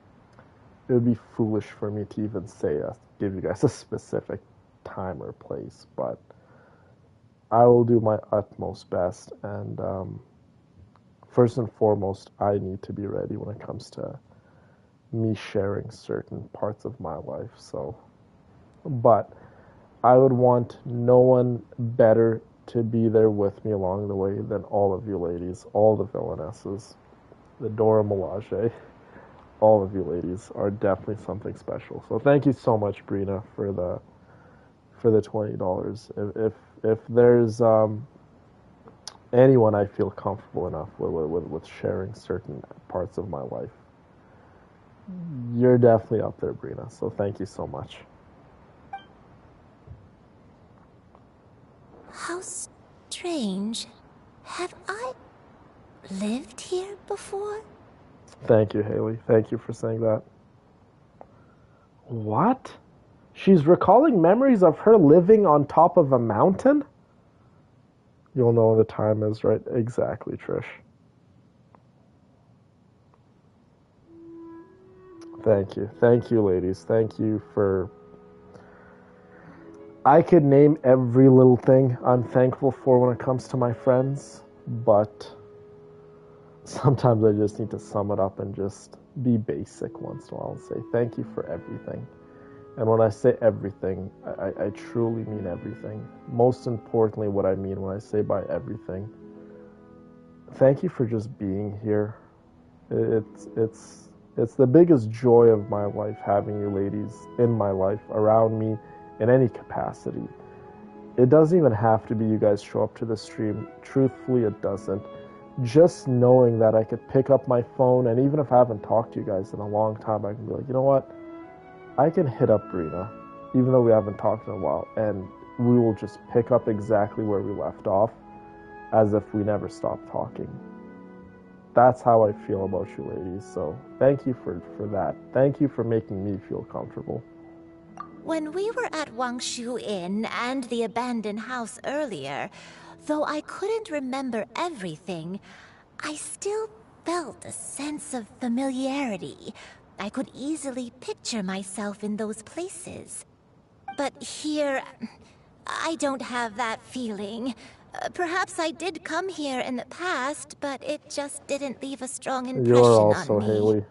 it would be foolish for me to even say, give you guys a specific time or place. But I will do my utmost best. And first and foremost, I need to be ready when it comes to me sharing certain parts of my life. So, but I would want no one better to be there with me along the way than all of you ladies, all the villainesses, the Dora Milaje. All of you ladies are definitely something special. So thank you so much, Brina, for the $20. If there's anyone I feel comfortable enough with sharing certain parts of my life, you're definitely up there, Brina. So thank you so much. How strange. Have I lived here before? Thank you, Haley. Thank you for saying that. What? She's recalling memories of her living on top of a mountain? You'll know when the time is, right? Exactly, Trish. Thank you. Thank you, ladies. Thank you for... I could name every little thing I'm thankful for when it comes to my friends, but sometimes I just need to sum it up and just be basic once in a while and say thank you for everything. And when I say everything, I truly mean everything. Most importantly, what I mean when I say by everything, thank you for just being here. It's the biggest joy of my life having you ladies in my life, around me, in any capacity. It doesn't even have to be you guys show up to the stream. Truthfully, it doesn't. Just knowing that I could pick up my phone, and even if I haven't talked to you guys in a long time, I can be like, you know what? I can hit up Brina, even though we haven't talked in a while, and we will just pick up exactly where we left off, as if we never stopped talking. That's how I feel about you ladies, so thank you for that. Thank you for making me feel comfortable. When we were at Wangshu Inn and the abandoned house earlier, though I couldn't remember everything, I still felt a sense of familiarity. I could easily picture myself in those places. But here, I don't have that feeling. Perhaps I did come here in the past, but it just didn't leave a strong impression You're also on me. Haley.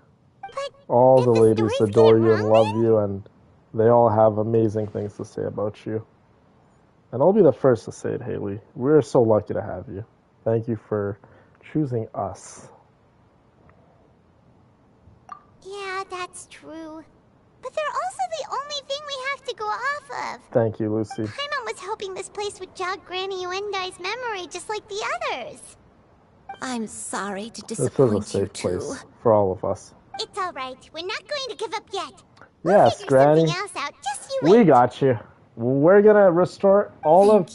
All the ladies adore you and love you, and they all have amazing things to say about you. And I'll be the first to say it, Haley. We're so lucky to have you. Thank you for choosing us. Yeah, that's true. But they're also the only thing we have to go off of. Thank you, Lucy. Paimon was hoping this place would jog Granny Wendai's memory just like the others. I'm sorry to This is a disappoint you safe too. place for all of us. It's alright. We're not going to give up yet. Yes, Figure Granny. something else out. Just you wait. We got you. We're gonna restore all of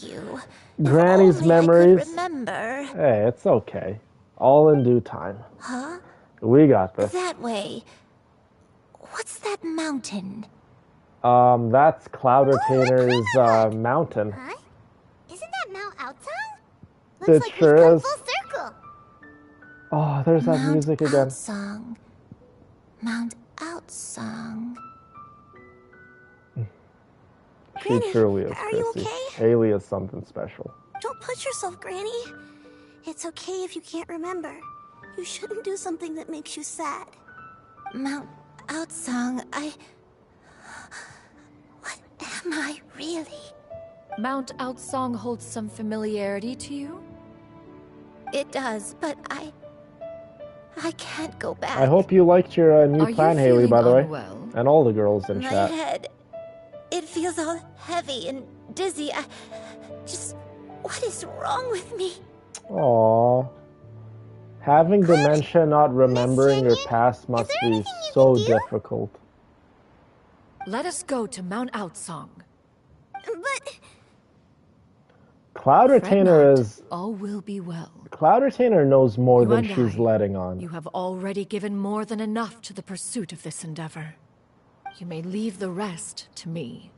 Granny's Only memories. I could remember. Hey, it's okay. All in due time. Huh? We got this. That way. What's that mountain? That's Cloud Retainer's mountain. Huh? Isn't that Mount Outsong? It Looks like sure we've come is. full circle. Oh, there's that music again. Outsong. Mount Outsong. She Granny, truly is, are you Chrissy. okay? Haley is something special. Don't push yourself, Granny. It's okay if you can't remember. You shouldn't do something that makes you sad. Mount Outsong, What am I really? Mount Outsong holds some familiarity to you? It does, but I can't go back. I hope you liked your new Are you plan, Haley, by the feeling way. unwell? And all the girls in My chat. head, it feels all heavy and dizzy. What is wrong with me? Aww. Having dementia, not remembering your past must be so difficult. Let us go to Mount Outsong. But Cloud Fret Retainer not, is... all will be well. Cloud Retainer knows more You than and she's I, letting on. You have already given more than enough to the pursuit of this endeavor. You may leave the rest to me.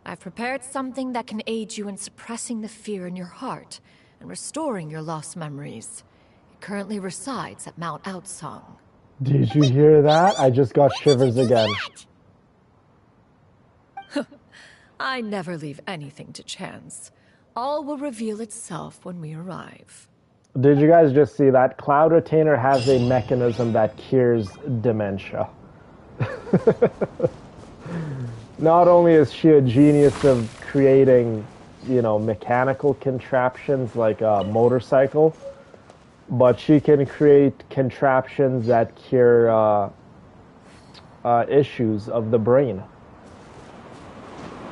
I've prepared something that can aid you in suppressing the fear in your heart and restoring your lost memories. It currently resides at Mount Outsong. Did you hear that? I just got shivers again. I never leave anything to chance. All will reveal itself when we arrive. Did you guys just see that? Cloud Retainer has a mechanism that cures dementia. Not only is she a genius of creating, you know, mechanical contraptions like a motorcycle, but she can create contraptions that cure issues of the brain,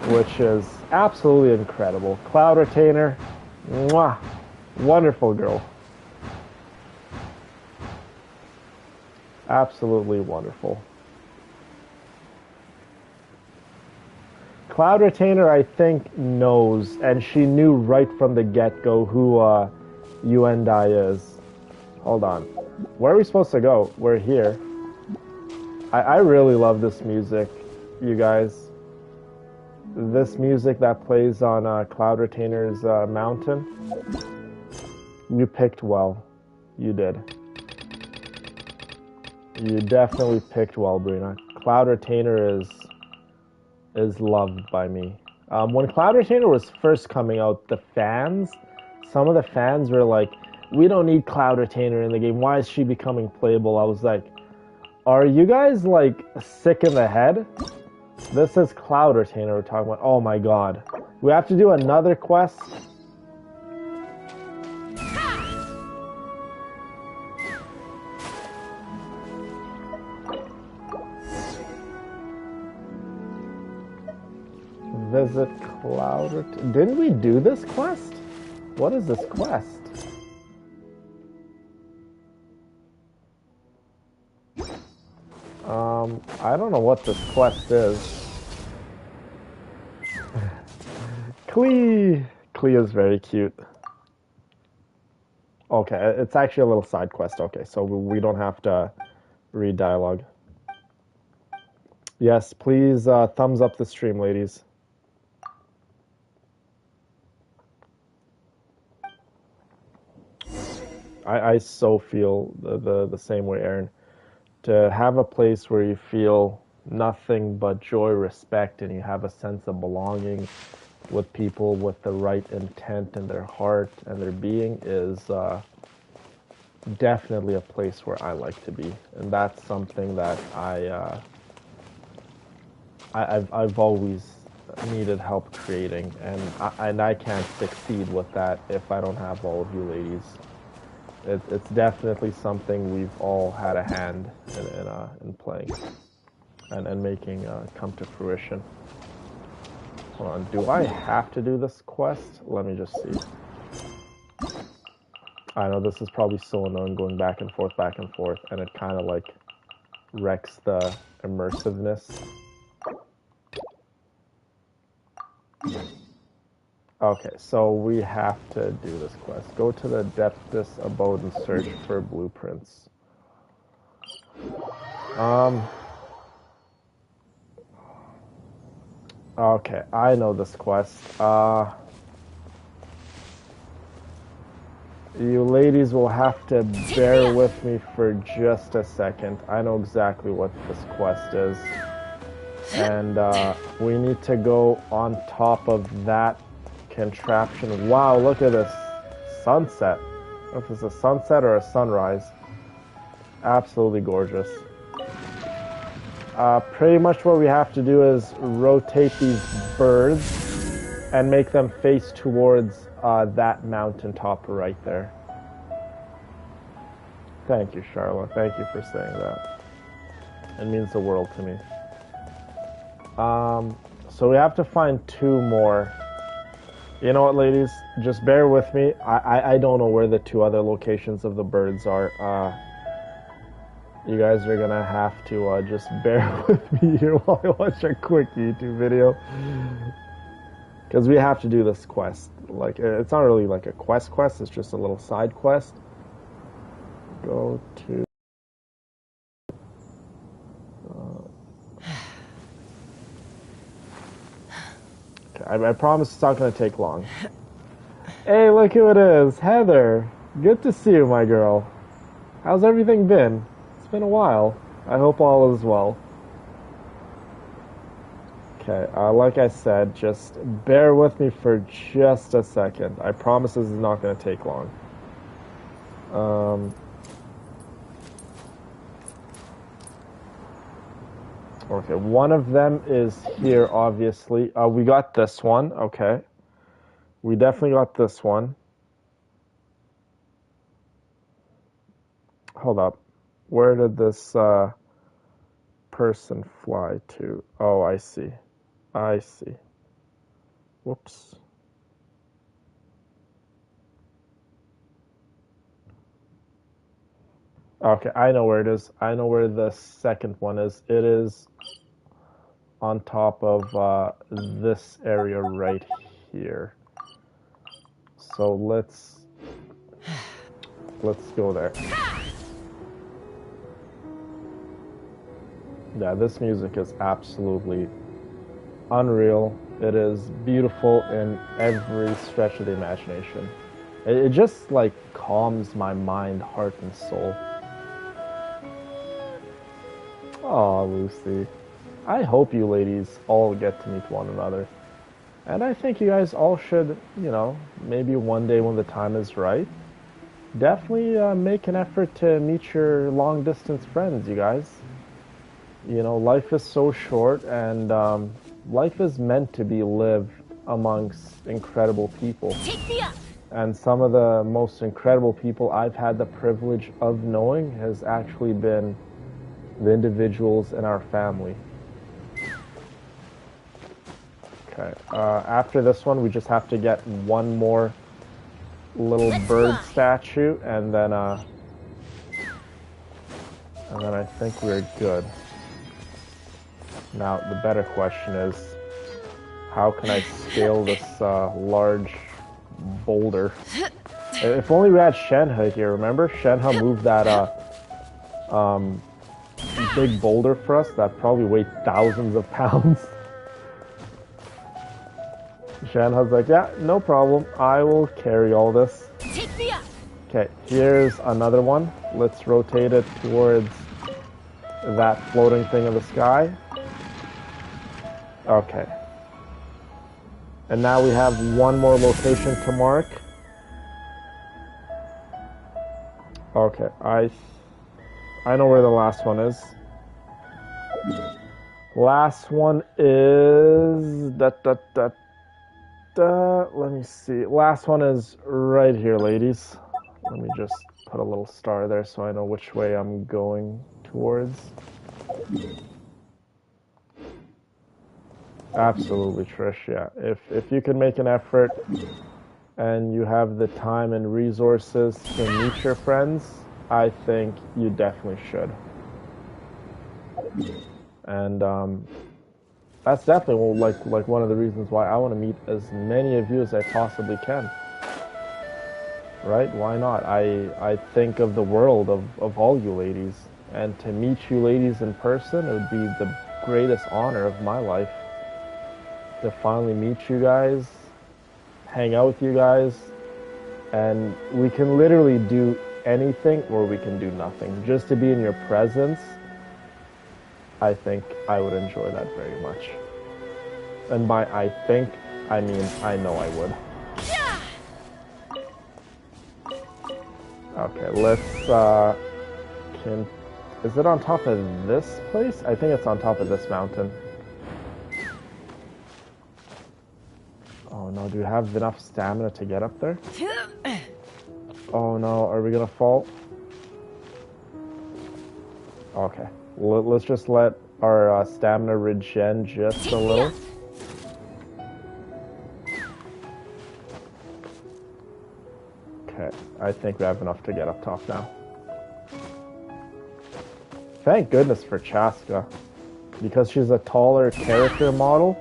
which is absolutely incredible. Cloud Retainer, mwah, wonderful girl. Absolutely wonderful. Cloud Retainer, I think, knows, and she knew right from the get-go who Yuendai is. Hold on. Where are we supposed to go? We're here. I really love this music, you guys. This music that plays on Cloud Retainer's mountain. You picked well. You did. You definitely picked well, Brina. Cloud Retainer is loved by me. When Cloud Retainer was first coming out, some of the fans were like, we don't need Cloud Retainer in the game. Why is she becoming playable? I was like, are you guys like sick in the head? This is Cloud Retainer we're talking about. Oh my god. We have to do another quest? Visit Cloud Retainer. Didn't we do this quest? What is this quest? I don't know what this quest is. Klee is very cute. Okay, it's actually a little side quest. Okay, so we don't have to read dialogue. Yes, please thumbs up the stream, ladies. I so feel the same way, Aaron. To have a place where you feel nothing but joy, respect, and you have a sense of belonging with people with the right intent in their heart and their being is definitely a place where I like to be. And that's something that I've always needed help creating, and I can't succeed with that if I don't have all of you ladies. It's definitely something we've all had a hand in playing and making come to fruition. Hold on, do I have to do this quest? Let me just see. I know this is probably so annoying going back and forth, and it kind of like wrecks the immersiveness. Okay, so we have to do this quest. Go to the Depthus Abode and search for blueprints. Okay, I know this quest. You ladies will have to bear with me for just a second. I know exactly what this quest is. And we need to go on top of that contraption. Wow, look at this sunset. I don't know if it's a sunset or a sunrise. Absolutely gorgeous. Pretty much what we have to do is rotate these birds and make them face towards that mountaintop right there. Thank you, Charlotte. Thank you for saying that. It means the world to me. So we have to find 2 more. You know what, ladies? Just bear with me. I don't know where the 2 other locations of the birds are. You guys are gonna have to just bear with me here while I watch a quick YouTube video. Because we have to do this quest. Like, it's not really like a quest, it's just a little side quest. Go to... Okay, I promise it's not going to take long. Hey, look who it is. Heather. Good to see you, my girl. How's everything been? It's been a while. I hope all is well. Okay, like I said, just bear with me for just a second. I promise this is not going to take long. Okay, one of them is here, obviously. We got this one, okay. We definitely got this one. Hold up. Where did this person fly to? Oh, I see. I see. Whoops. Okay, I know where it is. I know where the second one is. It is on top of this area right here. So let's go there. Yeah, this music is absolutely unreal. It is beautiful in every stretch of the imagination. It just like calms my mind, heart, and soul. Aw, Lucy. I hope you ladies all get to meet one another. And I think you guys all should, you know, maybe one day when the time is right, definitely make an effort to meet your long-distance friends, you guys. You know, life is so short, and life is meant to be lived amongst incredible people. And some of the most incredible people I've had the privilege of knowing has actually been the individuals in our family. Okay, after this one, we just have to get one more little bird statue, and then I think we're good. Now, the better question is, how can I scale this large boulder? If only we had Shenhe here, remember? Shenhe moved that big boulder for us that probably weighed thousands of pounds. Shenhe's like, yeah, no problem. I will carry all this. Okay, here's another one. Let's rotate it towards that floating thing in the sky. Okay. And now we have one more location to mark. Okay, I know where the last one is. Last one is let me see. Last one is right here, ladies. Let me just put a little star there so I know which way I'm going towards. Absolutely, Trish, yeah. If you can make an effort and you have the time and resources to meet your friends, I think you definitely should. And that's definitely like one of the reasons why I want to meet as many of you as I possibly can. Right? Why not? I think of the world of all you ladies, and to meet you ladies in person, it would be the greatest honor of my life. to finally meet you guys, hang out with you guys, and we can literally do anything or we can do nothing. Just to be in your presence, I think I would enjoy that very much. And by I think, I mean I know I would. Okay, let's, is it on top of this place? I think it's on top of this mountain. Oh no, do we have enough stamina to get up there? Oh no, are we gonna fall? Okay, let's just let our stamina regen just a little. Okay, I think we have enough to get up top now. Thank goodness for Chaska, because she's a taller character model,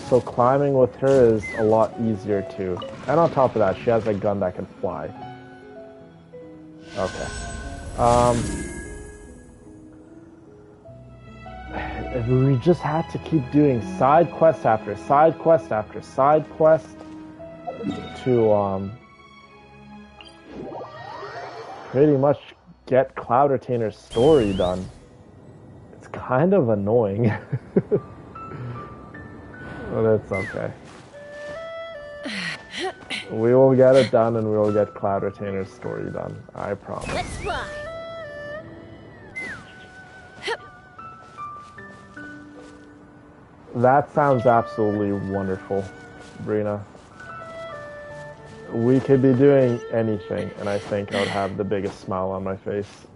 so climbing with her is a lot easier too. And on top of that, she has a gun that can fly. Okay. If we just had to keep doing side quest after side quest after side quest to pretty much get Cloud Retainer's story done. It's kind of annoying. But it's okay. We will get it done and we will get Cloud Retainer's story done. I promise. Let's fly. That sounds absolutely wonderful, Brina. We could be doing anything, and I think I would have the biggest smile on my face.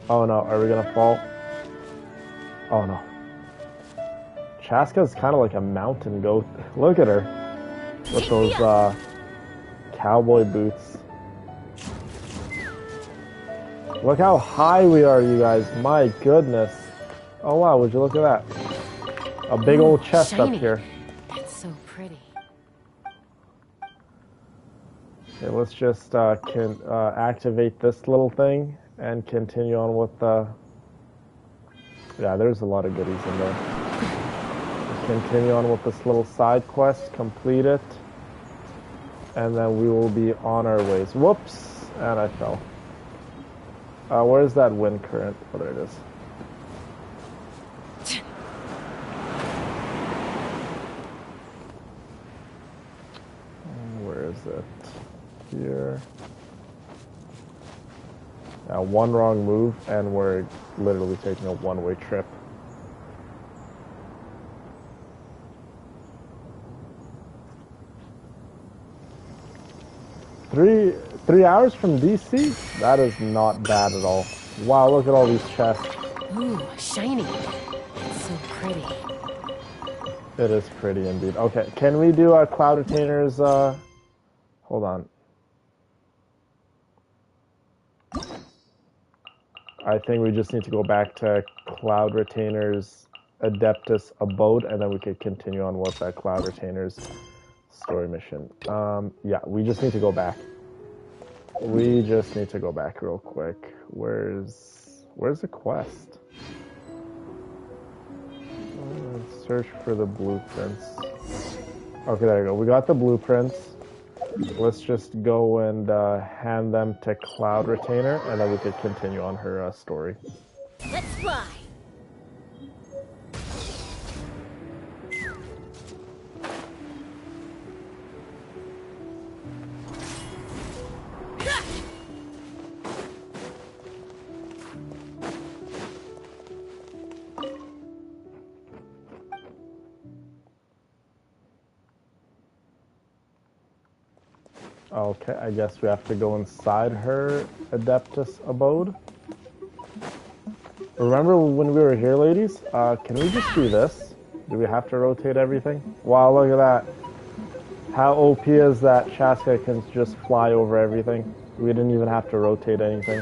Oh no, are we gonna fall? Oh no. Chaska's kind of like a mountain goat. Look at her. With those cowboy boots. Look how high we are, you guys. My goodness. Oh wow, would you look at that? A big old chest shiny. up here. It's so pretty. Okay, let's just activate this little thing and continue on with the... Yeah, there's a lot of goodies in there. Continue on with this little side quest, complete it, and then we will be on our ways. Whoops! And I fell. Where's that wind current? Oh, there it is. Where is it? Here. Now, one wrong move, and we're literally taking a one-way trip. Three hours from DC? That is not bad at all. Wow, look at all these chests. Ooh, shiny. It's so pretty. It is pretty indeed. Okay, can we do Cloud Retainer's, hold on. I think we just need to go back to Cloud Retainer's Adeptus Abode, and then we could continue on with that Cloud Retainer's story mission. Yeah, we just need to go back. We just need to go back real quick. Where's the quest? Let's search for the blueprints. Okay, there you go. We got the blueprints. Let's just go and hand them to Cloud Retainer, and then we could continue on her story. Let's fly. Okay, I guess we have to go inside her Adeptus Abode. Remember when we were here, ladies? Can we just do this? Do we have to rotate everything? Wow, look at that. How OP is that Chaska can just fly over everything? We didn't even have to rotate anything.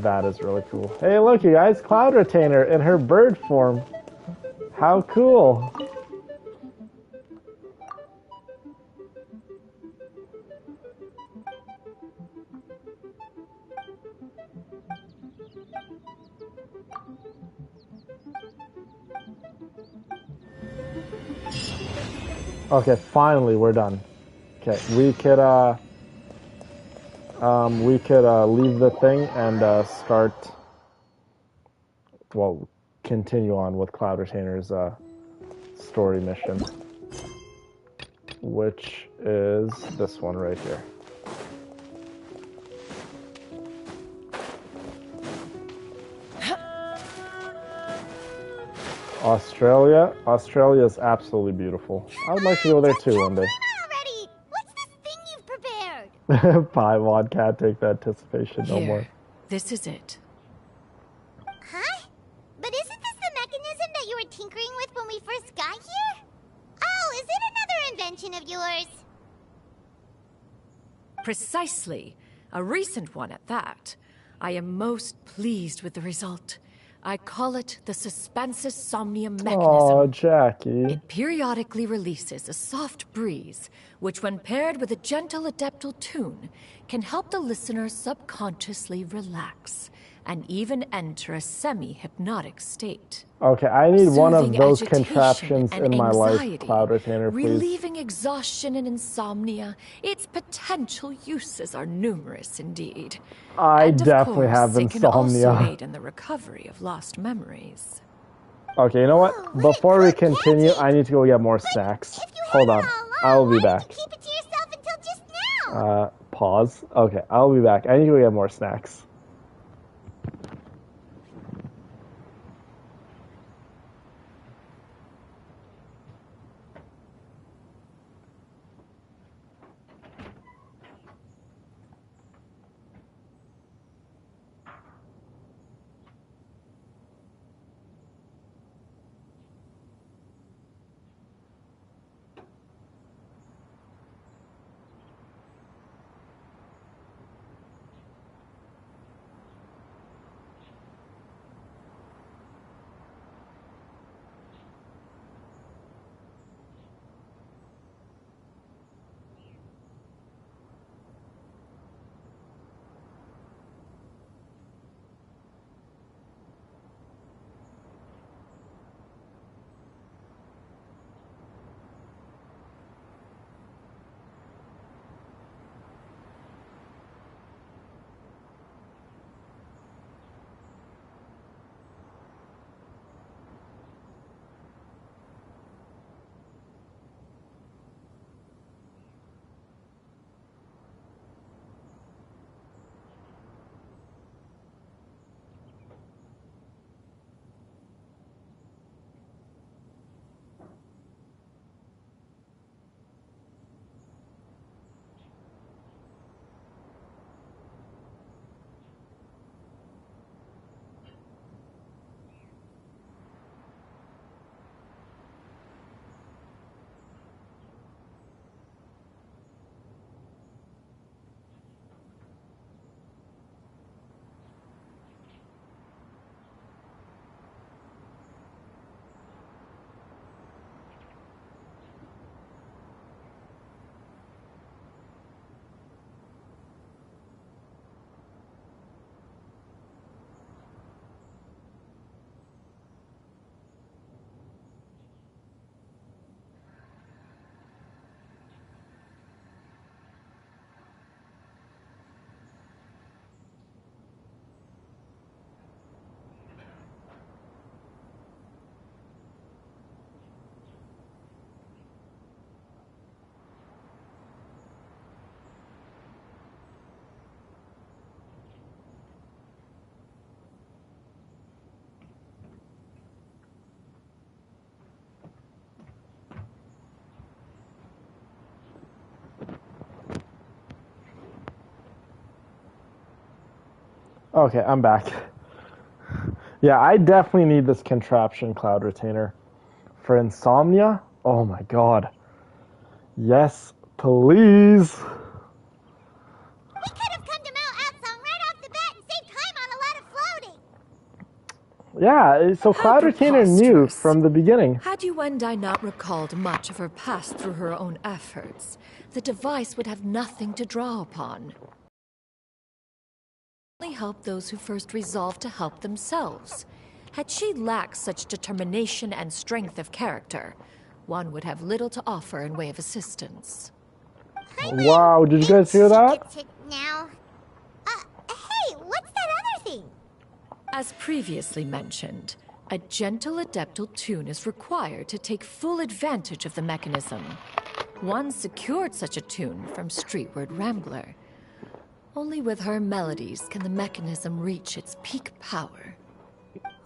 That is really cool. Hey, look, you guys, Cloud Retainer in her bird form. How cool. Okay, finally we're done. Okay, we could leave the thing and start. Well, continue on with Cloud Retainer's story mission, which is this one right here. Australia. Australia is absolutely beautiful. I would like to go there too one day. Already! What's this thing you've prepared? Paimon can't take the anticipation no more. This is it. Huh? But isn't this the mechanism that you were tinkering with when we first got here? Oh, is it another invention of yours? Precisely. A recent one at that. I am most pleased with the result. I call it the Suspensus Somnium mechanism. Oh, Jackie. It periodically releases a soft breeze, which when paired with a gentle adeptal tune, can help the listener subconsciously relax and even enter a semi-hypnotic state. Okay, I need one of Soothing those agitation contraptions and in my life, anxiety, Cloud Retainer, please. relieving exhaustion and insomnia. Its potential uses are numerous indeed. I And of definitely course, have it can also insomnia. aid in the recovery of lost memories. Okay, you know what? Before we continue, I need to go get more snacks. Hold on. I will be back. Keep it to yourself until just now. Pause. Okay, I'll be back. I need to go get more snacks. Okay, I'm back. Yeah, I definitely need this contraption, Cloud Retainer. For insomnia? Oh my god. Yes, please. We could have come to Mount Atsong right off the bat and saved time on a lot of floating. Yeah, so Cloud Retainer knew from the beginning. Had Yuendai not recalled much of her past through her own efforts, the device would have nothing to draw upon. Only help those who first resolve to help themselves. Had she lacked such determination and strength of character, one would have little to offer in way of assistance. Wow, did you guys hear that? Now, hey, what's that other thing? As previously mentioned, a gentle adeptal tune is required to take full advantage of the mechanism. One secured such a tune from Streetward Rambler. Only with her melodies can the mechanism reach its peak power.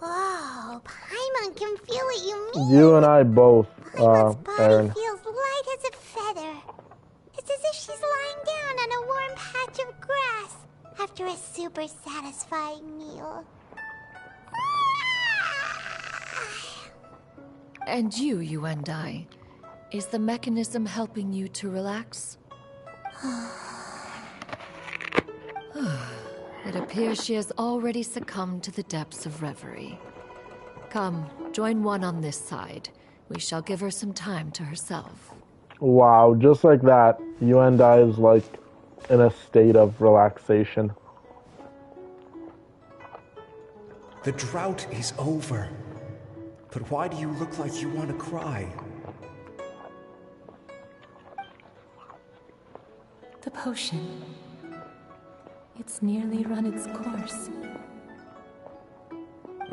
Oh, Paimon can feel what you mean. You and I both, Paimon's body Aaron. feels light as a feather. It's as if she's lying down on a warm patch of grass after a super satisfying meal. And you and I, is the mechanism helping you to relax? It appears she has already succumbed to the depths of reverie. Come, join one on this side. We shall give her some time to herself. Wow, just like that, you and I is like in a state of relaxation. The drought is over. But why do you look like you want to cry? The potion. It's nearly run its course.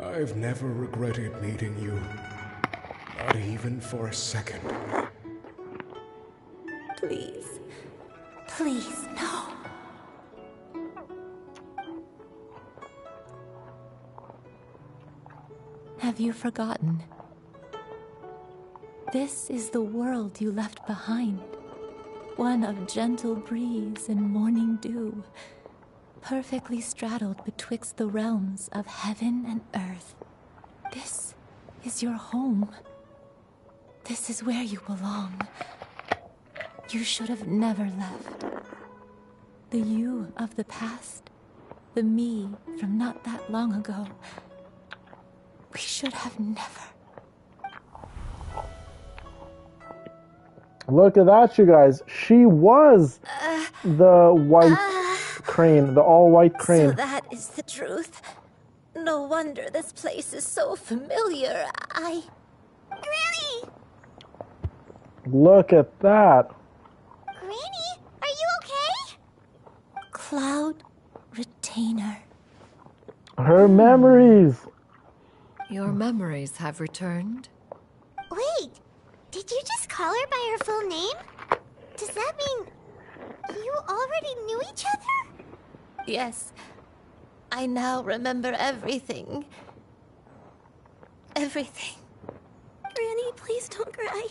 I've never regretted meeting you. Not even for a second. Please. Please, no. Have you forgotten? This is the world you left behind. One of gentle breeze and morning dew, perfectly straddled betwixt the realms of heaven and earth. This is your home. This is where you belong. You should have never left. The you of the past, the me from not that long ago, we should have never. Look at that, you guys. She was the white crane, the all-white crane. So that is the truth. No wonder this place is so familiar. Granny! Look at that. Granny, are you okay? Cloud Retainer. Her memories. Your memories have returned? Wait, did you just call her by her full name? Does that mean you already knew each other? Yes. I now remember everything. Everything. Granny, please don't cry.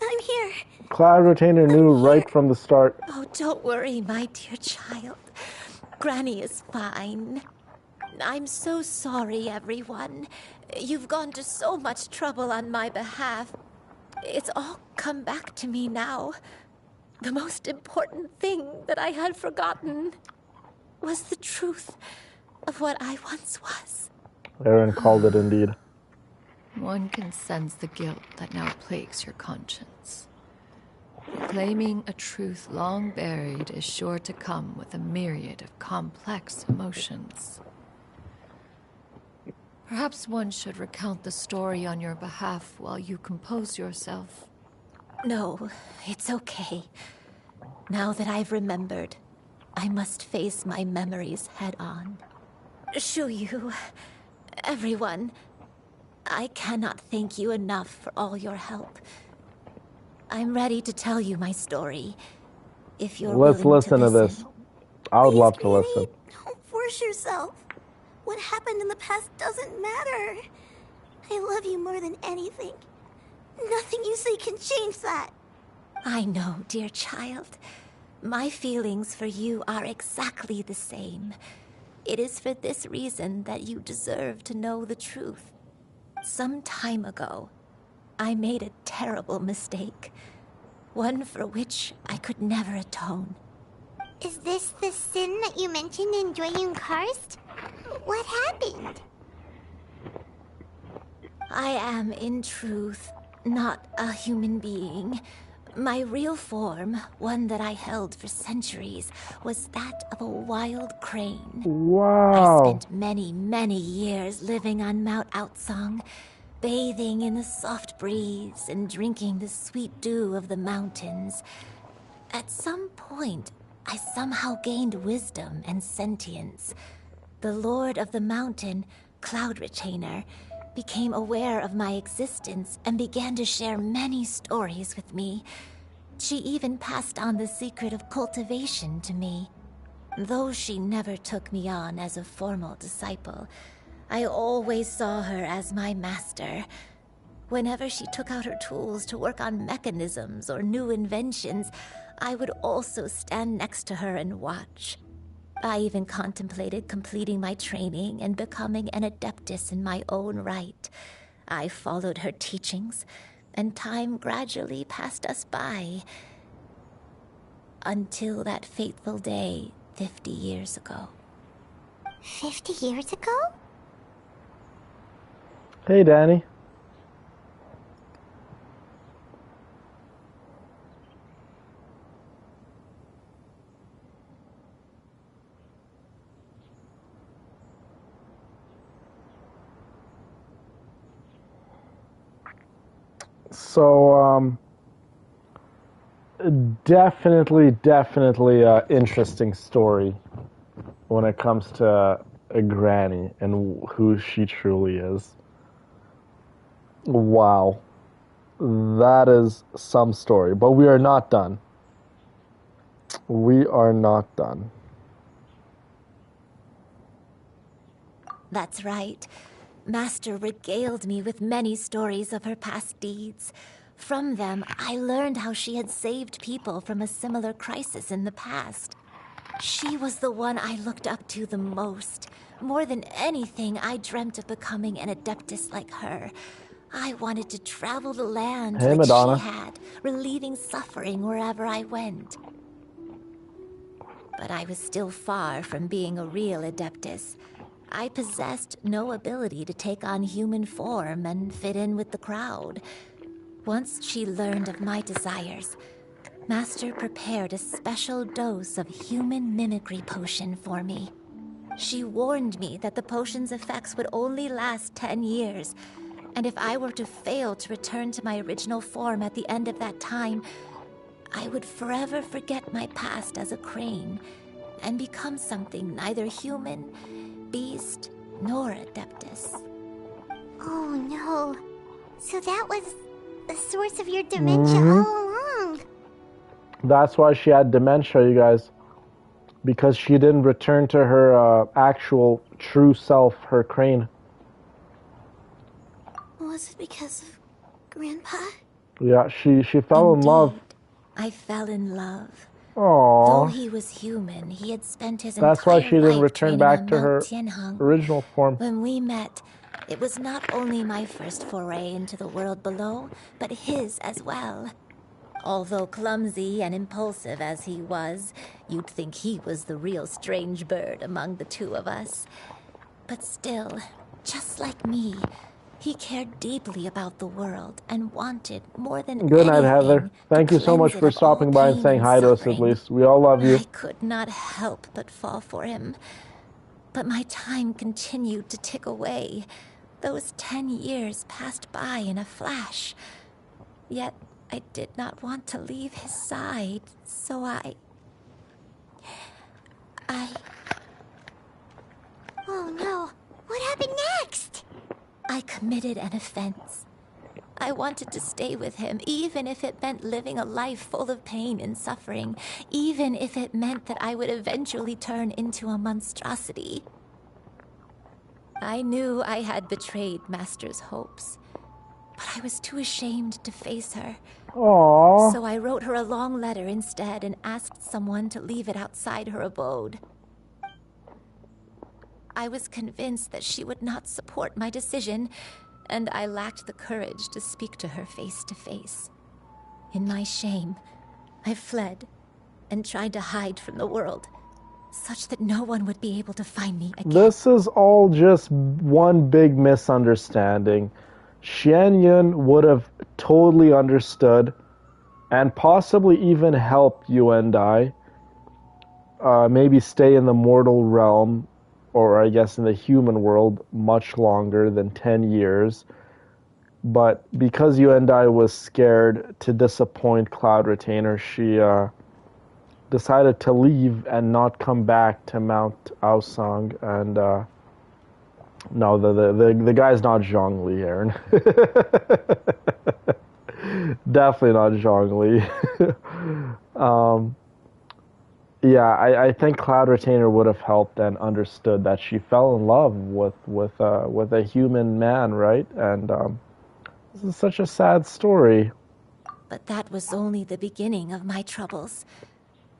I'm here. Cloud Retainer knew right from the start. Oh, don't worry, my dear child. Granny is fine. I'm so sorry, everyone. You've gone to so much trouble on my behalf. It's all come back to me now. The most important thing that I had forgotten was the truth of what I once was. Aaron called it indeed. One can sense the guilt that now plagues your conscience. Claiming a truth long buried is sure to come with a myriad of complex emotions. Perhaps one should recount the story on your behalf while you compose yourself. No, it's okay. Now that I've remembered, I must face my memories head on. Shuyu, everyone, I cannot thank you enough for all your help. I'm ready to tell you my story, if you're Let's willing listen to this. I would love to listen. Don't force yourself. What happened in the past doesn't matter. I love you more than anything. Nothing you say can change that. I know, dear child. My feelings for you are exactly the same. It is for this reason that you deserve to know the truth. Some time ago, I made a terrible mistake. One for which I could never atone. Is this the sin that you mentioned in Xianyun Karst? What happened? I am, in truth, not a human being, My real form, one that I held for centuries, was that of a wild crane. Wow. I spent many, many years living on Mount Outsong, bathing in the soft breeze and drinking the sweet dew of the mountains. At some point, I somehow gained wisdom and sentience. The Lord of the Mountain, Cloud Retainer, became aware of my existence and began to share many stories with me. She even passed on the secret of cultivation to me. Though she never took me on as a formal disciple, I always saw her as my master. Whenever she took out her tools to work on mechanisms or new inventions, I would also stand next to her and watch. I even contemplated completing my training and becoming an adeptus in my own right. I followed her teachings, and time gradually passed us by. Until that fateful day 50 years ago. 50 years ago? Hey, Danny. So, definitely interesting story when it comes to a granny and who she truly is. Wow. That is some story. But we are not done. We are not done. That's right. Master regaled me with many stories of her past deeds. From them, I learned how she had saved people from a similar crisis in the past. She was the one I looked up to the most. More than anything, I dreamt of becoming an adeptus like her. I wanted to travel the land Hey, like Madonna. she had, relieving suffering wherever I went. But I was still far from being a real adeptus. I possessed no ability to take on human form and fit in with the crowd. Once she learned of my desires, Master prepared a special dose of human mimicry potion for me. She warned me that the potion's effects would only last 10 years, and if I were to fail to return to my original form at the end of that time, I would forever forget my past as a crane and become something neither human, beast, nor adeptus. Oh no. So that was the source of your dementia all along. That's why she had dementia, you guys. Because she didn't return to her actual true self, her crane. Was it because of Grandpa? Yeah, she fell in love. I fell in love. Aww. Though he was human, he had spent his That's why entire she didn't life return training back on to Mount her Xianyun. original form. When we met, it was not only my first foray into the world below, but his as well. Although clumsy and impulsive as he was, you'd think he was the real strange bird among the two of us. But still, just like me, he cared deeply about the world and wanted more than Good night, anything Heather. Thank you so much cleanse it for of all stopping by and pain saying hi to us at suffering. least. We all love you. I could not help but fall for him. But my time continued to tick away. Those 10 years passed by in a flash. Yet I did not want to leave his side, so I... Oh no. What happened next? I committed an offense. I wanted to stay with him, even if it meant living a life full of pain and suffering, even if it meant that I would eventually turn into a monstrosity. I knew I had betrayed Master's hopes, but I was too ashamed to face her. Aww. So I wrote her a long letter instead and asked someone to leave it outside her abode. I was convinced that she would not support my decision, and I lacked the courage to speak to her face to face. In my shame, I fled and tried to hide from the world, such that no one would be able to find me again. This is all just one big misunderstanding. Xianyun would have totally understood and possibly even help you and I maybe stay in the mortal realm, or I guess in the human world, much longer than 10 years. But because you and I was scared to disappoint Cloud Retainer, she decided to leave and not come back to Mount Aosang. And no, the guy's not Zhongli, Aaron. Definitely not Zhongli. Yeah, I think Cloud Retainer would have helped and understood that she fell in love with a human man, right? And this is such a sad story. But that was only the beginning of my troubles.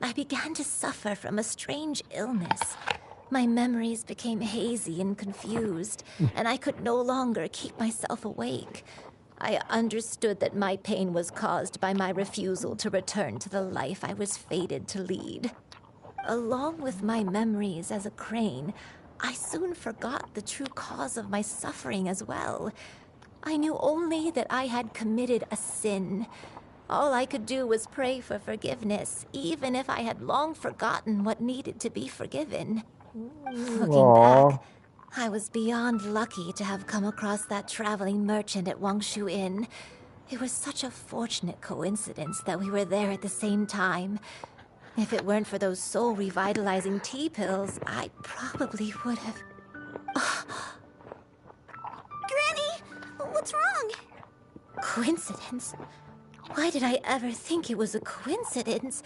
I began to suffer from a strange illness. My memories became hazy and confused, and I could no longer keep myself awake. I understood that my pain was caused by my refusal to return to the life I was fated to lead. Along with my memories as a crane, I soon forgot the true cause of my suffering as well. I knew only that I had committed a sin. All I could do was pray for forgiveness, even if I had long forgotten what needed to be forgiven. Looking back, I was beyond lucky to have come across that traveling merchant at Wangshu Inn. It was such a fortunate coincidence that we were there at the same time. If it weren't for those soul-revitalizing tea pills, I probably would have... Granny! What's wrong? Coincidence? Why did I ever think it was a coincidence?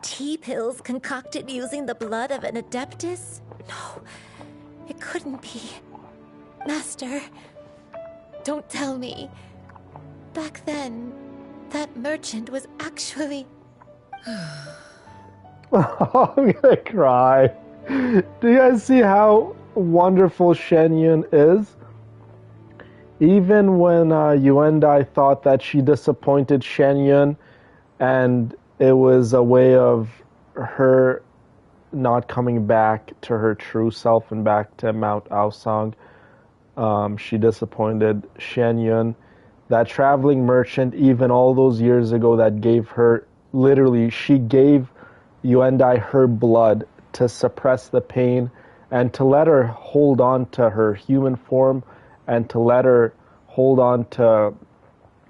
Tea pills concocted using the blood of an adeptus? No, it couldn't be. Master, don't tell me. Back then, that merchant was actually... I'm gonna cry. Do you guys see how wonderful Xianyun is? Even when you and I thought that she disappointed Xianyun, and it was a way of her not coming back to her true self and back to Mount Aosang, she disappointed Xianyun. That traveling merchant, even all those years ago, that gave her, literally, she gave you and I her blood to suppress the pain and to let her hold on to her human form and to let her hold on to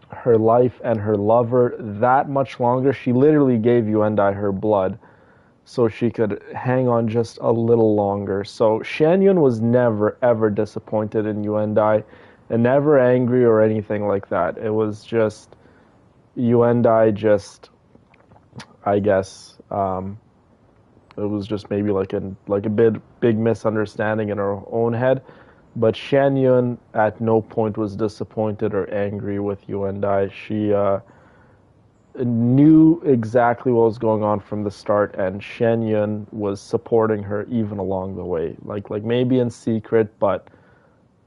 her life and her lover that much longer. She literally gave you and I her blood so she could hang on just a little longer. So Xianyun was never ever disappointed in you and I, and never angry or anything like that. It was just you and I just, I guess, it was just maybe like a big misunderstanding in her own head. But Xianyun at no point was disappointed or angry with you and I. She knew exactly what was going on from the start, and Xianyun was supporting her even along the way. Like maybe in secret, but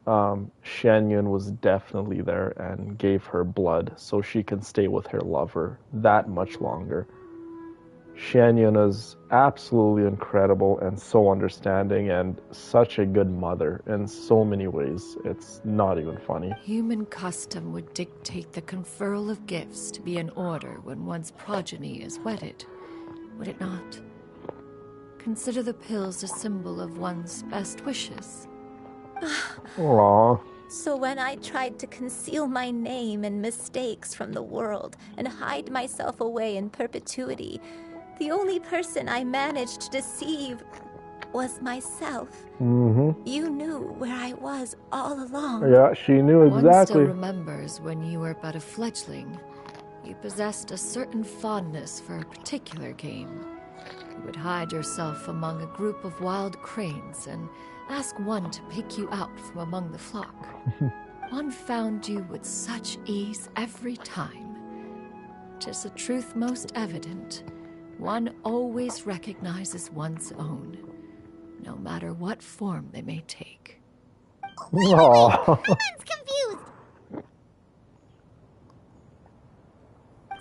Xianyun was definitely there and gave her blood so she can stay with her lover that much longer. Xianyun is absolutely incredible and so understanding and such a good mother in so many ways. It's not even funny. Human custom would dictate the conferral of gifts to be in order when one's progeny is wedded, would it not? Consider the pills a symbol of one's best wishes. Aww. So when I tried to conceal my name and mistakes from the world and hide myself away in perpetuity, the only person I managed to deceive was myself. Mm-hmm. You knew where I was all along. Yeah, she knew exactly. One still remembers when you were but a fledgling. You possessed a certain fondness for a particular game. You would hide yourself among a group of wild cranes and ask one to pick you out from among the flock. One found you with such ease every time. 'Tis a truth most evident. One always recognizes one's own, no matter what form they may take. Wait, I'm confused.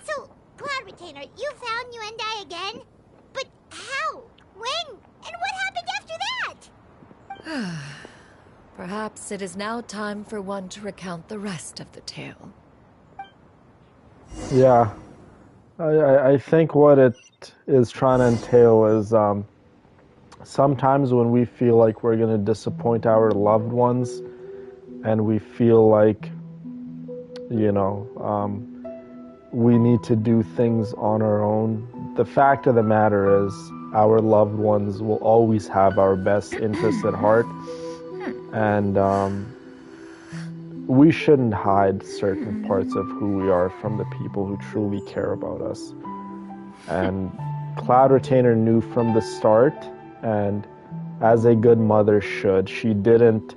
So, Cloud Retainer, you found you and I again? But how? When? And what happened after that? Perhaps it is now time for one to recount the rest of the tale. Yeah. I think what it is trying to entail is sometimes when we feel like we're going to disappoint our loved ones and we feel like, you know, we need to do things on our own, the fact of the matter is our loved ones will always have our best interests at heart, and we shouldn't hide certain parts of who we are from the people who truly care about us. And Cloud Retainer knew from the start, and as a good mother should, she didn't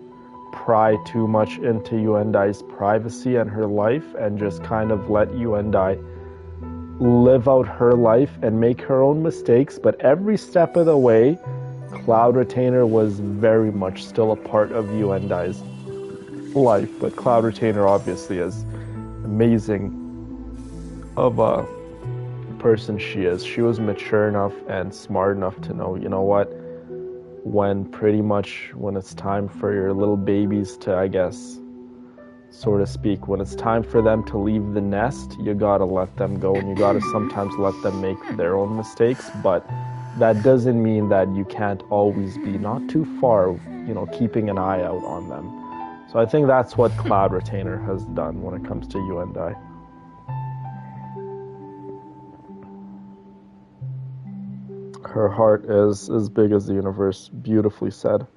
pry too much into Yuendai's privacy and her life and just kind of let Yuendai live out her life and make her own mistakes. But every step of the way, Cloud Retainer was very much still a part of Yuendai's life. But Cloud Retainer obviously is amazing of a person she is. She was mature enough and smart enough to know, you know what, when it's time for your little babies to, I guess, so to speak, when it's time for them to leave the nest, you gotta let them go, and you gotta sometimes let them make their own mistakes. But that doesn't mean that you can't always be not too far, you know, keeping an eye out on them. So I think that's what Cloud Retainer has done when it comes to Yuendai. Her heart is as big as the universe. Beautifully said.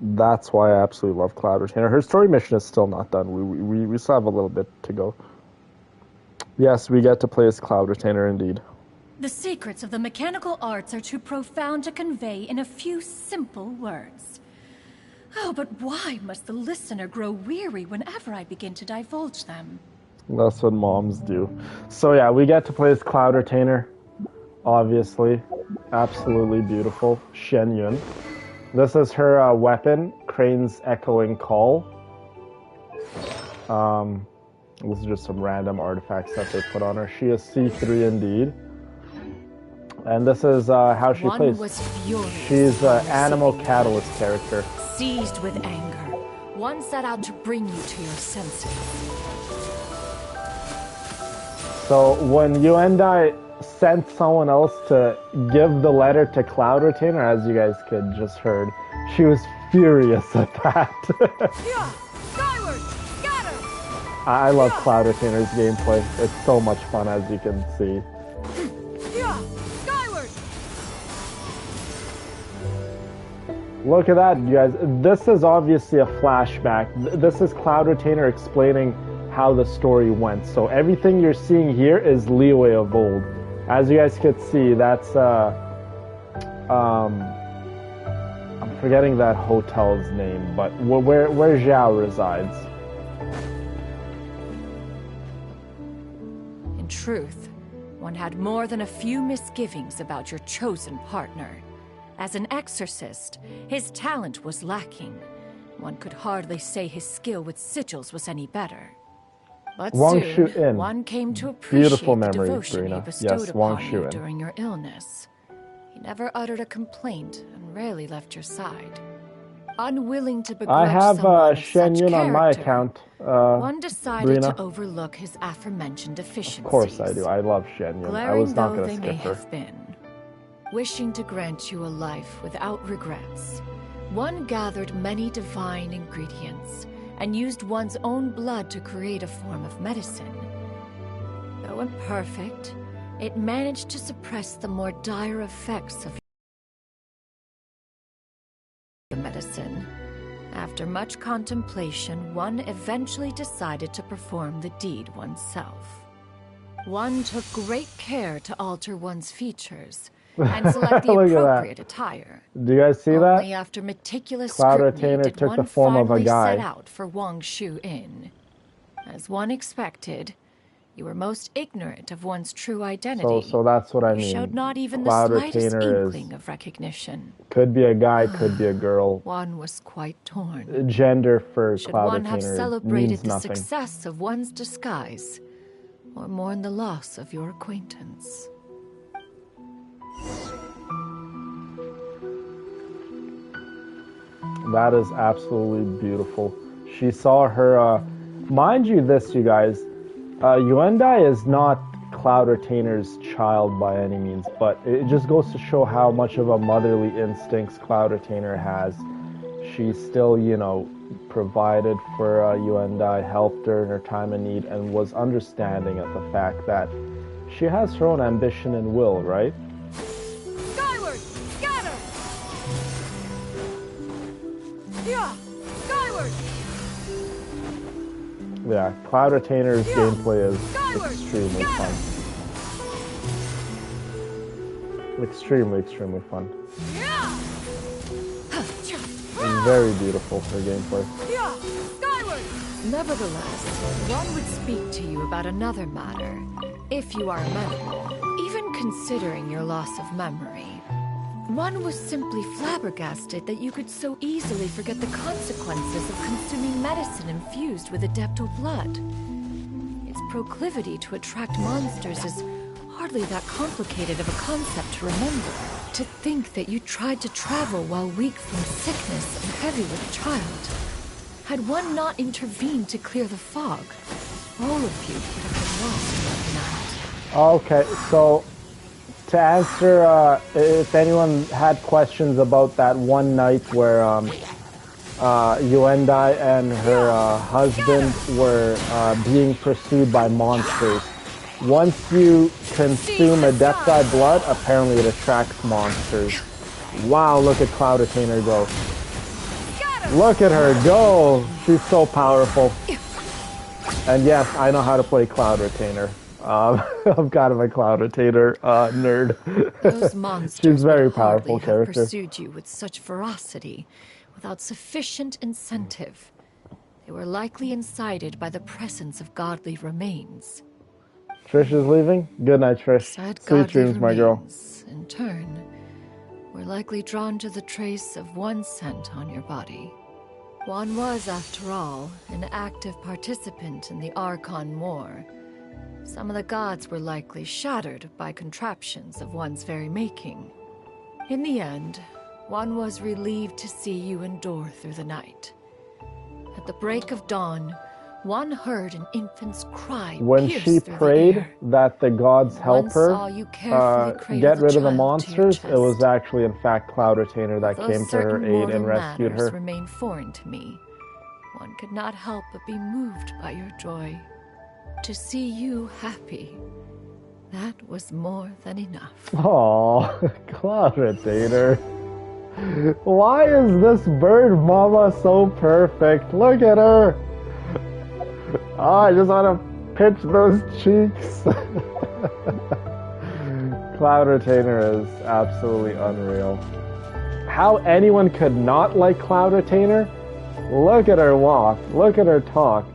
That's why I absolutely love Cloud Retainer. Her story mission is still not done. We still have a little bit to go. Yes, we get to play as Cloud Retainer indeed. The secrets of the mechanical arts are too profound to convey in a few simple words. Oh, but why must the listener grow weary whenever I begin to divulge them? That's what moms do. So yeah, we get to play as Cloud Retainer. Obviously. Absolutely beautiful. Xianyun. This is her weapon, Crane's Echoing Call. This is just some random artifacts that they put on her. She is C3 indeed. And this is how she plays. She's an Animal Catalyst character. Seized with anger, one set out to bring you to your senses. So when Yuendai sent someone else to give the letter to Cloud Retainer, as you guys could just heard, she was furious at that. Skyward! Scatter! I love Cloud Retainer's gameplay. It's so much fun, as you can see. Skyward! Look at that, you guys. This is obviously a flashback. This is Cloud Retainer explaining how the story went. So everything you're seeing here is Liyue of old. As you guys could see, that's I'm forgetting that hotel's name, but where Zhao resides. In truth, one had more than a few misgivings about your chosen partner. As an exorcist, his talent was lacking. One could hardly say his skill with sigils was any better. But soon, one came to appreciate the devotion he bestowed upon you during your illness. He never uttered a complaint and rarely left your side. Unwilling to begrudge I have Xianyun on my account. One decided to overlook his aforementioned deficiencies. Of course I do. I love Xianyun. I was not going to skip her. Have been. Wishing to grant you a life without regrets, one gathered many divine ingredients and used one's own blood to create a form of medicine. Though imperfect, it managed to suppress the more dire effects of the medicine. After much contemplation, one eventually decided to perform the deed oneself. One took great care to alter one's features and select the appropriate attire. Do you guys see that? Only after meticulous Cloud scrutiny Retainer did took one the form of a finally guy. set out for Wang Shu Inn. As one expected, you were most ignorant of one's true identity. So that's what I You mean. showed not even Cloud the slightest Retainer inkling of recognition. Could be a guy, could be a girl. One was quite torn. Gender for Should Cloud one have Retainer celebrated means the nothing. success of one's disguise, or mourn the loss of your acquaintance? That is absolutely beautiful. She saw her, mind you this, you guys, Yuendai is not Cloud Retainer's child by any means, but it just goes to show how much of a motherly instincts Cloud Retainer has. She still, you know, provided for Yuendai, helped her in her time of need, and was understanding of the fact that she has her own ambition and will, right? Skyward! Scatter! Yeah! Skyward! Yeah, Cloud Retainer's gameplay is extremely fun. Extremely fun. Very beautiful, her gameplay. Nevertheless, one would speak to you about another matter, if you are amenable, even considering your loss of memory. One was simply flabbergasted that you could so easily forget the consequences of consuming medicine infused with Adeptal blood. Its proclivity to attract monsters is hardly that complicated of a concept to remember. To think that you tried to travel while weak from sickness and heavy with child. Had one not intervened to clear the fog, all of you would have been lost that night. Okay, so to answer, if anyone had questions about that one night where Yuendai and her husband were being pursued by monsters, once you consume Adepti blood, apparently it attracts monsters. Wow, look at Cloud Retainer go. Look at her go! She's so powerful. And yes, I know how to play Cloud Retainer. I'm kind of a Cloud Retainer nerd. Those monsters She's a very would hardly powerful have character. pursued you with such ferocity, without sufficient incentive. They were likely incited by the presence of godly remains. Trish is leaving? Good night, Trish. Said Sweet godly dreams, my girl. remains, in turn, were likely drawn to the trace of one scent on your body. One was, after all, an active participant in the Archon War. Some of the gods were likely shattered by contraptions of one's very making. In the end, one was relieved to see you endure through the night. At the break of dawn, one heard an infant's cry When pierce she through the prayed air. that the gods help One her saw you carefully cradle get the rid of the child to your monsters, it was chest. actually in fact Cloud Retainer that Though came to her certain aid mortal and rescued matters her. remain foreign to me, one could not help but be moved by your joy. To see you happy, that was more than enough. Aww, Cloud Retainer. Why is this bird mama so perfect? Look at her! Oh, I just want to pinch those cheeks. Cloud Retainer is absolutely unreal. How anyone could not like Cloud Retainer? Look at her walk, look at her talk,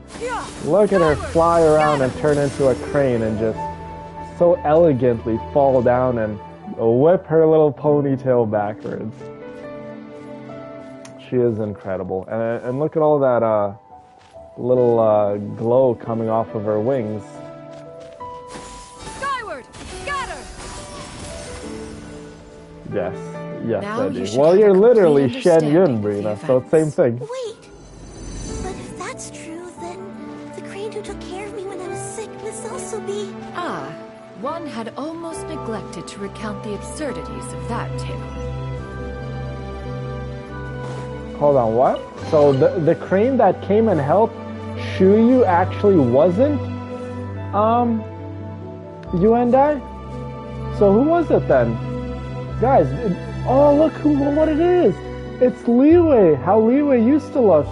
look at her fly around and turn into a crane and just so elegantly fall down and whip her little ponytail backwards. She is incredible. And look at all that little glow coming off of her wings. Skyward! Scatter! Yes, Now I you do. should Well, have you're a complete literally understanding Xianyun, of the Brina, so it's same thing. Wait! But if that's true, then the crane who took care of me when I was sick must also be... Ah, one had almost neglected to recount the absurdities of that tale. Hold on, what? So the crane that came and helped Shuyu actually wasn't Yuendai? So who was it then? Guys, oh look what it is! It's Liwei, how Liwei used to look.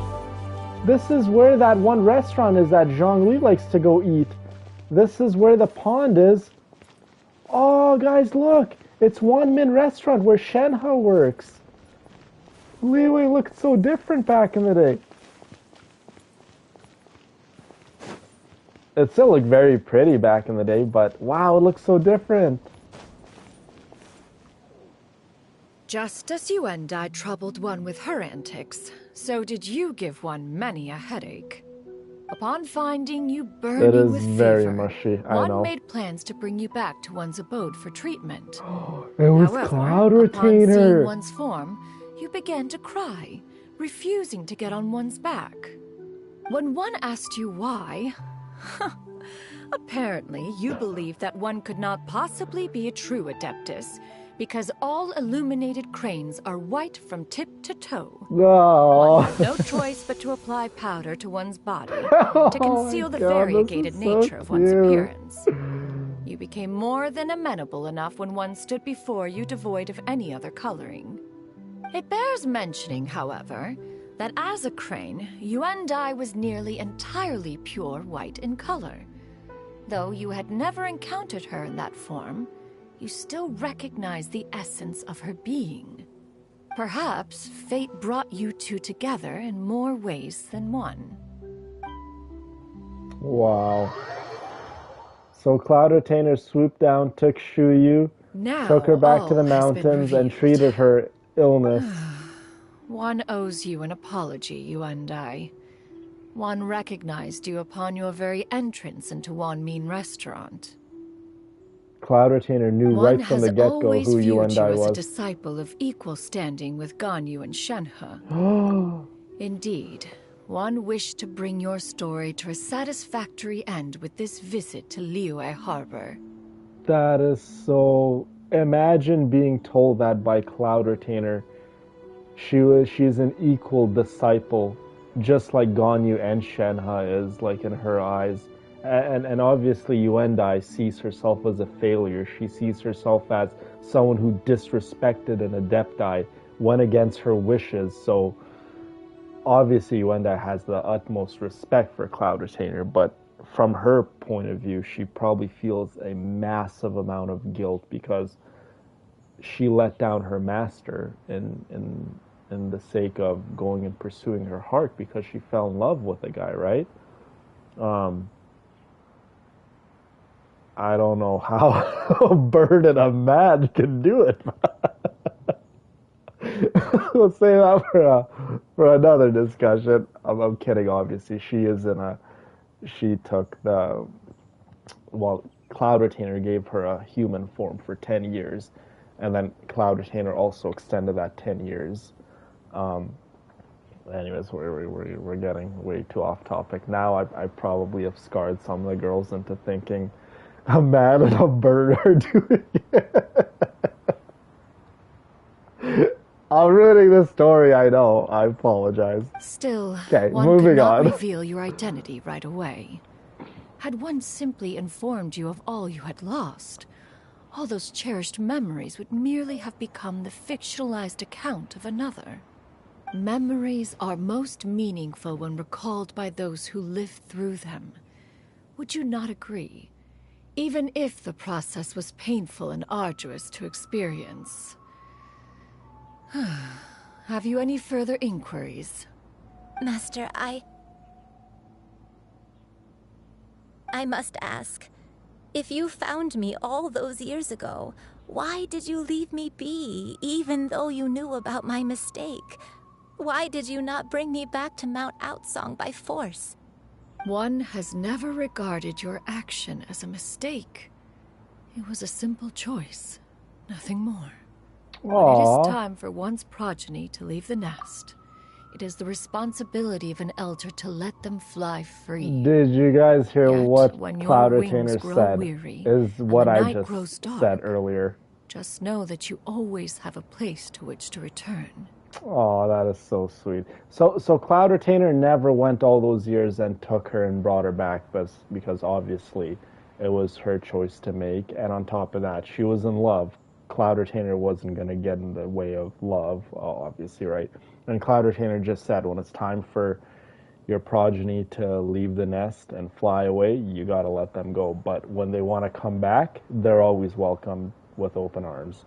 This is where that one restaurant is that Zhongli likes to go eat. This is where the pond is. Oh guys, look! It's Wan Min restaurant where Shenhe works. Liwei looked so different back in the day. It still looked very pretty back in the day, but wow, it looks so different. Just as Yuendai troubled one with her antics, so did you give one many a headache. Upon finding you burning It is with very fever, mushy, I one know. made plans to bring you back to one's abode for treatment. It was However, Cloud upon seeing Retainer. one's form, you began to cry, refusing to get on one's back. When one asked you why, Apparently, you believe that one could not possibly be a true Adeptus, because all illuminated cranes are white from tip to toe. No. One had no choice but to apply powder to one's body to conceal the variegated nature of one's appearance. You became more than amenable enough when one stood before you devoid of any other coloring. It bears mentioning, however, that as a crane, Yuandai was nearly entirely pure white in color. Though you had never encountered her in that form, you still recognize the essence of her being. Perhaps fate brought you two together in more ways than one. Wow. So Cloud Retainer swooped down, took Shuyu, took her back to the mountains, and treated her illness. One owes you an apology, Yuandai. One recognized you upon your very entrance into Wanmin restaurant. Cloud Retainer knew right from the get-go who Yuandai as was. a disciple of equal standing with Ganyu and Shenhe. Indeed, one wished to bring your story to a satisfactory end with this visit to Liyue Harbor. That is so... Imagine being told that by Cloud Retainer. She's an equal disciple, just like Ganyu and Shenhe is, like, in her eyes. And obviously Yuandai sees herself as a failure. She sees herself as someone who disrespected an Adepti, went against her wishes. So obviously Yuandai has the utmost respect for Cloud Retainer, but from her point of view, she probably feels a massive amount of guilt because she let down her master in the sake of going and pursuing her heart because she fell in love with the guy, right? I don't know how a bird and a man can do it. We'll save that for another discussion. I'm kidding, obviously. She took the... Well, Cloud Retainer gave her a human form for 10 years. And then Cloud Retainer also extended that 10 years. Anyways, we're getting way too off topic. Now I probably have scarred some of the girls into thinking a man and a bird are doing it. I'm ruining this story, I know. I apologize. Still, okay, one could not reveal your identity right away. Had one simply informed you of all you had lost, all those cherished memories would merely have become the fictionalized account of another. Memories are most meaningful when recalled by those who lived through them. Would you not agree? Even if the process was painful and arduous to experience. Have you any further inquiries? Master, I must ask. If you found me all those years ago, why did you leave me be, even though you knew about my mistake? Why did you not bring me back to Mount Outsong by force? One has never regarded your action as a mistake. It was a simple choice, nothing more. When it is time for one's progeny to leave the nest, it is the responsibility of an elder to let them fly free. Did you guys hear what when Cloud your Retainer wings grow said? weary Is and what the I night just grows dark, said earlier. Just know that you always have a place to which to return. Oh, that is so sweet. So Cloud Retainer never went all those years and took her and brought her back, because obviously it was her choice to make. And on top of that, she was in love. Cloud Retainer wasn't going to get in the way of love, obviously, right? And Cloud Retainer just said, when it's time for your progeny to leave the nest and fly away, you got to let them go. But when they want to come back, they're always welcome with open arms.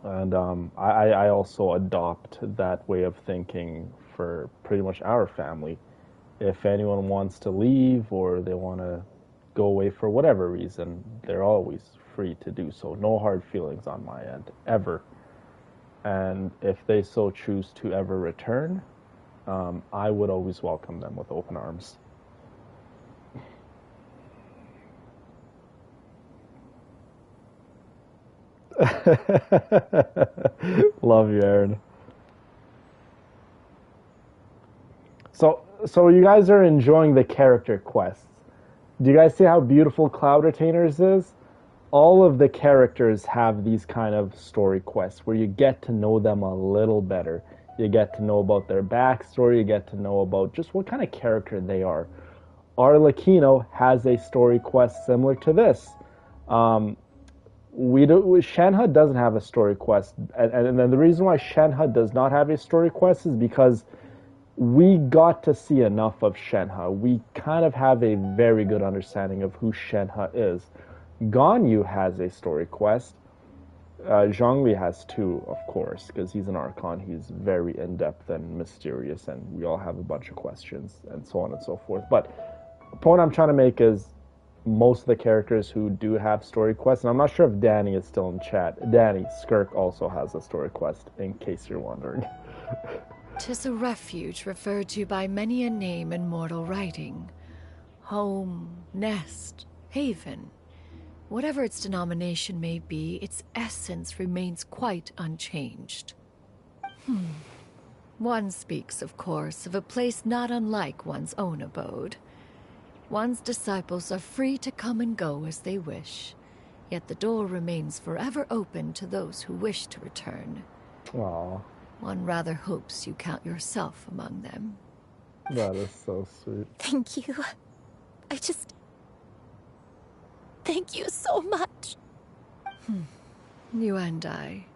And I also adopt that way of thinking for pretty much our family. If anyone wants to leave or they want to go away for whatever reason, they're always free to do so. No hard feelings on my end, ever. And if they so choose to ever return, I would always welcome them with open arms. Love you, Aaron. So you guys are enjoying the character quests. Do you guys see how beautiful Cloud Retainers is? All of the characters have these kind of story quests where you get to know them a little better. You get to know about their backstory, you get to know about just what kind of character they are. Arlecchino has a story quest similar to this. Shenhe doesn't have a story quest, and then the reason why Shenhe does not have a story quest is because we got to see enough of Shenhe. We kind of have a very good understanding of who Shenhe is. Ganyu has a story quest. Zhongli has two, of course, because he's an Archon. He's very in-depth and mysterious, and we all have a bunch of questions, and so on and so forth. But the point I'm trying to make is most of the characters who do have story quests, and I'm not sure if Danny is still in chat. Danny, Skirk also has a story quest, in case you're wondering. 'Tis a refuge referred to by many a name in mortal writing. Home, nest, haven. Whatever its denomination may be, its essence remains quite unchanged. One speaks, of course, of a place not unlike one's own abode. One's disciples are free to come and go as they wish, yet the door remains forever open to those who wish to return. Aww. One rather hopes you count yourself among them. That is so sweet. Thank you. Thank you so much. You and I.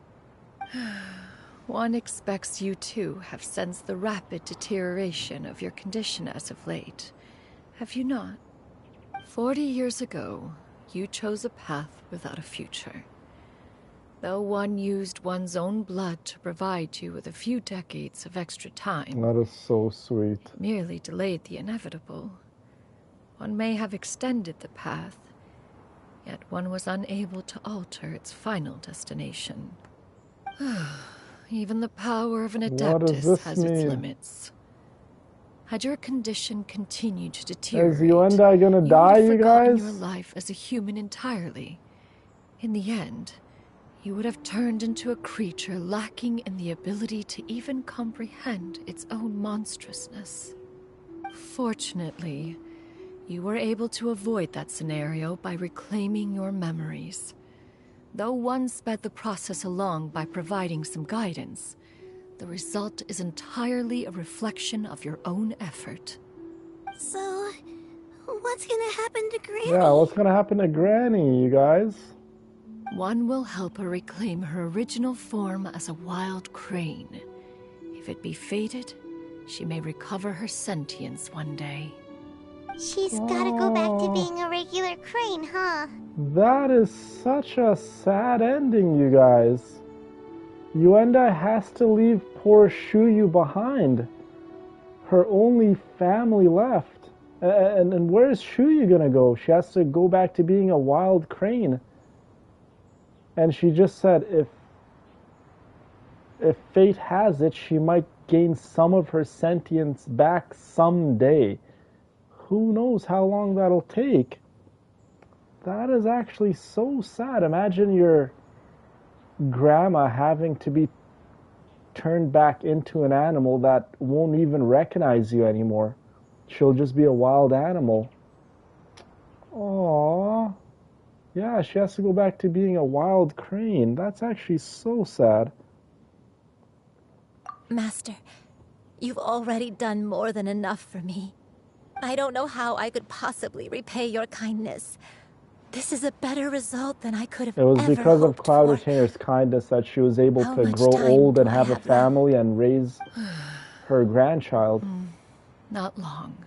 One expects you too have sensed the rapid deterioration of your condition as of late. Have you not? 40 years ago, you chose a path without a future. Though one used one's own blood to provide you with a few decades of extra time. That is so sweet. It merely delayed the inevitable. One may have extended the path, yet one was unable to alter its final destination. Even the power of an Adeptus has its limits. Had your condition continued to deteriorate, is Yuendai gonna die, you guys? your life as a human entirely. In the end, you would have turned into a creature lacking in the ability to even comprehend its own monstrousness. Fortunately, you were able to avoid that scenario by reclaiming your memories. Though one sped the process along by providing some guidance, the result is entirely a reflection of your own effort. So, what's gonna happen to Granny? Yeah, what's gonna happen to Granny, you guys? One will help her reclaim her original form as a wild crane. If it be fated, she may recover her sentience one day. She's gotta go back to being a regular crane, huh? That is such a sad ending, you guys. Yuenda has to leave poor Shuyu behind. Her only family left. And where's Shuyu gonna go? She has to go back to being a wild crane. And she just said if fate has it, she might gain some of her sentience back someday. Who knows how long that'll take? That is actually so sad. Imagine your grandma having to be turned back into an animal that won't even recognize you anymore. She'll just be a wild animal. Aww. Yeah, she has to go back to being a wild crane. That's actually so sad. Master, you've already done more than enough for me. I don't know how I could possibly repay your kindness. This is a better result than I could have ever hoped for. It was because of Cloud Retainer's kindness that she was able to grow old and have a family and raise her grandchild. Not long.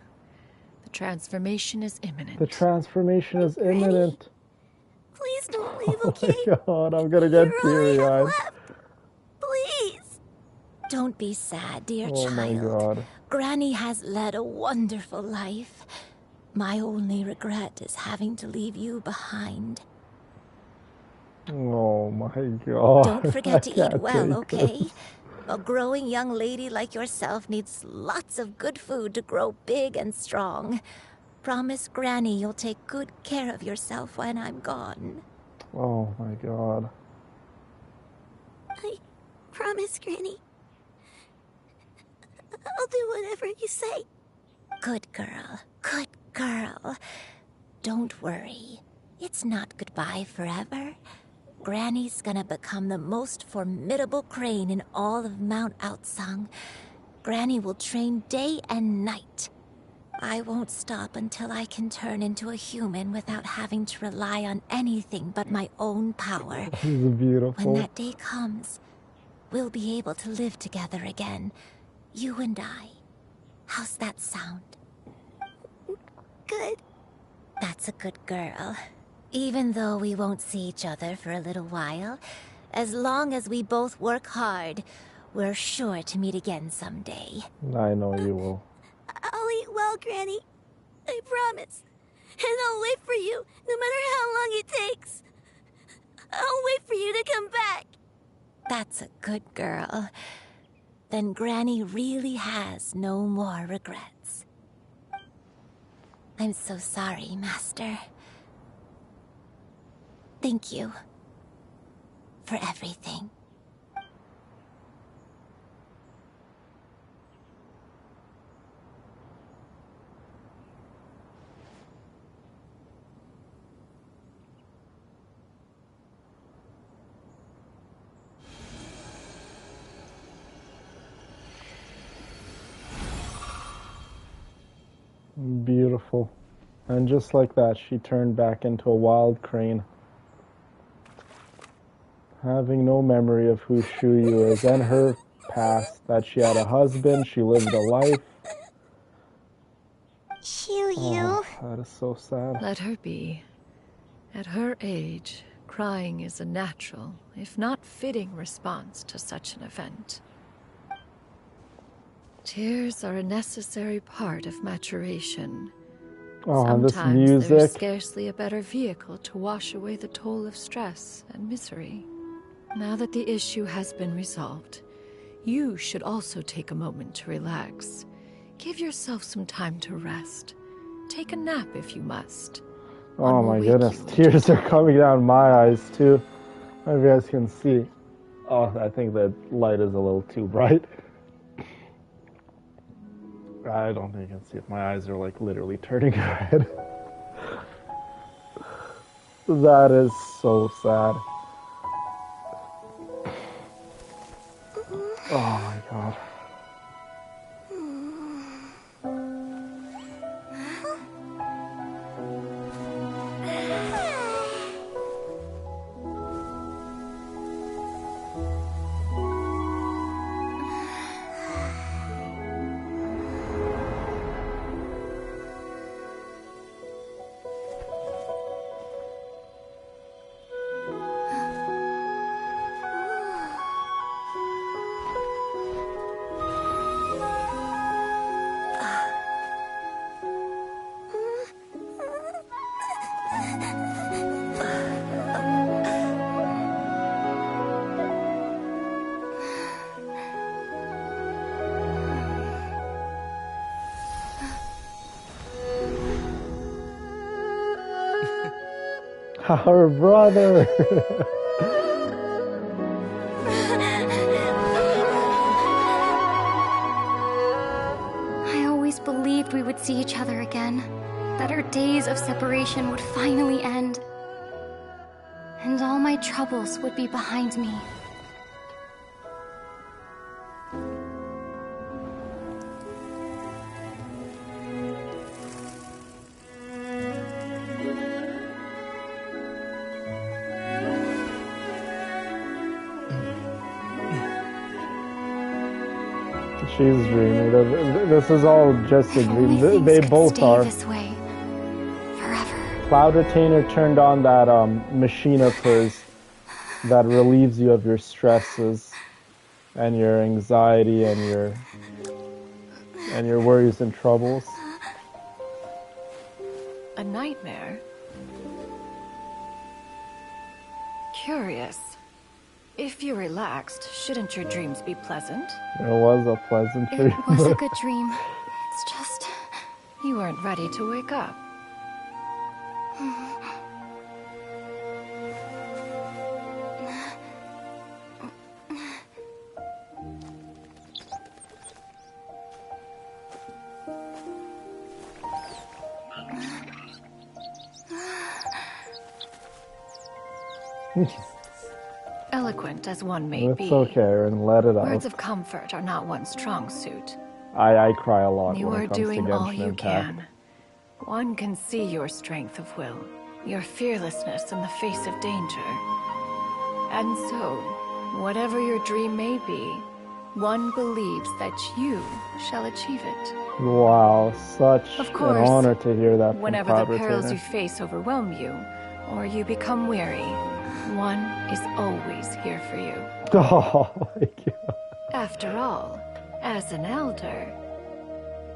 The transformation is imminent. The transformation is imminent. Please don't leave, okay? Oh my god, I'm gonna get teary-eyed. Please. Don't be sad, dear child. Oh my god. Granny has led a wonderful life. My only regret is having to leave you behind. Oh my god. Don't forget to eat well, okay? This. A growing young lady like yourself needs lots of good food to grow big and strong. Promise Granny you'll take good care of yourself when I'm gone. Oh my god. I promise, Granny. I'll do whatever you say. Good girl. Good girl. don't worry. It's not goodbye forever. Granny's gonna become the most formidable crane in all of Mount Outsung. Granny will train day and night. I won't stop until I can turn into a human without having to rely on anything but my own power. This is beautiful. When that day comes, we'll be able to live together again. You and I. How's that sound? Good. That's a good girl. Even though we won't see each other for a little while, as long as we both work hard, we're sure to meet again someday. I know you will. I'll eat well, Granny. I promise. And I'll wait for you, no matter how long it takes. I'll wait for you to come back. That's a good girl. Then Granny really has no more regrets. I'm so sorry, Master. Thank you for everything. Beautiful. And just like that, she turned back into a wild crane. Having no memory of who Xianyun is and her past, that she had a husband, she lived a life. Xianyun. Oh, that is so sad. Let her be. At her age, crying is a natural, if not fitting, response to such an event. Tears are a necessary part of maturation. Oh, and this Sometimes there is music. scarcely a better vehicle to wash away the toll of stress and misery. Now that the issue has been resolved, you should also take a moment to relax. Give yourself some time to rest. Take a nap if you must. Oh my goodness, tears are coming down my eyes too. I don't know if you guys can see. Oh, I think the light is a little too bright. I don't think you can see it. My eyes are like literally turning red. That is so sad. Oh my god. Our brother! I always believed we would see each other again. That our days of separation would finally end. And all my troubles would be behind me. She's dreaming. This is all just a dream. They both are. This way. Cloud Retainer turned on that machine of hers that relieves you of your stresses and your anxiety and your worries and troubles. A nightmare? Curious. If you're relaxed, shouldn't your dreams be pleasant? It was a pleasant dream. It was a good dream. It's just... You weren't ready to wake up. Eloquent as one may It's be, okay, Aaron. Let it words out. of comfort are not one's strong suit. I cry a lot You when are it comes to doing all Genshin you Impact. can. One can see your strength of will, your fearlessness in the face of danger. And so, whatever your dream may be, one believes that you shall achieve it. Wow, such Of an course, honor to hear that from whenever the Cloud perils Retainer. you face overwhelm you, or you become weary, one is always here for you. Oh my god. After all, as an elder,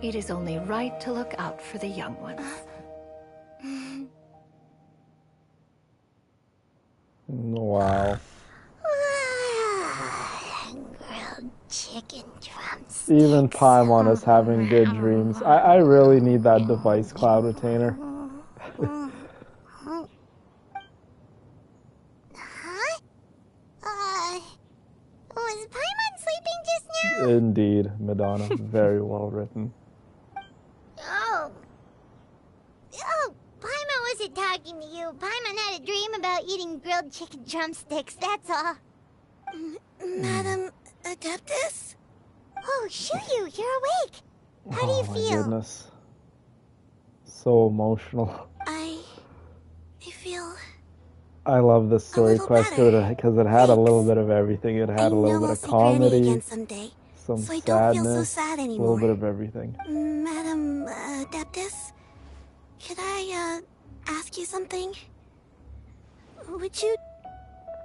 it is only right to look out for the young ones. Wow. Grilled chicken drumsticks. Even Paimon is having good dreams. I really need that device, Cloud Retainer. Was Paimon sleeping just now? Indeed, Madonna. Very well written. Oh, Paimon wasn't talking to you. Paimon had a dream about eating grilled chicken drumsticks, that's all. Madam Adeptus? Oh, Xianyun, you're awake. How do you Oh my feel? goodness. So emotional. I feel... I love this story quest because it had a little bit of everything. It had a little bit of comedy, again someday, some so I don't feel so sadness, sad a anymore. little bit of everything. Madam Adeptus, could I ask you something? Would you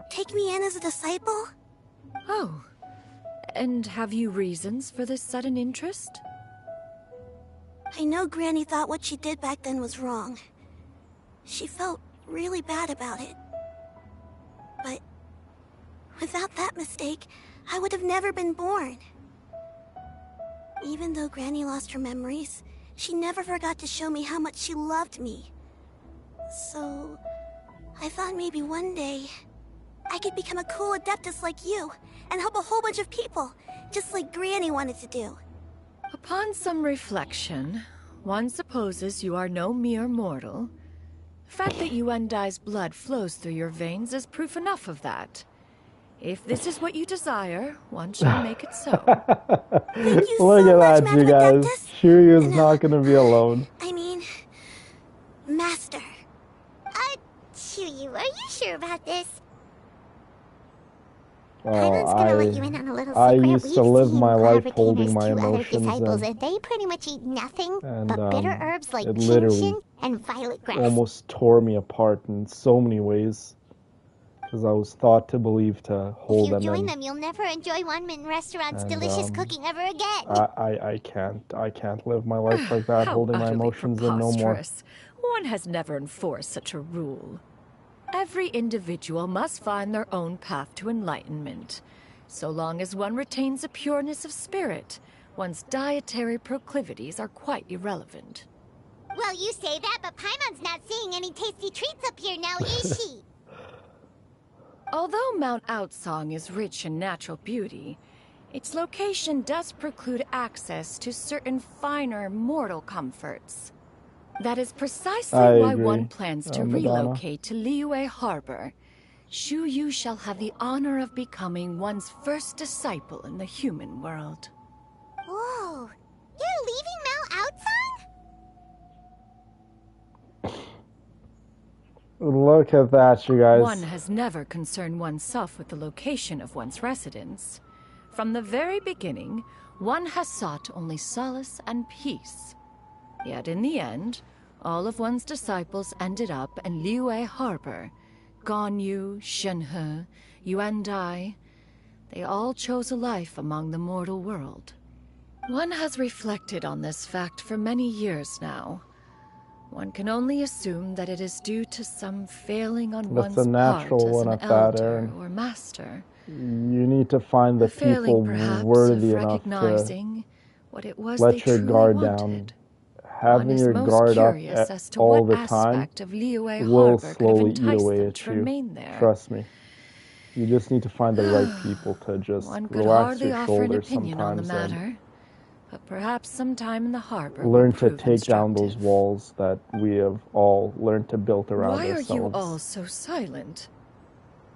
take me in as a disciple? Oh, and have you reasons for this sudden interest? I know Granny thought what she did back then was wrong. She felt really bad about it. But without that mistake, I would have never been born. Even though Granny lost her memories, she never forgot to show me how much she loved me. So, I thought maybe one day, I could become a cool Adeptus like you, and help a whole bunch of people, just like Granny wanted to do. Upon some reflection, one supposes you are no mere mortal. The fact that Yuendai's blood flows through your veins is proof enough of that. If this is what you desire, one shall make it so. Look at that, you guys. Shiryu's not going to be alone. I mean, Master. Xianyun, are you sure about this? Oh, Paimon's gonna let you in on a little I secret. used to We've live seen my life Cloud holding Retainer's my two other emotions disciples, in. and they pretty much eat nothing And, but bitter herbs like it literally chin-chin and violet grass. almost tore me apart in so many ways. Because I was thought to believe to hold If you them join in. them, you'll never enjoy One-Man Restaurant's And, delicious cooking ever again. I can't live my life like that, How holding my utterly emotions in no more. preposterous. One has never enforced such a rule. Every individual must find their own path to enlightenment. So long as one retains a pureness of spirit, one's dietary proclivities are quite irrelevant. Well, you say that, but Paimon's not seeing any tasty treats up here now, is she? Although Mount Outsong is rich in natural beauty, its location does preclude access to certain finer mortal comforts. That is precisely why agree, one plans to Madonna. relocate to Liyue Harbor. Xianyun shall have the honor of becoming one's first disciple in the human world. Whoa, you're leaving Mount Outsong? Look at that, you guys. One has never concerned oneself with the location of one's residence. From the very beginning, one has sought only solace and peace. Yet in the end, all of one's disciples ended up in Liyue Harbor. Ganyu, Shenhe, Yuendai, they all chose a life among the mortal world. One has reflected on this fact for many years now. One can only assume that it is due to some failing on That's one's a natural part as one an at that, elder Aaron. or master. You need to find the Failing people perhaps worthy of enough to recognizing what it was they let your truly guard wanted. down. One Having is your most guard up curious as to all what the time aspect of Liyue will Harbor could have slowly eat enticed away them at to you. remain there. Trust me. You just need to find the right people to just One could relax hardly your offer an shoulders opinion on the sometimes matter, but perhaps sometime in the harbor and learn will to prove take down those instructive. walls that we have all learned to build around Why are ourselves. you all so silent?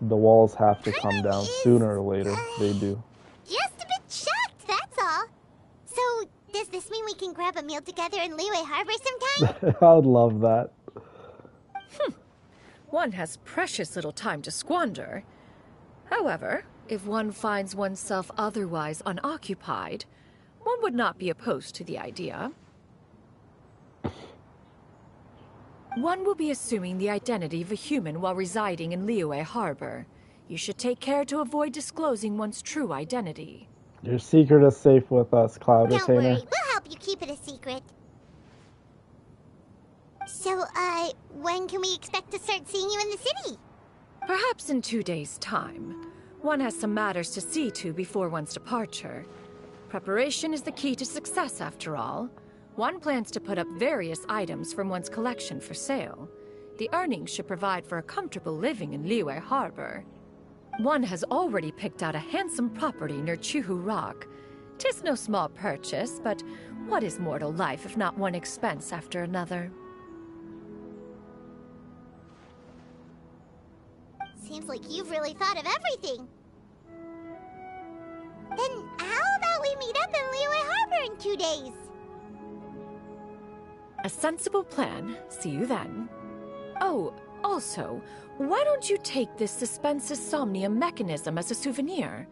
The walls have to come down sooner or later. They do. Just a bit shocked, that's all. So, does this mean we can grab a meal together in Liyue Harbor sometime? I'd love that. One has precious little time to squander. However, if one finds oneself otherwise unoccupied, one would not be opposed to the idea. One will be assuming the identity of a human while residing in Liyue Harbor. You should take care to avoid disclosing one's true identity. Your secret is safe with us, Cloud Don't Retainer. worry, we'll help you keep it a secret. So, when can we expect to start seeing you in the city? Perhaps in 2 days' time. One has some matters to see to before one's departure. Preparation is the key to success, after all. One plans to put up various items from one's collection for sale. The earnings should provide for a comfortable living in Liyue Harbor. One has already picked out a handsome property near Chuhu Rock. 'Tis no small purchase, but what is mortal life if not one expense after another? Seems like you've really thought of everything. Then how about we meet up in Liyue Harbor in 2 days? A sensible plan. See you then. Oh, also, why don't you take this suspense somnium mechanism as a souvenir?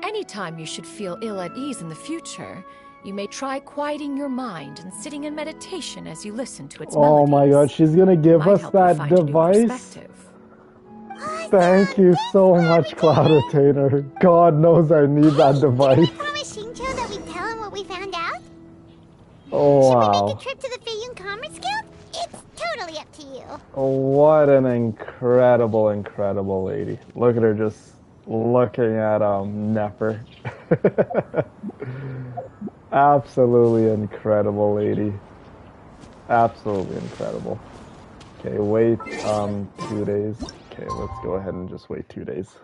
Anytime you should feel ill at ease in the future, you may try quieting your mind and sitting in meditation as you listen to its melodies. Oh my god, she's gonna give Might us help you that find a new device? perspective. Thank you so much, Cloud Retainer. God knows I need that device. Promise Xingqiu that we tell him what we found out? Oh, Should we wow. make a trip to the Feiyun Commerce Guild? It's totally up to you. What an incredible, incredible lady. Look at her just looking at Nefer. Absolutely incredible lady. Absolutely incredible. Okay, wait 2 days. Okay, let's go ahead and just wait 2 days.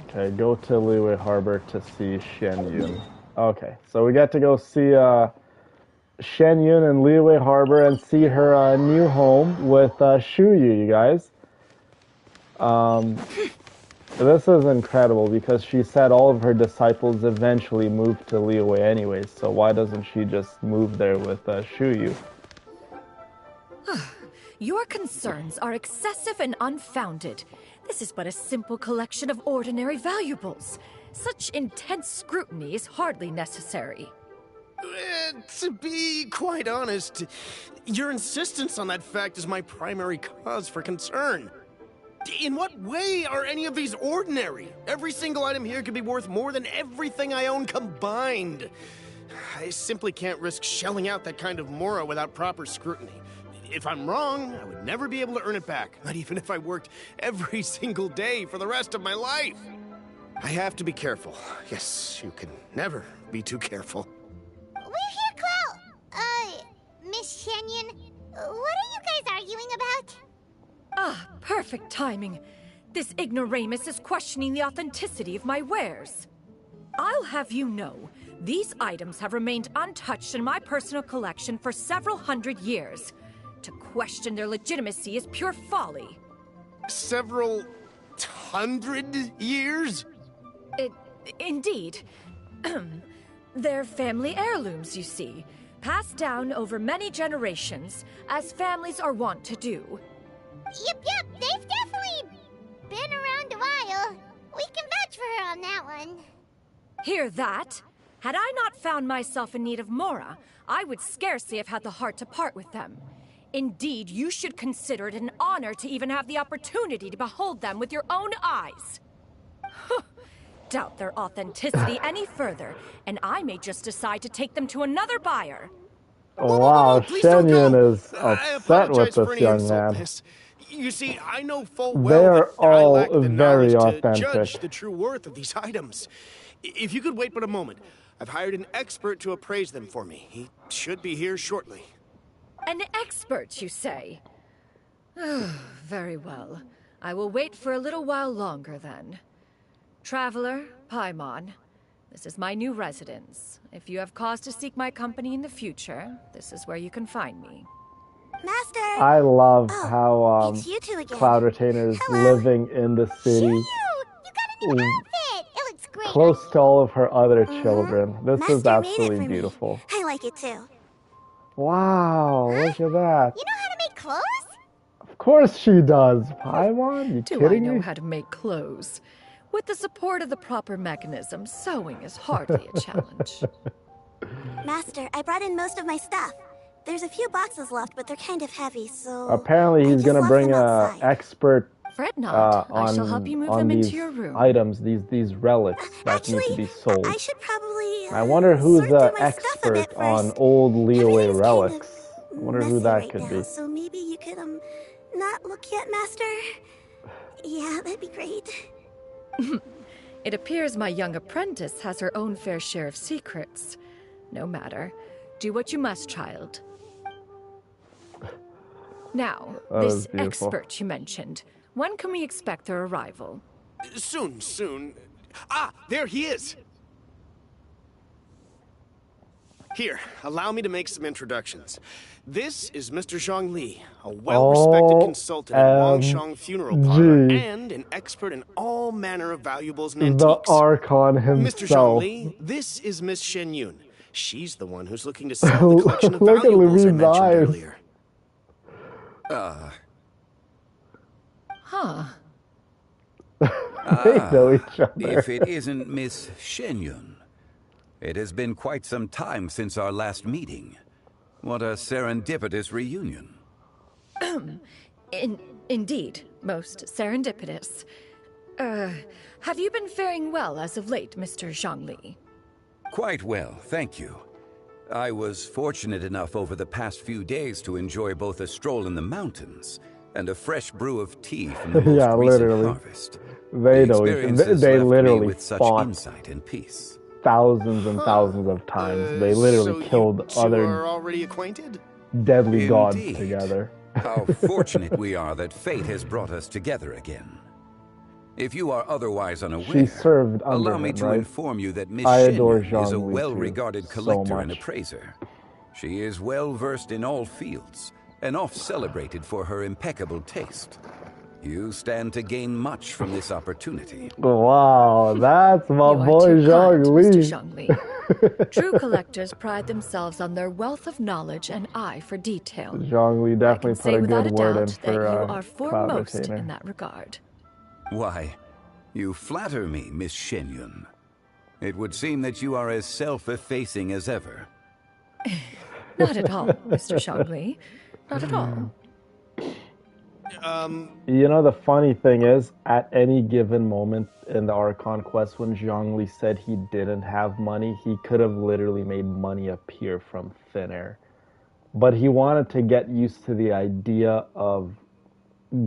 Okay, go to Liyue Harbor to see Xianyun. Okay, so we get to go see Xianyun in Liyue Harbor and see her new home with Shuyu, you guys. This is incredible because she said all of her disciples eventually moved to Liyue anyways, so why doesn't she just move there with Shuyu? Your concerns are excessive and unfounded. This is but a simple collection of ordinary valuables. Such intense scrutiny is hardly necessary. To be quite honest, your insistence on that fact is my primary cause for concern. In what way are any of these ordinary? Every single item here could be worth more than everything I own combined. I simply can't risk shelling out that kind of mora without proper scrutiny. If I'm wrong, I would never be able to earn it back, not even if I worked every single day for the rest of my life. I have to be careful. Yes, you can never be too careful. We're here, Clow. Miss Xianyun, what are you guys arguing about? Ah, perfect timing. This ignoramus is questioning the authenticity of my wares. I'll have you know, these items have remained untouched in my personal collection for several hundred years. To question their legitimacy is pure folly. Several hundred years? Indeed. They're family heirlooms, you see. Passed down over many generations, as families are wont to do. Yep, they've definitely been around a while. We can vouch for her on that one. Hear that? Had I not found myself in need of mora, I would scarcely have had the heart to part with them. Indeed, you should consider it an honor to even have the opportunity to behold them with your own eyes. Doubt their authenticity any further, and I may just decide to take them to another buyer. Wow, Xianyun is upset with this young man. Miss. You see, I know full well They are that I lack all the very knowledge to judge authentic. the true worth of these items. If you could wait but a moment, I've hired an expert to appraise them for me. He should be here shortly. An expert, you say? Very well. I will wait for a little while longer, then. Traveler, Paimon, this is my new residence. If you have cause to seek my company in the future, this is where you can find me. Master! I love how it's you two again. Cloud Retainer is living in the city. Xianyun, you got a new outfit! It looks great. Close to all of her other children. This is Master made it absolutely for me. beautiful. I like it too. Wow, look at that. You know how to make clothes? Of course she does. Paimon, you Do kidding I know me? how to make clothes? With the support of the proper mechanism, sewing is hardly a challenge. Master, I brought in most of my stuff. There's a few boxes left, but they're kind of heavy, so... Apparently he's gonna bring an expert Fret not. I shall help you move them into these your room. items, these relics that need to be sold. I should probably... I wonder who's the expert on old Liyue relics. I wonder who that could be. So maybe you could, not look yet, Master? Yeah, that'd be great. It appears my young apprentice has her own fair share of secrets. No matter. Do what you must, child. Now, this expert you mentioned. When can we expect their arrival? Soon. Ah, there he is! Here, allow me to make some introductions. This is Mr. Zhongli, a well-respected consultant in Wangshang Funeral Parlor and an expert in all manner of valuables and antiques. The Archon himself. Mr. Zhongli, this is Miss Xianyun. She's the one who's looking to sell the collection of Look at valuables I Levine's mentioned eyes. earlier. They know each other. If it isn't Miss Xianyun. It has been quite some time since our last meeting. What a serendipitous reunion. Indeed, most serendipitous. Have you been faring well as of late, Mr. Zhongli? Quite well, thank you. I was fortunate enough over the past few days to enjoy both a stroll in the mountains and a fresh brew of tea from the most recent harvest. They know they literally with such fought insight and peace. thousands and thousands of times. They literally killed You other are already acquainted? deadly gods Indeed. together. How fortunate we are that fate has brought us together again. If you are otherwise unaware, She served under allow me him, to right? inform you that Miss I adore Xianyun is a Zhongli, too, well-regarded so collector and much. appraiser. She is well-versed in all fields, and oft-celebrated for her impeccable taste. You stand to gain much from this opportunity. Wow, that's my You are boy too kind, Mr. Zhongli. Zhongli. True collectors pride themselves on their wealth of knowledge and eye for detail. Zhongli definitely Say put a without good a word in doubt that you for are Cloud foremost Retainer. in that regard. Why, you flatter me, Miss Xianyun. It would seem that you are as self-effacing as ever. Not at all, Mr. Zhongli. Not at all. You know, the funny thing is, at any given moment in the Archon quest, when Zhongli said he didn't have money, he could have literally made money appear from thin air. But he wanted to get used to the idea of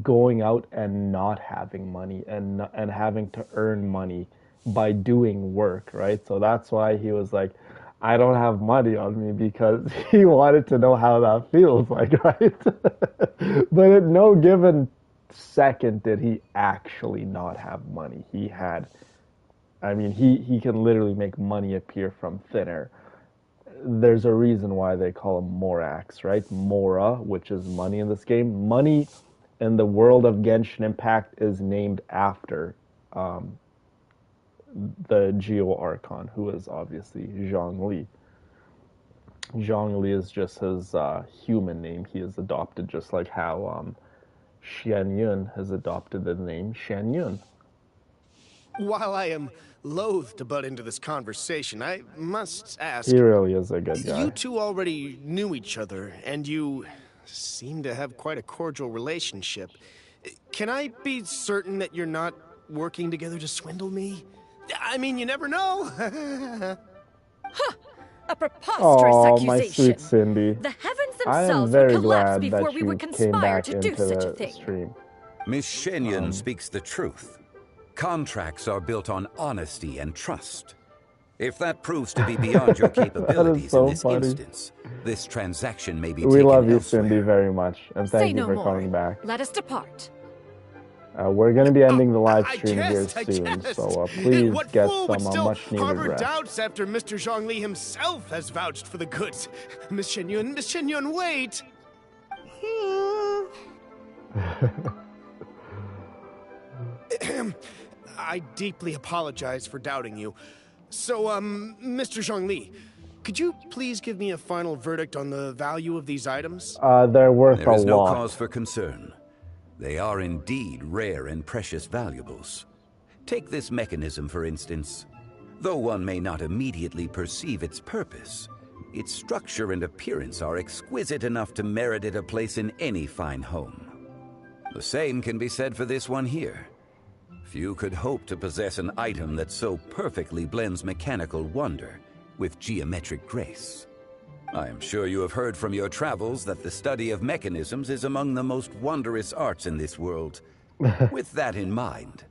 going out and not having money and having to earn money by doing work, right? So that's why he was like, I don't have money on me, because he wanted to know how that feels like, right? But at no given second did he actually not have money. He had, I mean, he can literally make money appear from thin air. There's a reason why they call him Morax, right? Mora, which is money in this game. Money in the world of Genshin Impact is named after the Geo Archon, who is obviously Zhongli. Zhongli is just his human name. He is adopted just like how Xianyun has adopted the name Xianyun. While I am loath to butt into this conversation, I must ask... He really is a good guy. You two already knew each other, and you seem to have quite a cordial relationship. Can I be certain that you're not working together to swindle me? I mean, you never know. A preposterous accusation. My sweet Cindy. The heavens I am themselves very would collapse glad before that we you would came conspire back to into do such a the thing. stream. Miss Xianyun speaks the truth. Contracts are built on honesty and trust. If that proves to be beyond your capabilities so in this funny. instance, this transaction may be We taken love you, elsewhere. Cindy, very much, and Say thank you no for more. coming back. Let us depart. We're going to be ending the live stream here I soon, guessed. so please What get fool would some still much-needed harbor rest. doubts after Mr. Zhongli himself has vouched for the goods? Miss Xianyun, wait! I deeply apologize for doubting you. So, Mr. Zhongli, could you please give me a final verdict on the value of these items? They're worth There a is no lot. cause for concern. They are indeed rare and precious valuables. Take this mechanism, for instance. Though one may not immediately perceive its purpose, its structure and appearance are exquisite enough to merit it a place in any fine home. The same can be said for this one here. Few could hope to possess an item that so perfectly blends mechanical wonder with geometric grace. I am sure you have heard from your travels that the study of mechanisms is among the most wondrous arts in this world. With that in mind,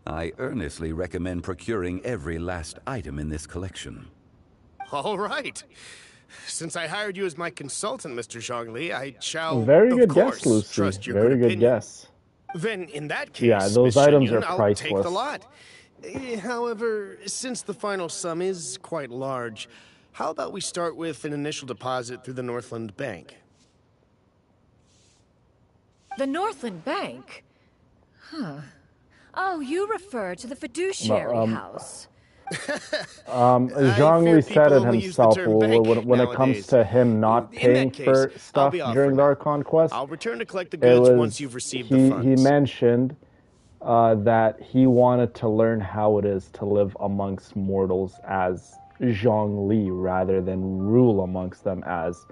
I earnestly recommend procuring every last item in this collection. All right. Since I hired you as my consultant, Mr. Zhongli, I shall, Very of good course, guess, Lucy. trust your Very good good opinion. guess. Then, in that case, Yeah, those Miss items Xianyun, are I'll take priceless. the lot. However, since the final sum is quite large, how about we start with an initial deposit through the Northland Bank? The Northland Bank? Huh. Oh, you refer to the fiduciary house. Zhongli said it himself. When it comes to him not paying for stuff during the Archon quest, I'll return to collect the goods once you've received the funds. He mentioned that he wanted to learn how it is to live amongst mortals as Zhongli rather than rule amongst them as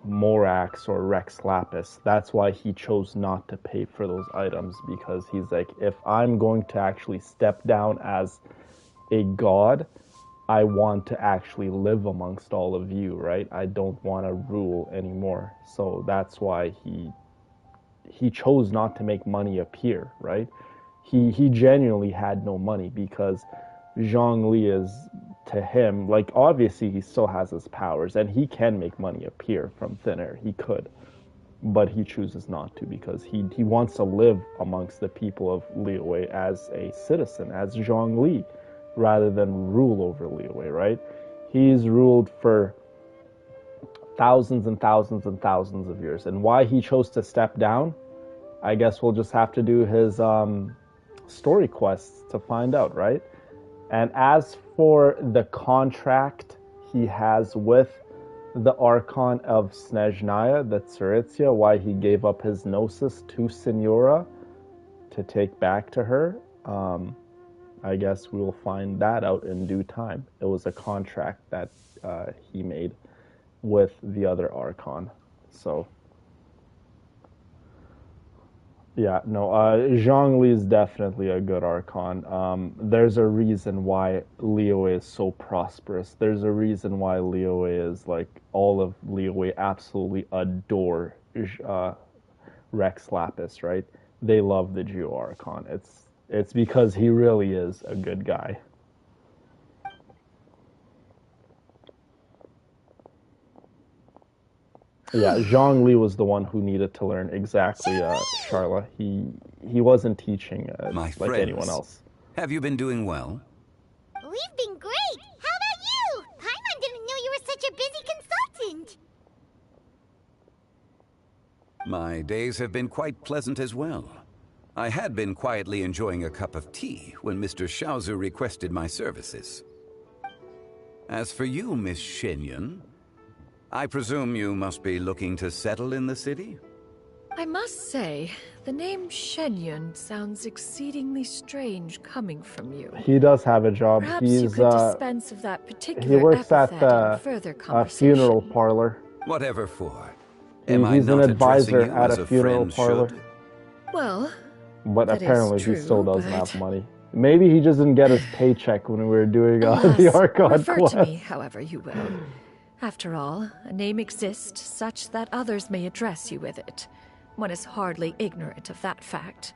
Morax or Rex Lapis. That's why he chose not to pay for those items, because he's like, if I'm going to actually step down as a god, I want to actually live amongst all of you, right? I don't want to rule anymore. So that's why he chose not to make money appear, right? He genuinely had no money, because Zhongli is, to him, like, obviously he still has his powers and he can make money appear from thin air. He could, but he chooses not to, because he wants to live amongst the people of Liyue as a citizen, as Zhongli, rather than rule over Liyue, right? He's ruled for thousands and thousands and thousands of years, and why he chose to step down, I guess we'll just have to do his story quests to find out, right? And as for the contract he has with the Archon of Snezhnaya, the Tsaritsya, why he gave up his Gnosis to Signora to take back to her, I guess we will find that out in due time. It was a contract that he made with the other Archon. So, yeah, no, Zhongli is definitely a good Archon. There's a reason why Liyue is so prosperous. There's a reason why Liyue is, like, all of Liyue absolutely adore Rex Lapis, right? They love the Geo Archon. It's because he really is a good guy. Yeah, Zhongli was the one who needed to learn exactly, Charla. He wasn't teaching My like friends, anyone else. Have you been doing well? We've been great. How about you? Paimon didn't know you were such a busy consultant. My days have been quite pleasant as well. I had been quietly enjoying a cup of tea when Mr. Xiaozu requested my services. As for you, Miss Xianyun, I presume you must be looking to settle in the city? I must say, the name Xianyun sounds exceedingly strange coming from you. He does have a job. Perhaps you could dispense of that particular he works at epithet in further a conversation. funeral parlor. Whatever for. Am I He's an not advisor addressing you at as a funeral friend parlor. should? Well, But that is apparently true, he still doesn't but- have money. Maybe he just didn't get his paycheck when we were doing the Alas, Archon refer quest. to me however you will. After all, a name exists such that others may address you with it. One is hardly ignorant of that fact.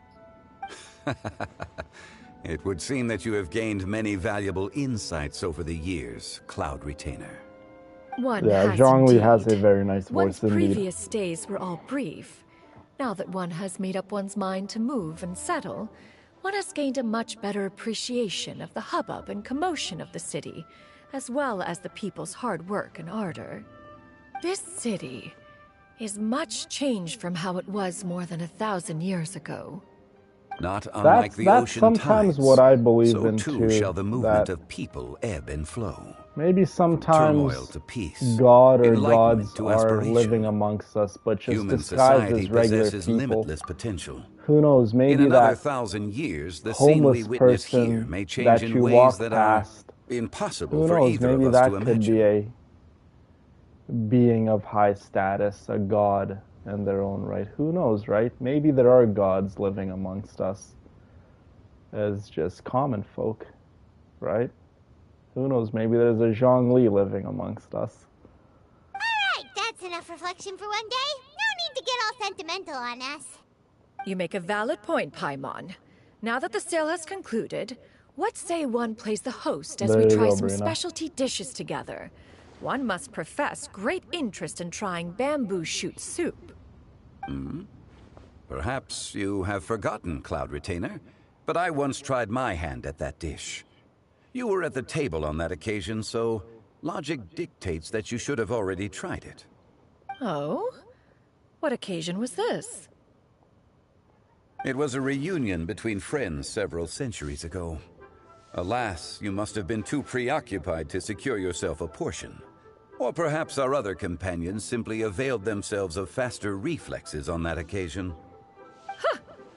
It would seem that you have gained many valuable insights over the years, Cloud Retainer. One Yeah, has Zhongli indeed. has a very nice One's voice indeed. previous days were all brief. Now that one has made up one's mind to move and settle, one has gained a much better appreciation of the hubbub and commotion of the city, as well as the people's hard work and ardor. This city is much changed from how it was more than 1,000 years ago. Not unlike the That's ocean sometimes tides, what I believe so in too shall the movement that of people ebb and flow. maybe Turmoil sometimes to peace, God or enlightenment gods to are aspiration. living amongst us, but just Human disguised society as regular possesses people. limitless potential. Who knows, maybe in another that 1,000 years, the scene homeless we witness here person may change that in you ways walk that past, are impossible who for knows, either maybe of us that to could imagine. be a being of high status, a god in their own right. Who knows, right? Maybe there are gods living amongst us as just common folk, right? Who knows, maybe there's a Zhongli living amongst us. Alright, that's enough reflection for one day. No need to get all sentimental on us. You make a valid point, Paimon. Now that the sale has concluded, what say one plays the host as There we you try go, some Brina. specialty dishes together? One must profess great interest in trying bamboo shoot soup. Perhaps you have forgotten, Cloud Retainer, but I once tried my hand at that dish. You were at the table on that occasion, so logic dictates that you should have already tried it. Oh? What occasion was this? It was a reunion between friends several centuries ago. Alas, you must have been too preoccupied to secure yourself a portion. Or perhaps our other companions simply availed themselves of faster reflexes on that occasion.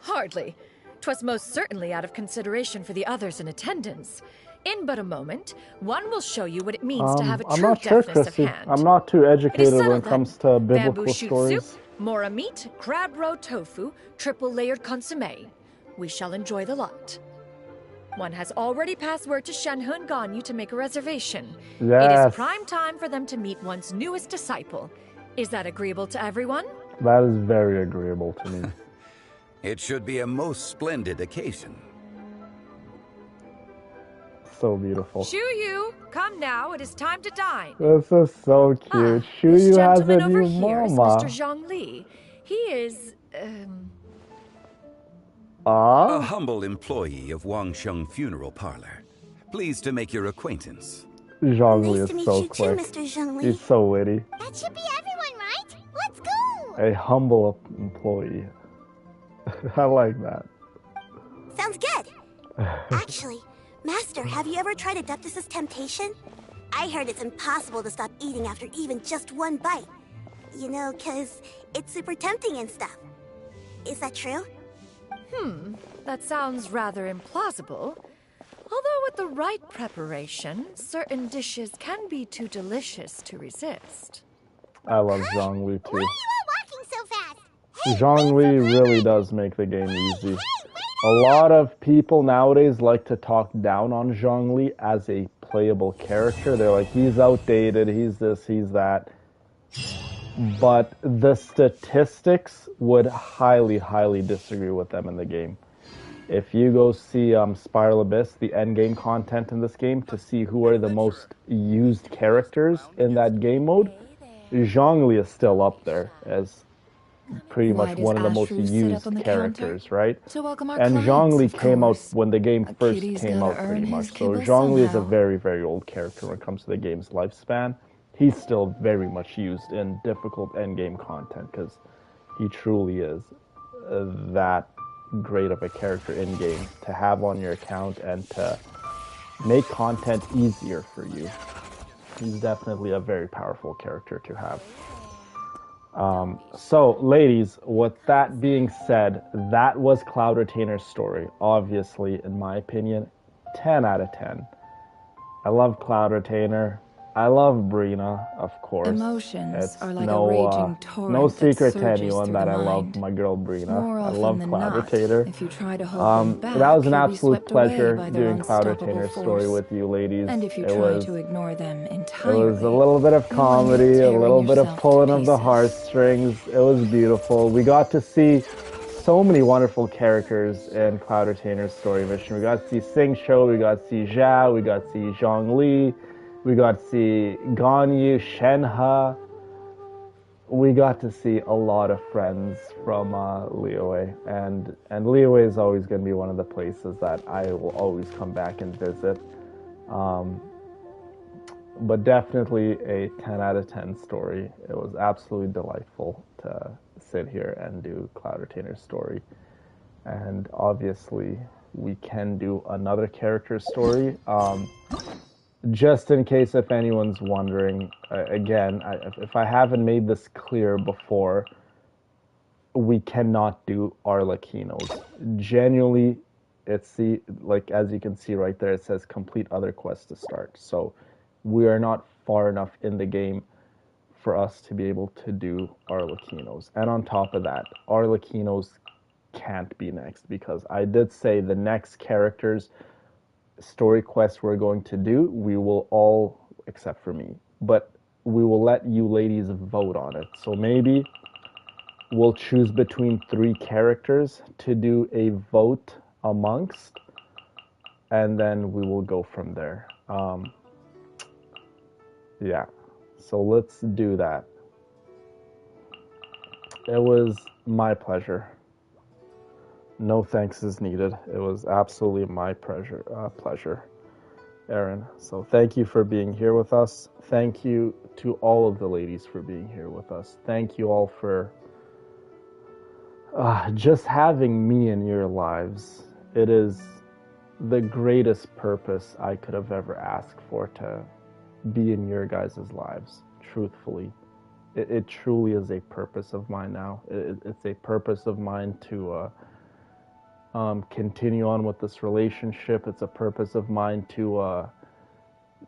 Hardly. 'Twas most certainly out of consideration for the others in attendance. In but a moment, one will show you what it means to have a I'm true not sure, deftness of Chrissy. hand. I'm not too It is educated when settled it then. comes to Bamboo biblical shoot stories. soup, mora meat, crab roe tofu, triple layered consomme. We shall enjoy the lot. One has already passed word to Xianyun Ganyu to make a reservation. It Yes. is prime time for them to meet one's newest disciple. Is that agreeable to everyone? That is very agreeable to me. It should be a most splendid occasion. So beautiful. Shuyu, come now. It is time to dine. This is so cute. This Shuyu has a gentleman over new here is mama. Mr. Zhongli. He is, A humble employee of Wangsheng Funeral Parlor. Pleased to make your acquaintance. Zhongli Nice to is meet so you too, quick. Mr. Zhongli. He's so witty. That should be everyone, right? Let's go! A humble employee. I like that. Sounds good. Actually, Master, have you ever tried Adeptus' temptation? I heard it's impossible to stop eating after even just one bite. You know, 'cause it's super tempting and stuff. Is that true? that sounds rather implausible. Although with the right preparation, certain dishes can be too delicious to resist. I love Zhongli too. Walking so fast! Zhongli really does make the game easy. A lot of people nowadays like to talk down on Zhongli as a playable character. They're like, he's outdated, he's this, he's that. But the statistics would highly, highly disagree with them in the game. If you go see Spiral Abyss, the endgame content in this game, to see who are the most used characters in that game mode, Zhongli is still up there as pretty Why much does one of the most Ashru sit up used on the characters, counter? right? To welcome our And clients, Zhongli of came out course. when the game A first kitty's came gotta out pretty earn much. his So kibble Zhongli is a somehow. very, very old character when it comes to the game's lifespan. He's still very much used in difficult endgame content because he truly is that great of a character in game to have on your account and to make content easier for you. He's definitely a very powerful character to have. So, ladies, with that being said, that was Cloud Retainer's story. Obviously, in my opinion, 10 out of 10. I love Cloud Retainer. I love Brina, of course. Emotions are like no, a raging torrent no that secret to surges anyone through that the I love mind. my girl Brina. More I often love than Cloud not, Retainer. if you try to hold them back, that was an you'll be absolute swept away pleasure by their doing Cloud unstoppable Retainer's story force. with you ladies. And if you It try was- to ignore them It entirely, was a little bit of you'll wind up comedy, a tearing little bit of yourself to pulling of the pieces. heartstrings. It was beautiful. We got to see so many wonderful characters in Cloud Retainer's story mission. We got to see Sing Shou, we got to see Zhao, we got to see Zhong Li, we got to see Ganyu, Shenhe. We got to see a lot of friends from Liyue, and Liyue is always going to be one of the places that I will always come back and visit. But definitely a 10 out of 10 story. It was absolutely delightful to sit here and do Cloud Retainer's story. And obviously, we can do another character story. Just in case if anyone's wondering, again, if I haven't made this clear before, we cannot do Arlequinos. Genuinely, it's like as you can see right there, it says complete other quests to start. So we are not far enough in the game for us to be able to do Arlequinos. And on top of that, Arlequinos can't be next, because I did say the next characters story quest we're going to do, we will all, except for me, but we will let you ladies vote on it. So maybe we'll choose between 3 characters to do a vote amongst, and then we will go from there. Yeah, so let's do that. It was my pleasure. No thanks is needed. It was absolutely my pleasure, Aaron. So thank you for being here with us. Thank you to all of the ladies for being here with us. Thank you all for just having me in your lives. It is the greatest purpose I could have ever asked for, to be in your guys' lives, truthfully. It truly is a purpose of mine now. It's a purpose of mine to continue on with this relationship. It's a purpose of mine to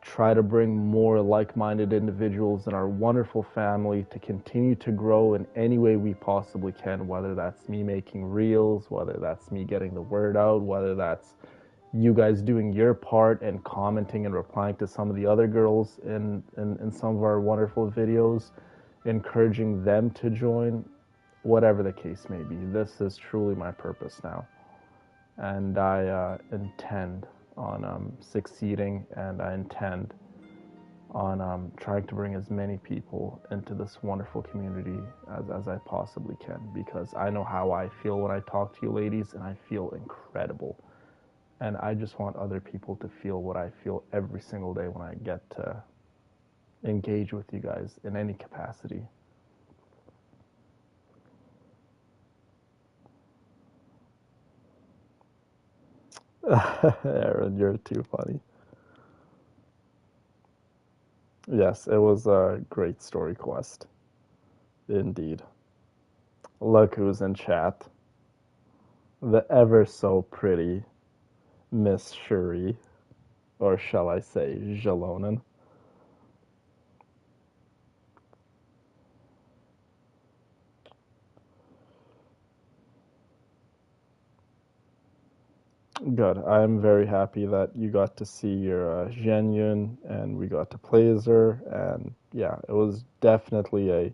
try to bring more like-minded individuals in our wonderful family to continue to grow in any way we possibly can, whether that's me making reels, whether that's me getting the word out, whether that's you guys doing your part and commenting and replying to some of the other girls in some of our wonderful videos, encouraging them to join, whatever the case may be. This is truly my purpose now. And I intend on succeeding, and I intend on trying to bring as many people into this wonderful community as I possibly can, because I know how I feel when I talk to you ladies, and I feel incredible. And I just want other people to feel what I feel every single day when I get to engage with you guys in any capacity. Aaron, you're too funny. Yes, it was a great story quest. Indeed. Look who's in chat. The ever so pretty Miss Shuri, or shall I say Jalonen. Good. I'm very happy that you got to see your Xianyun, and we got to play as her, and yeah, it was definitely a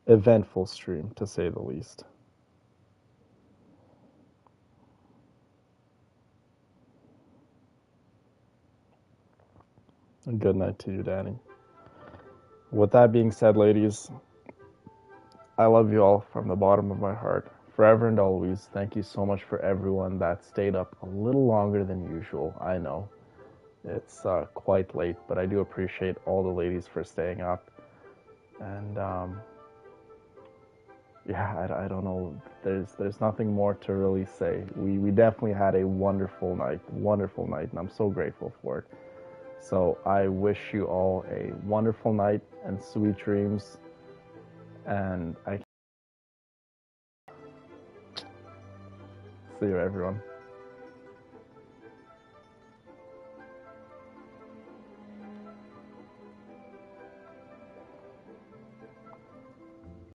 eventful stream, to say the least. And good night to you, Danny. With that being said, ladies, I love you all from the bottom of my heart. Forever and always, thank you so much for everyone that stayed up a little longer than usual. I know it's quite late, but I do appreciate all the ladies for staying up. And yeah, I don't know. There's nothing more to really say. We definitely had a wonderful night, and I'm so grateful for it. So I wish you all a wonderful night and sweet dreams. And I see you, everyone.